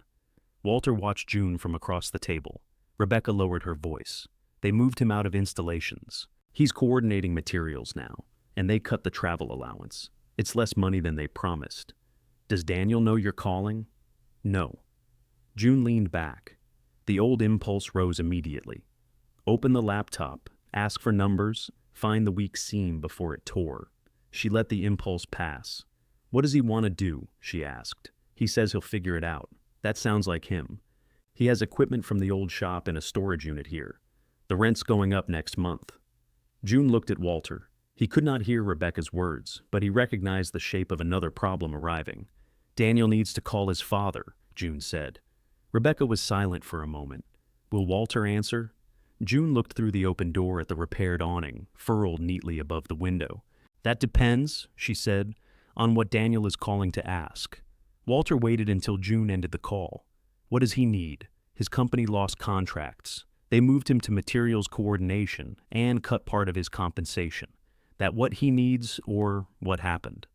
Walter watched June from across the table. Rebecca lowered her voice. They moved him out of installations. He's coordinating materials now, and they cut the travel allowance. It's less money than they promised. Does Daniel know you're calling? No. June leaned back. The old impulse rose immediately. Open the laptop, ask for numbers, find the weak seam before it tore. She let the impulse pass. What does he want to do? She asked. He says he'll figure it out. That sounds like him. He has equipment from the old shop and a storage unit here. The rent's going up next month. June looked at Walter. He could not hear Rebecca's words, but he recognized the shape of another problem arriving. Daniel needs to call his father, June said. Rebecca was silent for a moment. Will Walter answer? June looked through the open door at the repaired awning, furled neatly above the window. That depends, she said, on what Daniel is calling to ask. Walter waited until June ended the call. What does he need? His company lost contracts. They moved him to materials coordination and cut part of his compensation. That what he needs or what happened?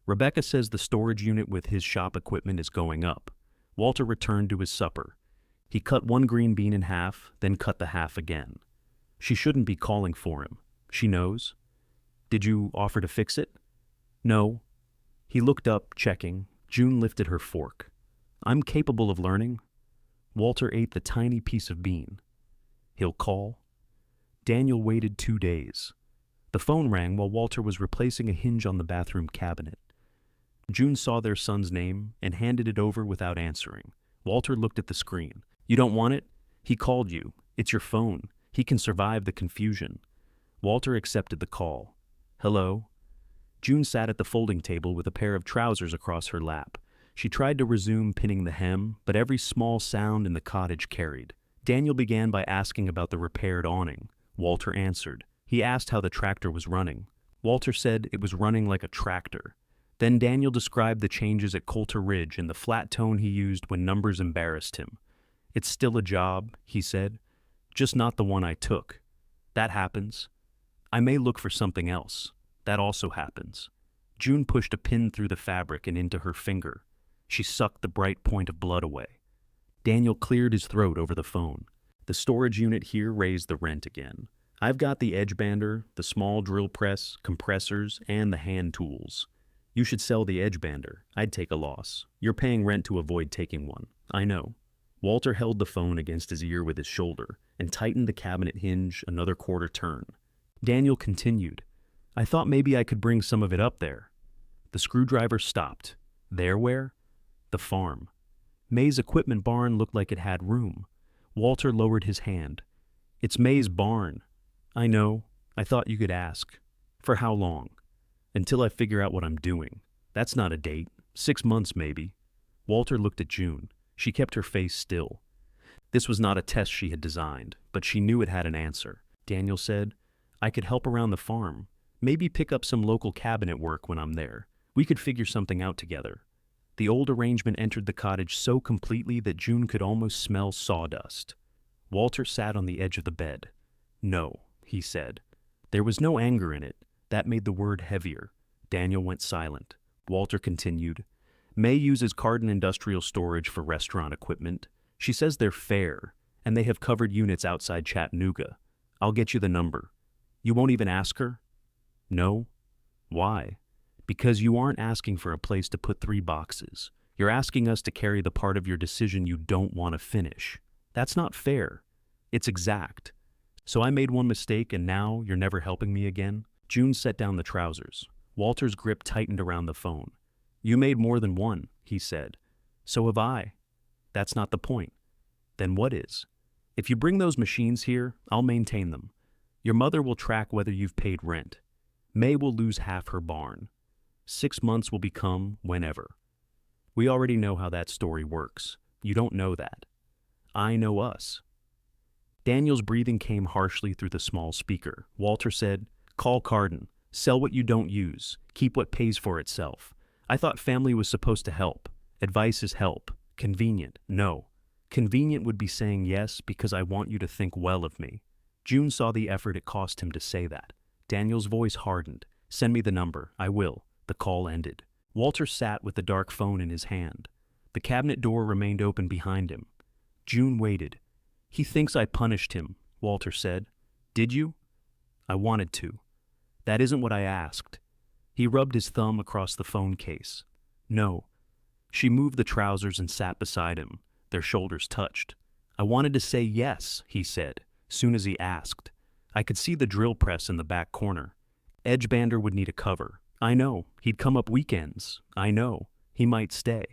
Rebecca says the storage unit with his shop equipment is going up. Walter returned to his supper. He cut one green bean in half, then cut the half again. She shouldn't be calling for him. She knows. Did you offer to fix it? No. He looked up, checking. June lifted her fork. I'm capable of learning. Walter ate the tiny piece of bean. He'll call. Daniel waited 2 days. The phone rang while Walter was replacing a hinge on the bathroom cabinet. June saw their son's name and handed it over without answering. Walter looked at the screen. You don't want it? He called you. It's your phone. He can survive the confusion. Walter accepted the call. Hello? June sat at the folding table with a pair of trousers across her lap. She tried to resume pinning the hem, but every small sound in the cottage carried. Daniel began by asking about the repaired awning. Walter answered. He asked how the tractor was running. Walter said it was running like a tractor. Then Daniel described the changes at Coulter Ridge and the flat tone he used when numbers embarrassed him. It's still a job, he said, just not the one I took. That happens. I may look for something else. That also happens. June pushed a pin through the fabric and into her finger. She sucked the bright point of blood away. Daniel cleared his throat over the phone. The storage unit here raised the rent again. I've got the edge bander, the small drill press, compressors, and the hand tools. You should sell the edge bander. I'd take a loss. You're paying rent to avoid taking one. I know. Walter held the phone against his ear with his shoulder and tightened the cabinet hinge another quarter turn. Daniel continued. I thought maybe I could bring some of it up there. The screwdriver stopped. There where? The farm. May's equipment barn looked like it had room. Walter lowered his hand. It's May's barn. I know. I thought you could ask. For how long? Until I figure out what I'm doing. That's not a date. 6 months, maybe. Walter looked at June. She kept her face still. This was not a test she had designed, but she knew it had an answer. Daniel said, I could help around the farm. Maybe pick up some local cabinet work when I'm there. We could figure something out together. The old arrangement entered the cottage so completely that June could almost smell sawdust. Walter sat on the edge of the bed. No, he said. There was no anger in it. That made the word heavier. Daniel went silent. Walter continued. May uses Cardin Industrial Storage for restaurant equipment. She says they're fair, and they have covered units outside Chattanooga. I'll get you the number. You won't even ask her? No. Why? Because you aren't asking for a place to put 3 boxes. You're asking us to carry the part of your decision you don't want to finish. That's not fair. It's exact. So I made one mistake and now you're never helping me again? June set down the trousers. Walter's grip tightened around the phone. You made more than one, he said. So have I. That's not the point. Then what is? If you bring those machines here, I'll maintain them. Your mother will track whether you've paid rent. May will lose half her barn. 6 months will become whenever. We already know how that story works. You don't know that. I know us. Daniel's breathing came harshly through the small speaker. Walter said, Call Cardin. Sell what you don't use. Keep what pays for itself. I thought family was supposed to help. Advice is help. Convenient. No. Convenient would be saying yes because I want you to think well of me. June saw the effort it cost him to say that. Daniel's voice hardened. Send me the number. I will. The call ended. Walter sat with the dark phone in his hand. The cabinet door remained open behind him. June waited. He thinks I punished him, Walter said. Did you? I wanted to. That isn't what I asked. He rubbed his thumb across the phone case. No. She moved the trousers and sat beside him. Their shoulders touched. I wanted to say yes, he said, soon as he asked. I could see the drill press in the back corner. Edge bander would need a cover. I know. He'd come up weekends. I know. He might stay.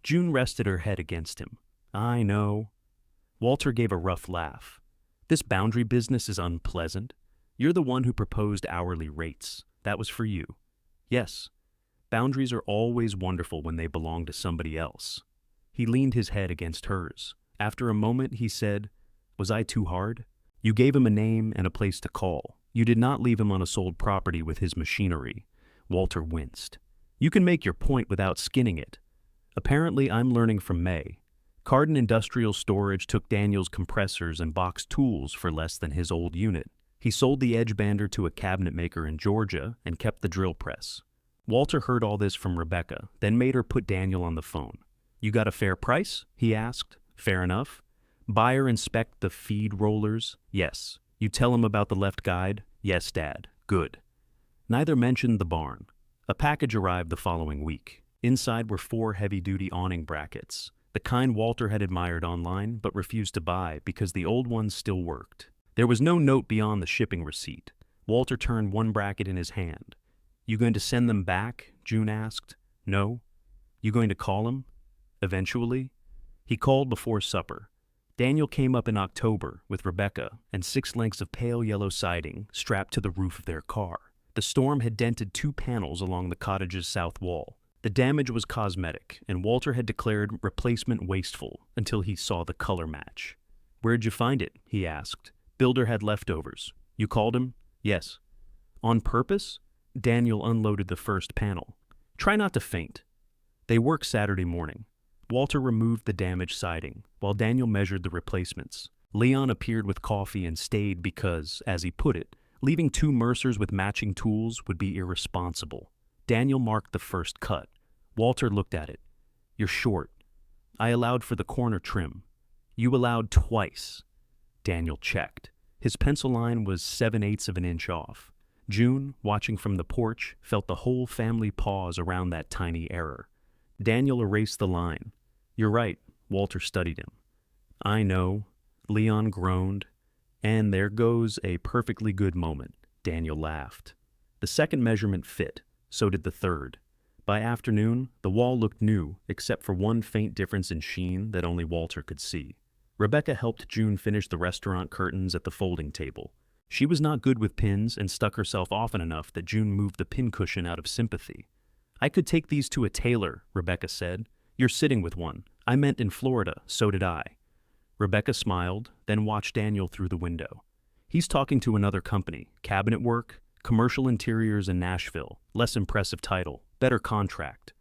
June rested her head against him. I know. Walter gave a rough laugh. This boundary business is unpleasant. You're the one who proposed hourly rates. That was for you. Yes, boundaries are always wonderful when they belong to somebody else. He leaned his head against hers. After a moment, he said, Was I too hard? You gave him a name and a place to call. You did not leave him on a sold property with his machinery. Walter winced. You can make your point without skinning it. Apparently, I'm learning from May. Cardin Industrial Storage took Daniel's compressors and box tools for less than his old unit. He sold the edge bander to a cabinet maker in Georgia and kept the drill press. Walter heard all this from Rebecca, then made her put Daniel on the phone. You got a fair price? He asked. Fair enough. Buyer inspect the feed rollers? Yes. You tell him about the left guide? Yes, Dad. Good. Neither mentioned the barn. A package arrived the following week. Inside were 4 heavy-duty awning brackets, the kind Walter had admired online but refused to buy because the old ones still worked. There was no note beyond the shipping receipt. Walter turned one bracket in his hand. You going to send them back? June asked. No. You going to call him? Eventually. He called before supper. Daniel came up in October with Rebecca and 6 lengths of pale yellow siding strapped to the roof of their car. The storm had dented 2 panels along the cottage's south wall. The damage was cosmetic, and Walter had declared replacement wasteful until he saw the color match. Where'd you find it? He asked. Builder had leftovers. You called him? Yes. On purpose? Daniel unloaded the first panel. Try not to faint. They worked Saturday morning. Walter removed the damaged siding, while Daniel measured the replacements. Leon appeared with coffee and stayed because, as he put it, leaving 2 Mercers with matching tools would be irresponsible. Daniel marked the first cut. Walter looked at it. You're short. I allowed for the corner trim. You allowed twice. Daniel checked. His pencil line was 7/8 of an inch off. June, watching from the porch, felt the whole family pause around that tiny error. Daniel erased the line. You're right. Walter studied him. I know. Leon groaned. And there goes a perfectly good moment. Daniel laughed. The second measurement fit. So did the third. By afternoon, the wall looked new, except for one faint difference in sheen that only Walter could see. Rebecca helped June finish the restaurant curtains at the folding table. She was not good with pins and stuck herself often enough that June moved the pincushion out of sympathy. I could take these to a tailor, Rebecca said. You're sitting with one. I meant in Florida, so did I. Rebecca smiled, then watched Daniel through the window. He's talking to another company, cabinet work, commercial interiors in Nashville, less impressive title, better contract.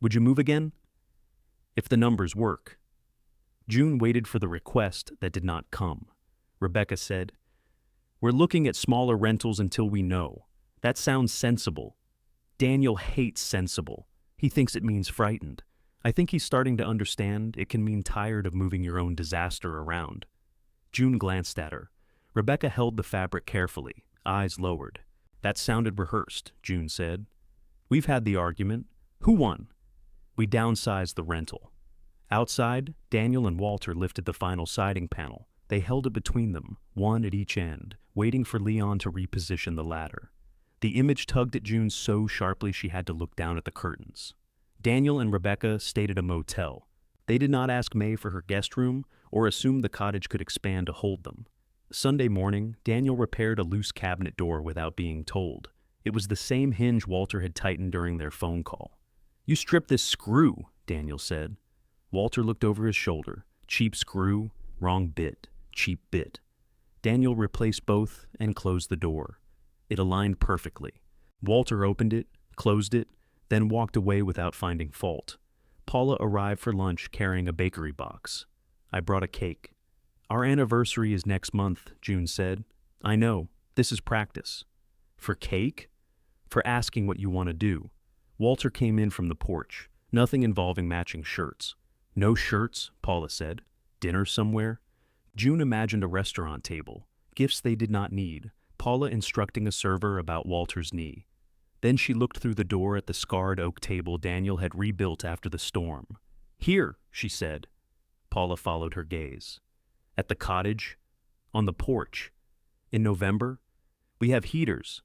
Would you move again? If the numbers work. June waited for the request that did not come. Rebecca said, We're looking at smaller rentals until we know. That sounds sensible. Daniel hates sensible. He thinks it means frightened. I think he's starting to understand it can mean tired of moving your own disaster around. June glanced at her. Rebecca held the fabric carefully, eyes lowered. That sounded rehearsed, June said. We've had the argument. Who won? We downsized the rental. Outside, Daniel and Walter lifted the final siding panel. They held it between them, one at each end, waiting for Leon to reposition the ladder. The image tugged at June so sharply she had to look down at the curtains. Daniel and Rebecca stayed at a motel. They did not ask May for her guest room or assume the cottage could expand to hold them. Sunday morning, Daniel repaired a loose cabinet door without being told. It was the same hinge Walter had tightened during their phone call. You stripped this screw, Daniel said. Walter looked over his shoulder. Cheap screw, wrong bit, cheap bit. Daniel replaced both and closed the door. It aligned perfectly. Walter opened it, closed it, then walked away without finding fault. Paula arrived for lunch carrying a bakery box. I brought a cake. Our anniversary is next month, June said. I know. This is practice. For cake? For asking what you want to do. Walter came in from the porch. Nothing involving matching shirts. No shirts, Paula said. Dinner somewhere? June imagined a restaurant table. Gifts they did not need. Paula instructing a server about Walter's knee. Then she looked through the door at the scarred oak table Daniel had rebuilt after the storm. Here, she said. Paula followed her gaze. At the cottage? On the porch? In November? We have heaters.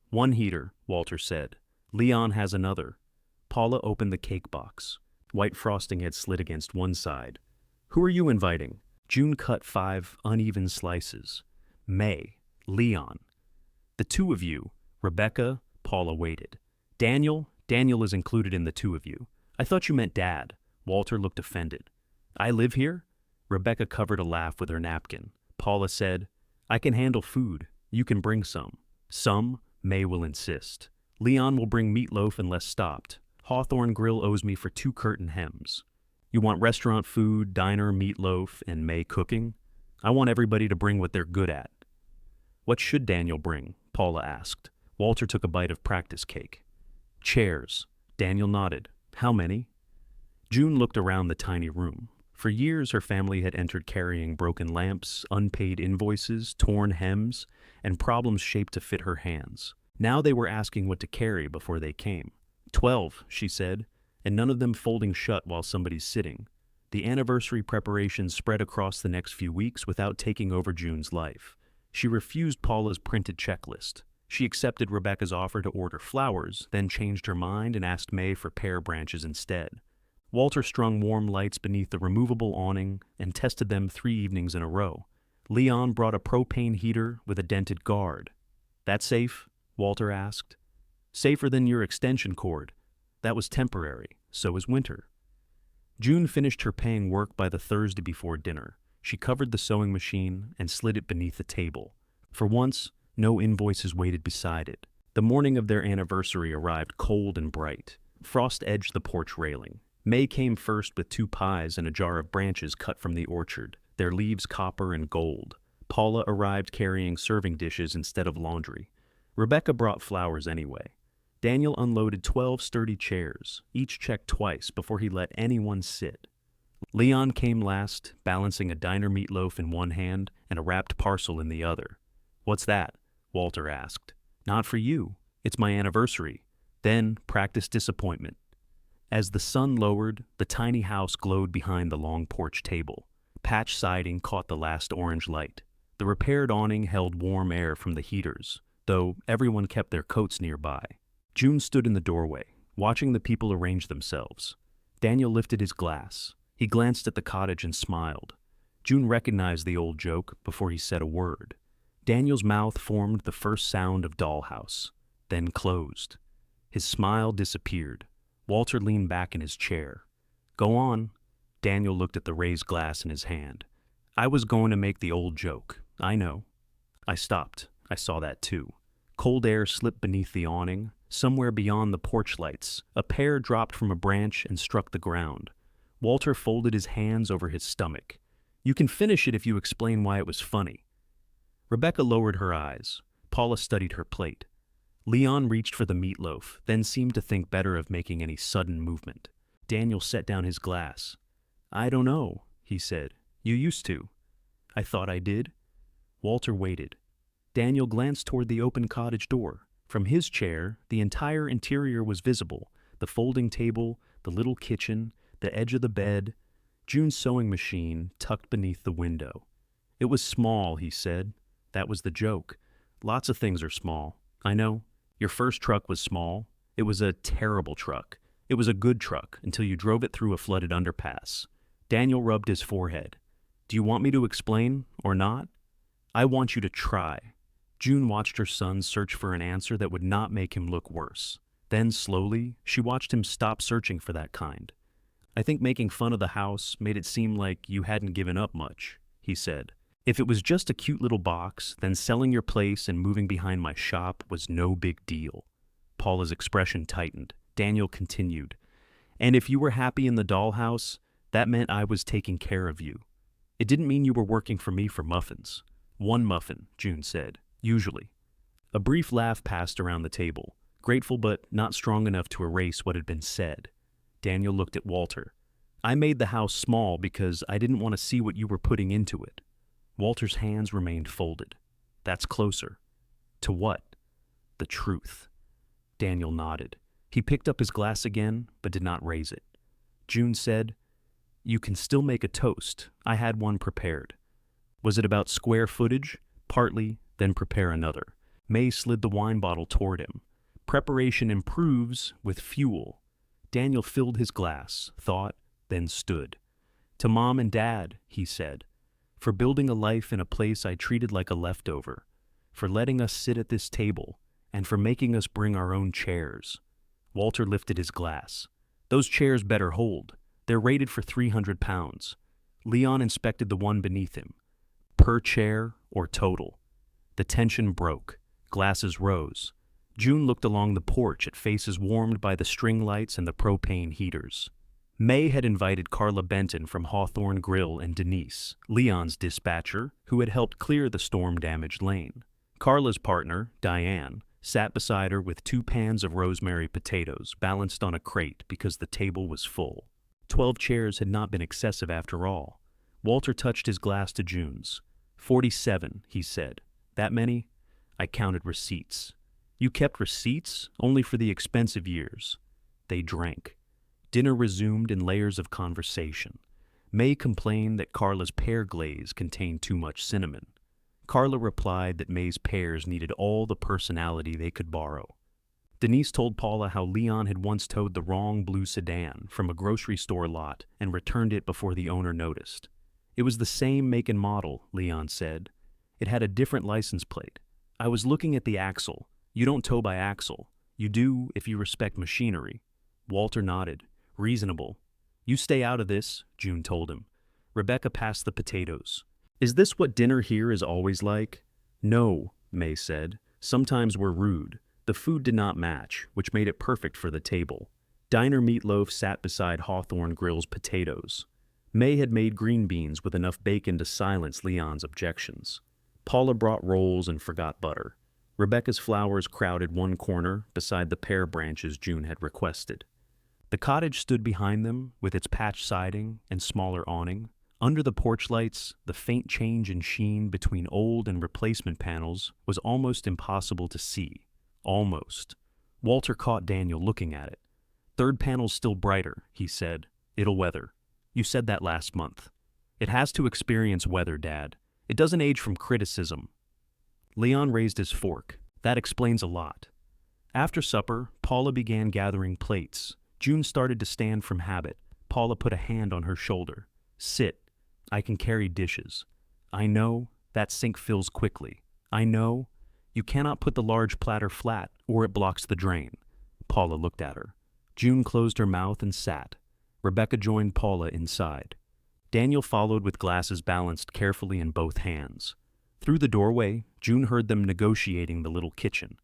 One heater, Walter said. Leon has another. Paula opened the cake box. White frosting had slid against one side. Who are you inviting? June cut 5 uneven slices. May, Leon. The 2 of you, Rebecca. Paula waited. Daniel is included in the 2 of you. I thought you meant Dad. Walter looked offended. I live here? Rebecca covered a laugh with her napkin. Paula said, I can handle food. You can bring some. Some, May will insist. Leon will bring meatloaf unless stopped. Hawthorne Grill owes me for 2 curtain hems. You want restaurant food, diner, meatloaf, and May cooking? I want everybody to bring what they're good at. What should Daniel bring? Paula asked. Walter took a bite of practice cake. Chairs. Daniel nodded. How many? June looked around the tiny room. For years, her family had entered carrying broken lamps, unpaid invoices, torn hems, and problems shaped to fit her hands. Now they were asking what to carry before they came. 12, she said, and none of them folding shut while somebody's sitting. The anniversary preparations spread across the next few weeks without taking over June's life. She refused Paula's printed checklist. She accepted Rebecca's offer to order flowers, then changed her mind and asked May for pear branches instead. Walter strung warm lights beneath the removable awning and tested them 3 evenings in a row. Leon brought a propane heater with a dented guard. That safe? Walter asked. Safer than your extension cord. That was temporary. So is winter. June finished her paying work by the Thursday before dinner. She covered the sewing machine and slid it beneath the table. For once, no invoices waited beside it. The morning of their anniversary arrived cold and bright. Frost edged the porch railing. May came first with 2 pies and a jar of branches cut from the orchard, their leaves copper and gold. Paula arrived carrying serving dishes instead of laundry. Rebecca brought flowers anyway. Daniel unloaded 12 sturdy chairs, each checked twice before he let anyone sit. Leon came last, balancing a diner meatloaf in one hand and a wrapped parcel in the other. What's that? Walter asked. Not for you. It's my anniversary. Then practice disappointment. As the sun lowered, the tiny house glowed behind the long porch table. Patch siding caught the last orange light. The repaired awning held warm air from the heaters, though everyone kept their coats nearby. June stood in the doorway, watching the people arrange themselves. Daniel lifted his glass. He glanced at the cottage and smiled. June recognized the old joke before he said a word. Daniel's mouth formed the first sound of dollhouse, then closed. His smile disappeared. Walter leaned back in his chair. Go on. Daniel looked at the raised glass in his hand. I was going to make the old joke. I know. I stopped. I saw that too. Cold air slipped beneath the awning. Somewhere beyond the porch lights, a pear dropped from a branch and struck the ground. Walter folded his hands over his stomach. You can finish it if you explain why it was funny. Rebecca lowered her eyes. Paula studied her plate. Leon reached for the meatloaf, then seemed to think better of making any sudden movement. Daniel set down his glass. I don't know, he said. You used to. I thought I did. Walter waited. Daniel glanced toward the open cottage door. From his chair, the entire interior was visible. The folding table, the little kitchen, the edge of the bed, June's sewing machine tucked beneath the window. It was small, he said. That was the joke. Lots of things are small. I know. Your first truck was small. It was a terrible truck. It was a good truck until you drove it through a flooded underpass. Daniel rubbed his forehead. Do you want me to explain or not? I want you to try. June watched her son search for an answer that would not make him look worse. Then, slowly, she watched him stop searching for that kind. I think making fun of the house made it seem like you hadn't given up much, he said. If it was just a cute little box, then selling your place and moving behind my shop was no big deal. Paula's expression tightened. Daniel continued. And if you were happy in the dollhouse, that meant I was taking care of you. It didn't mean you were working for me for muffins. 1 muffin, June said. Usually. A brief laugh passed around the table, grateful but not strong enough to erase what had been said. Daniel looked at Walter. I made the house small because I didn't want to see what you were putting into it. Walter's hands remained folded. That's closer. To what? The truth. Daniel nodded. He picked up his glass again, but did not raise it. June said, You can still make a toast. I had one prepared. Was it about square footage? Partly, then prepare another. May slid the wine bottle toward him. Preparation improves with fuel. Daniel filled his glass, thought, then stood. To Mom and Dad, he said, for building a life in a place I treated like a leftover, for letting us sit at this table, and for making us bring our own chairs. Walter lifted his glass. Those chairs better hold. They're rated for 300 pounds. Leon inspected the one beneath him. Per chair or total? The tension broke. Glasses rose. June looked along the porch at faces warmed by the string lights and the propane heaters. May had invited Carla Benton from Hawthorne Grill and Denise, Leon's dispatcher, who had helped clear the storm-damaged lane. Carla's partner, Diane, sat beside her with 2 pans of rosemary potatoes balanced on a crate because the table was full. 12 chairs had not been excessive after all. Walter touched his glass to June's. 47, he said. That many? I counted receipts. You kept receipts? Only for the expensive years. They drank. Dinner resumed in layers of conversation. May complained that Carla's pear glaze contained too much cinnamon. Carla replied that May's pears needed all the personality they could borrow. Denise told Paula how Leon had once towed the wrong blue sedan from a grocery store lot and returned it before the owner noticed. It was the same make and model, Leon said. It had a different license plate. I was looking at the axle. You don't tow by axle. You do if you respect machinery. Walter nodded. Reasonable. You stay out of this, June told him. Rebecca passed the potatoes. Is this what dinner here is always like? No, May said. Sometimes we're rude. The food did not match, which made it perfect for the table. Diner meatloaf sat beside Hawthorne Grill's potatoes. May had made green beans with enough bacon to silence Leon's objections. Paula brought rolls and forgot butter. Rebecca's flowers crowded one corner beside the pear branches June had requested. The cottage stood behind them, with its patched siding and smaller awning. Under the porch lights, the faint change in sheen between old and replacement panels was almost impossible to see. Almost. Walter caught Daniel looking at it. Third panel's still brighter, he said. It'll weather. You said that last month. It has to experience weather, Dad. It doesn't age from criticism. Leon raised his fork. That explains a lot. After supper, Paula began gathering plates. June started to stand from habit. Paula put a hand on her shoulder. Sit. I can carry dishes. I know that sink fills quickly. I know you cannot put the large platter flat or it blocks the drain. Paula looked at her. June closed her mouth and sat. Rebecca joined Paula inside. Daniel followed with glasses balanced carefully in both hands. Through the doorway, June heard them negotiating the little kitchen.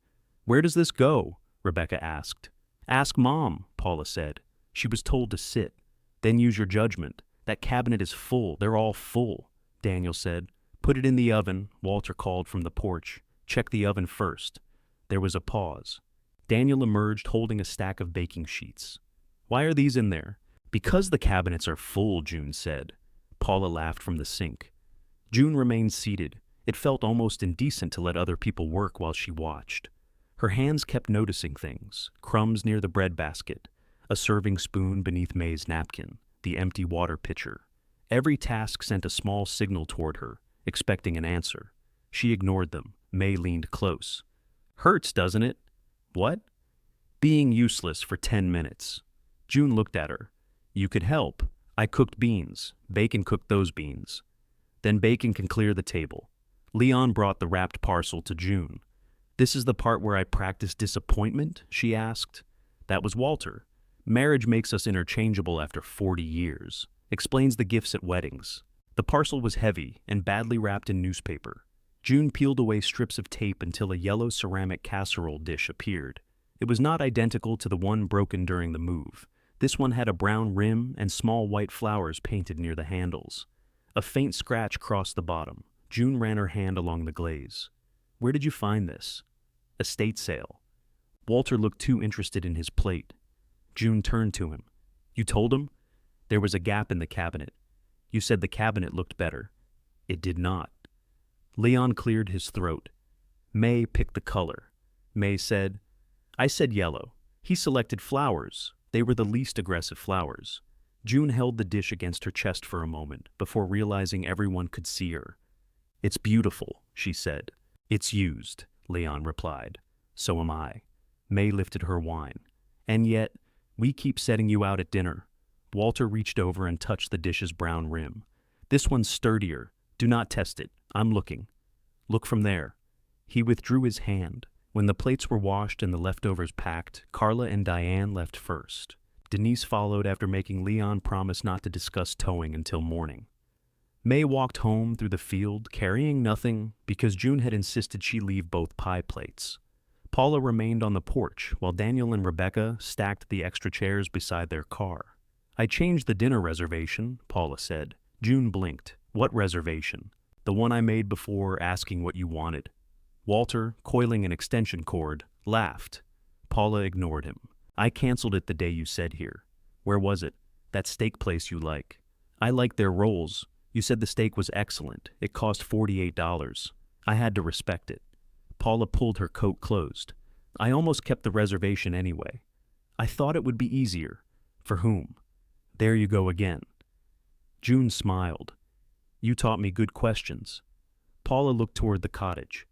Where does this go? Rebecca asked. Ask Mom, Paula said. She was told to sit. Then use your judgment. That cabinet is full. They're all full, Daniel said. Put it in the oven, Walter called from the porch. Check the oven first. There was a pause. Daniel emerged holding a stack of baking sheets. Why are these in there? Because the cabinets are full, June said. Paula laughed from the sink. June remained seated. It felt almost indecent to let other people work while she watched. Her hands kept noticing things, crumbs near the bread basket, a serving spoon beneath May's napkin, the empty water pitcher. Every task sent a small signal toward her, expecting an answer. She ignored them. May leaned close. Hurts, doesn't it? What? Being useless for 10 minutes. June looked at her. You could help. I cooked beans. Bacon cooked those beans. Then Bacon can clear the table. Leon brought the wrapped parcel to June. This is the part where I practice disappointment? She asked. That was Walter. Marriage makes us interchangeable after 40 years. Explains the gifts at weddings. The parcel was heavy and badly wrapped in newspaper. June peeled away strips of tape until a yellow ceramic casserole dish appeared. It was not identical to the one broken during the move. This one had a brown rim and small white flowers painted near the handles. A faint scratch crossed the bottom. June ran her hand along the glaze. Where did you find this? Estate sale. Walter looked too interested in his plate. June turned to him. You told him? There was a gap in the cabinet. You said the cabinet looked better. It did not. Leon cleared his throat. May picked the color. May said, I said yellow. He selected flowers. They were the least aggressive flowers. June held the dish against her chest for a moment before realizing everyone could see her. It's beautiful, she said. It's used, Leon replied. So am I. May lifted her wine. And yet, we keep setting you out at dinner. Walter reached over and touched the dish's brown rim. This one's sturdier. Do not test it. I'm looking. Look from there. He withdrew his hand. When the plates were washed and the leftovers packed, Carla and Diane left first. Denise followed after making Leon promise not to discuss towing until morning. May walked home through the field, carrying nothing because June had insisted she leave both pie plates. Paula remained on the porch while Daniel and Rebecca stacked the extra chairs beside their car. "I changed the dinner reservation," Paula said. June blinked. "What reservation?" "The one I made before asking what you wanted." Walter, coiling an extension cord, laughed. Paula ignored him. "I canceled it the day you said here." "Where was it?" "That steak place you like." "I liked their rolls. You said the steak was excellent. It cost $48. I had to respect it." Paula pulled her coat closed. "I almost kept the reservation anyway. I thought it would be easier." "For whom?" "There you go again." June smiled. "You taught me good questions." Paula looked toward the cottage.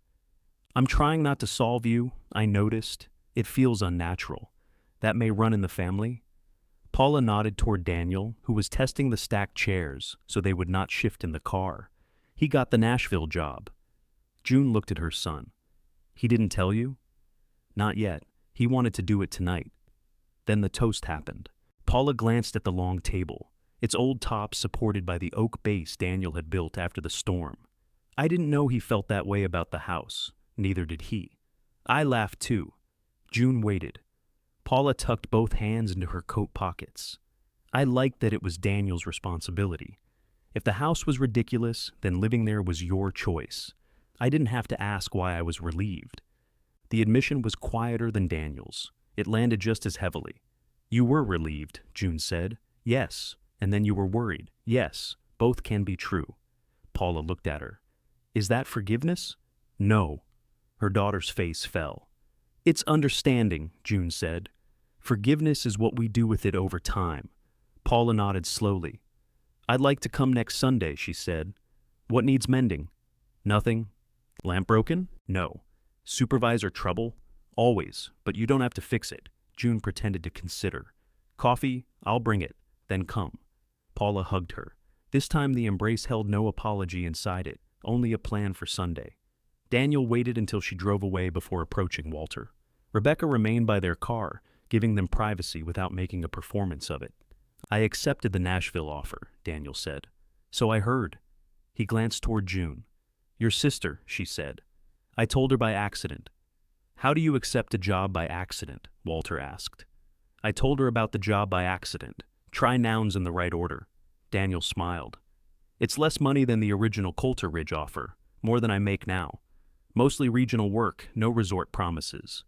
"I'm trying not to solve you, I noticed. It feels unnatural. That may run in the family." Paula nodded toward Daniel, who was testing the stacked chairs so they would not shift in the car. "He got the Nashville job." June looked at her son. "He didn't tell you?" "Not yet. He wanted to do it tonight." Then the toast happened. Paula glanced at the long table, its old top supported by the oak base Daniel had built after the storm. "I didn't know he felt that way about the house. Neither did he." I laughed too. June waited. Paula tucked both hands into her coat pockets. "I liked that it was Daniel's responsibility. If the house was ridiculous, then living there was your choice. I didn't have to ask why I was relieved." The admission was quieter than Daniel's. It landed just as heavily. "You were relieved," June said. "Yes. And then you were worried." "Yes. Both can be true." Paula looked at her. "Is that forgiveness?" "No." Her daughter's face fell. "It's understanding," June said. "Forgiveness is what we do with it over time." Paula nodded slowly. "I'd like to come next Sunday," she said. "What needs mending?" "Nothing." "Lamp broken?" "No." "Supervisor trouble?" "Always, but you don't have to fix it." June pretended to consider. "Coffee? I'll bring it. Then come." Paula hugged her. This time the embrace held no apology inside it, only a plan for Sunday. Daniel waited until she drove away before approaching Walter. Rebecca remained by their car, giving them privacy without making a performance of it. "I accepted the Nashville offer," Daniel said. "So I heard." He glanced toward June. "Your sister," she said. "I told her by accident." "How do you accept a job by accident?" Walter asked. "I told her about the job by accident. Try nouns in the right order." Daniel smiled. "It's less money than the original Coulter Ridge offer, more than I make now. Mostly regional work, no resort promises."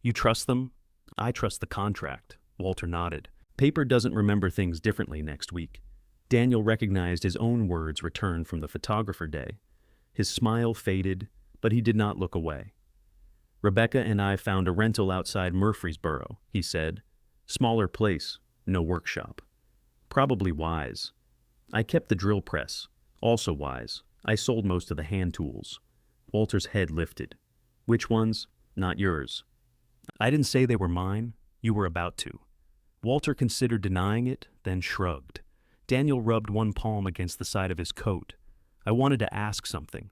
"You trust them?" "I trust the contract." Walter nodded. "Paper doesn't remember things differently next week." Daniel recognized his own words returned from the photographer day. His smile faded, but he did not look away. "Rebecca and I found a rental outside Murfreesboro," he said. "Smaller place, no workshop." "Probably wise." "I kept the drill press." "Also wise. I sold most of the hand tools." Walter's head lifted. "Which ones?" "Not yours." "I didn't say they were mine. You were about to." Walter considered denying it, then shrugged. Daniel rubbed one palm against the side of his coat. "I wanted to ask something."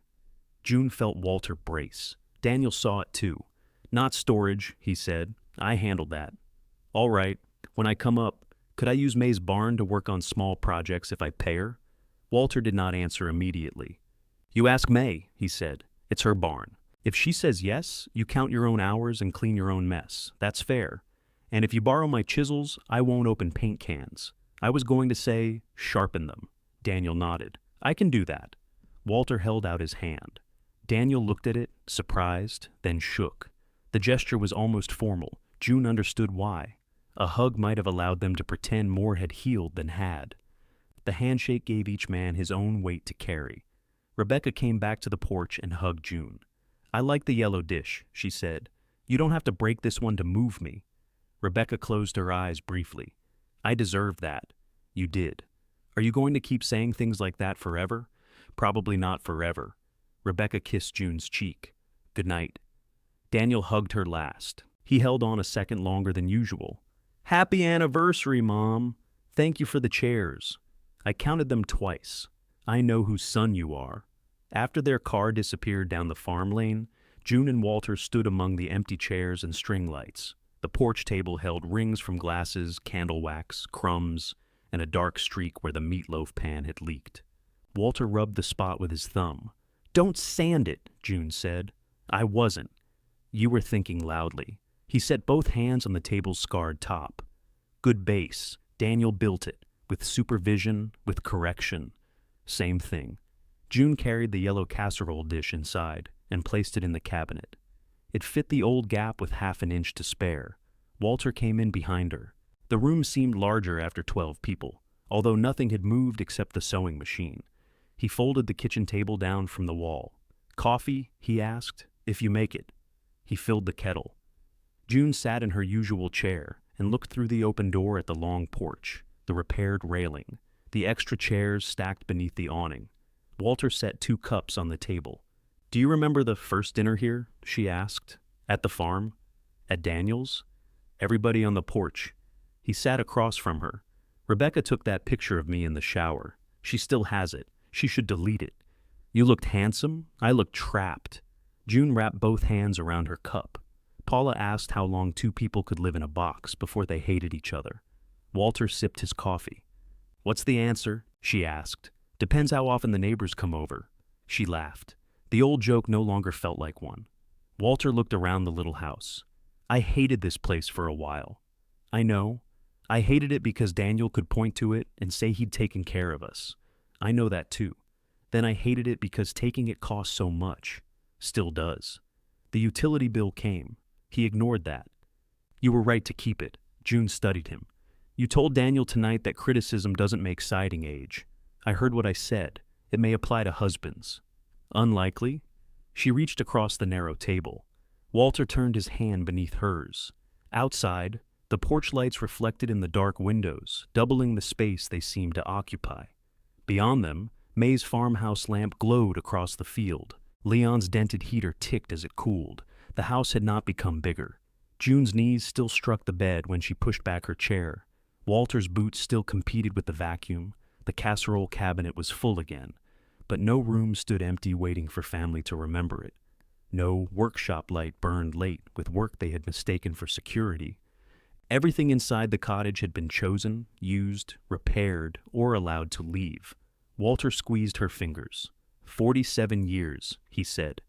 June felt Walter brace. Daniel saw it too. "Not storage," he said. "I handled that." "All right. When I come up, could I use May's barn to work on small projects if I pay her?" Walter did not answer immediately. "You ask May," he said. "It's her barn. If she says yes, you count your own hours and clean your own mess. That's fair. And if you borrow my chisels, I won't open paint cans. I was going to say, sharpen them." Daniel nodded. "I can do that." Walter held out his hand. Daniel looked at it, surprised, then shook. The gesture was almost formal. June understood why. A hug might have allowed them to pretend more had healed than had. The handshake gave each man his own weight to carry. Rebecca came back to the porch and hugged June. "I like the yellow dish," she said. "You don't have to break this one to move me." Rebecca closed her eyes briefly. "I deserved that." "You did." "Are you going to keep saying things like that forever?" "Probably not forever." Rebecca kissed June's cheek. "Good night." Daniel hugged her last. He held on a second longer than usual. "Happy anniversary, Mom. Thank you for the chairs. I counted them twice. I know whose son you are." After their car disappeared down the farm lane, June and Walter stood among the empty chairs and string lights. The porch table held rings from glasses, candle wax, crumbs, and a dark streak where the meatloaf pan had leaked. Walter rubbed the spot with his thumb. "Don't sand it," June said. "I wasn't." "You were thinking loudly." He set both hands on the table's scarred top. "Good base. Daniel built it. With supervision, with correction. Same thing." June carried the yellow casserole dish inside and placed it in the cabinet. It fit the old gap with half an inch to spare. Walter came in behind her. The room seemed larger after 12 people, although nothing had moved except the sewing machine. He folded the kitchen table down from the wall. "Coffee?" he asked. "If you make it." He filled the kettle. June sat in her usual chair and looked through the open door at the long porch, the repaired railing, the extra chairs stacked beneath the awning. Walter set 2 cups on the table. "Do you remember the first dinner here?" she asked. "At the farm? At Daniel's? Everybody on the porch." He sat across from her. "Rebecca took that picture of me in the shower. She still has it. She should delete it. You looked handsome. I looked trapped." June wrapped both hands around her cup. Paula asked how long 2 people could live in a box before they hated each other. Walter sipped his coffee. "What's the answer?" she asked. "Depends how often the neighbors come over." She laughed. The old joke no longer felt like one. Walter looked around the little house. "I hated this place for a while." "I know. I hated it because Daniel could point to it and say he'd taken care of us. I know that too. Then I hated it because taking it cost so much. Still does. The utility bill came. He ignored that." "You were right to keep it." June studied him. "You told Daniel tonight that criticism doesn't make siding age. I heard what I said. It may apply to husbands." "Unlikely." She reached across the narrow table. Walter turned his hand beneath hers. Outside, the porch lights reflected in the dark windows, doubling the space they seemed to occupy. Beyond them, May's farmhouse lamp glowed across the field. Leon's dented heater ticked as it cooled. The house had not become bigger. June's knees still struck the bed when she pushed back her chair. Walter's boots still competed with the vacuum. The casserole cabinet was full again. But no room stood empty waiting for family to remember it. No workshop light burned late with work they had mistaken for security. Everything inside the cottage had been chosen, used, repaired, or allowed to leave. Walter squeezed her fingers. 47 years, he said.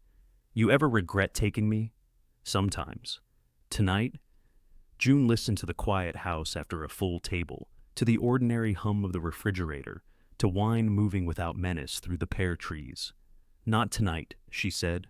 "You ever regret taking me?" "Sometimes." "Tonight?" June listened to the quiet house after a full table, to the ordinary hum of the refrigerator, to wine moving without menace through the pear trees. "Not tonight," she said.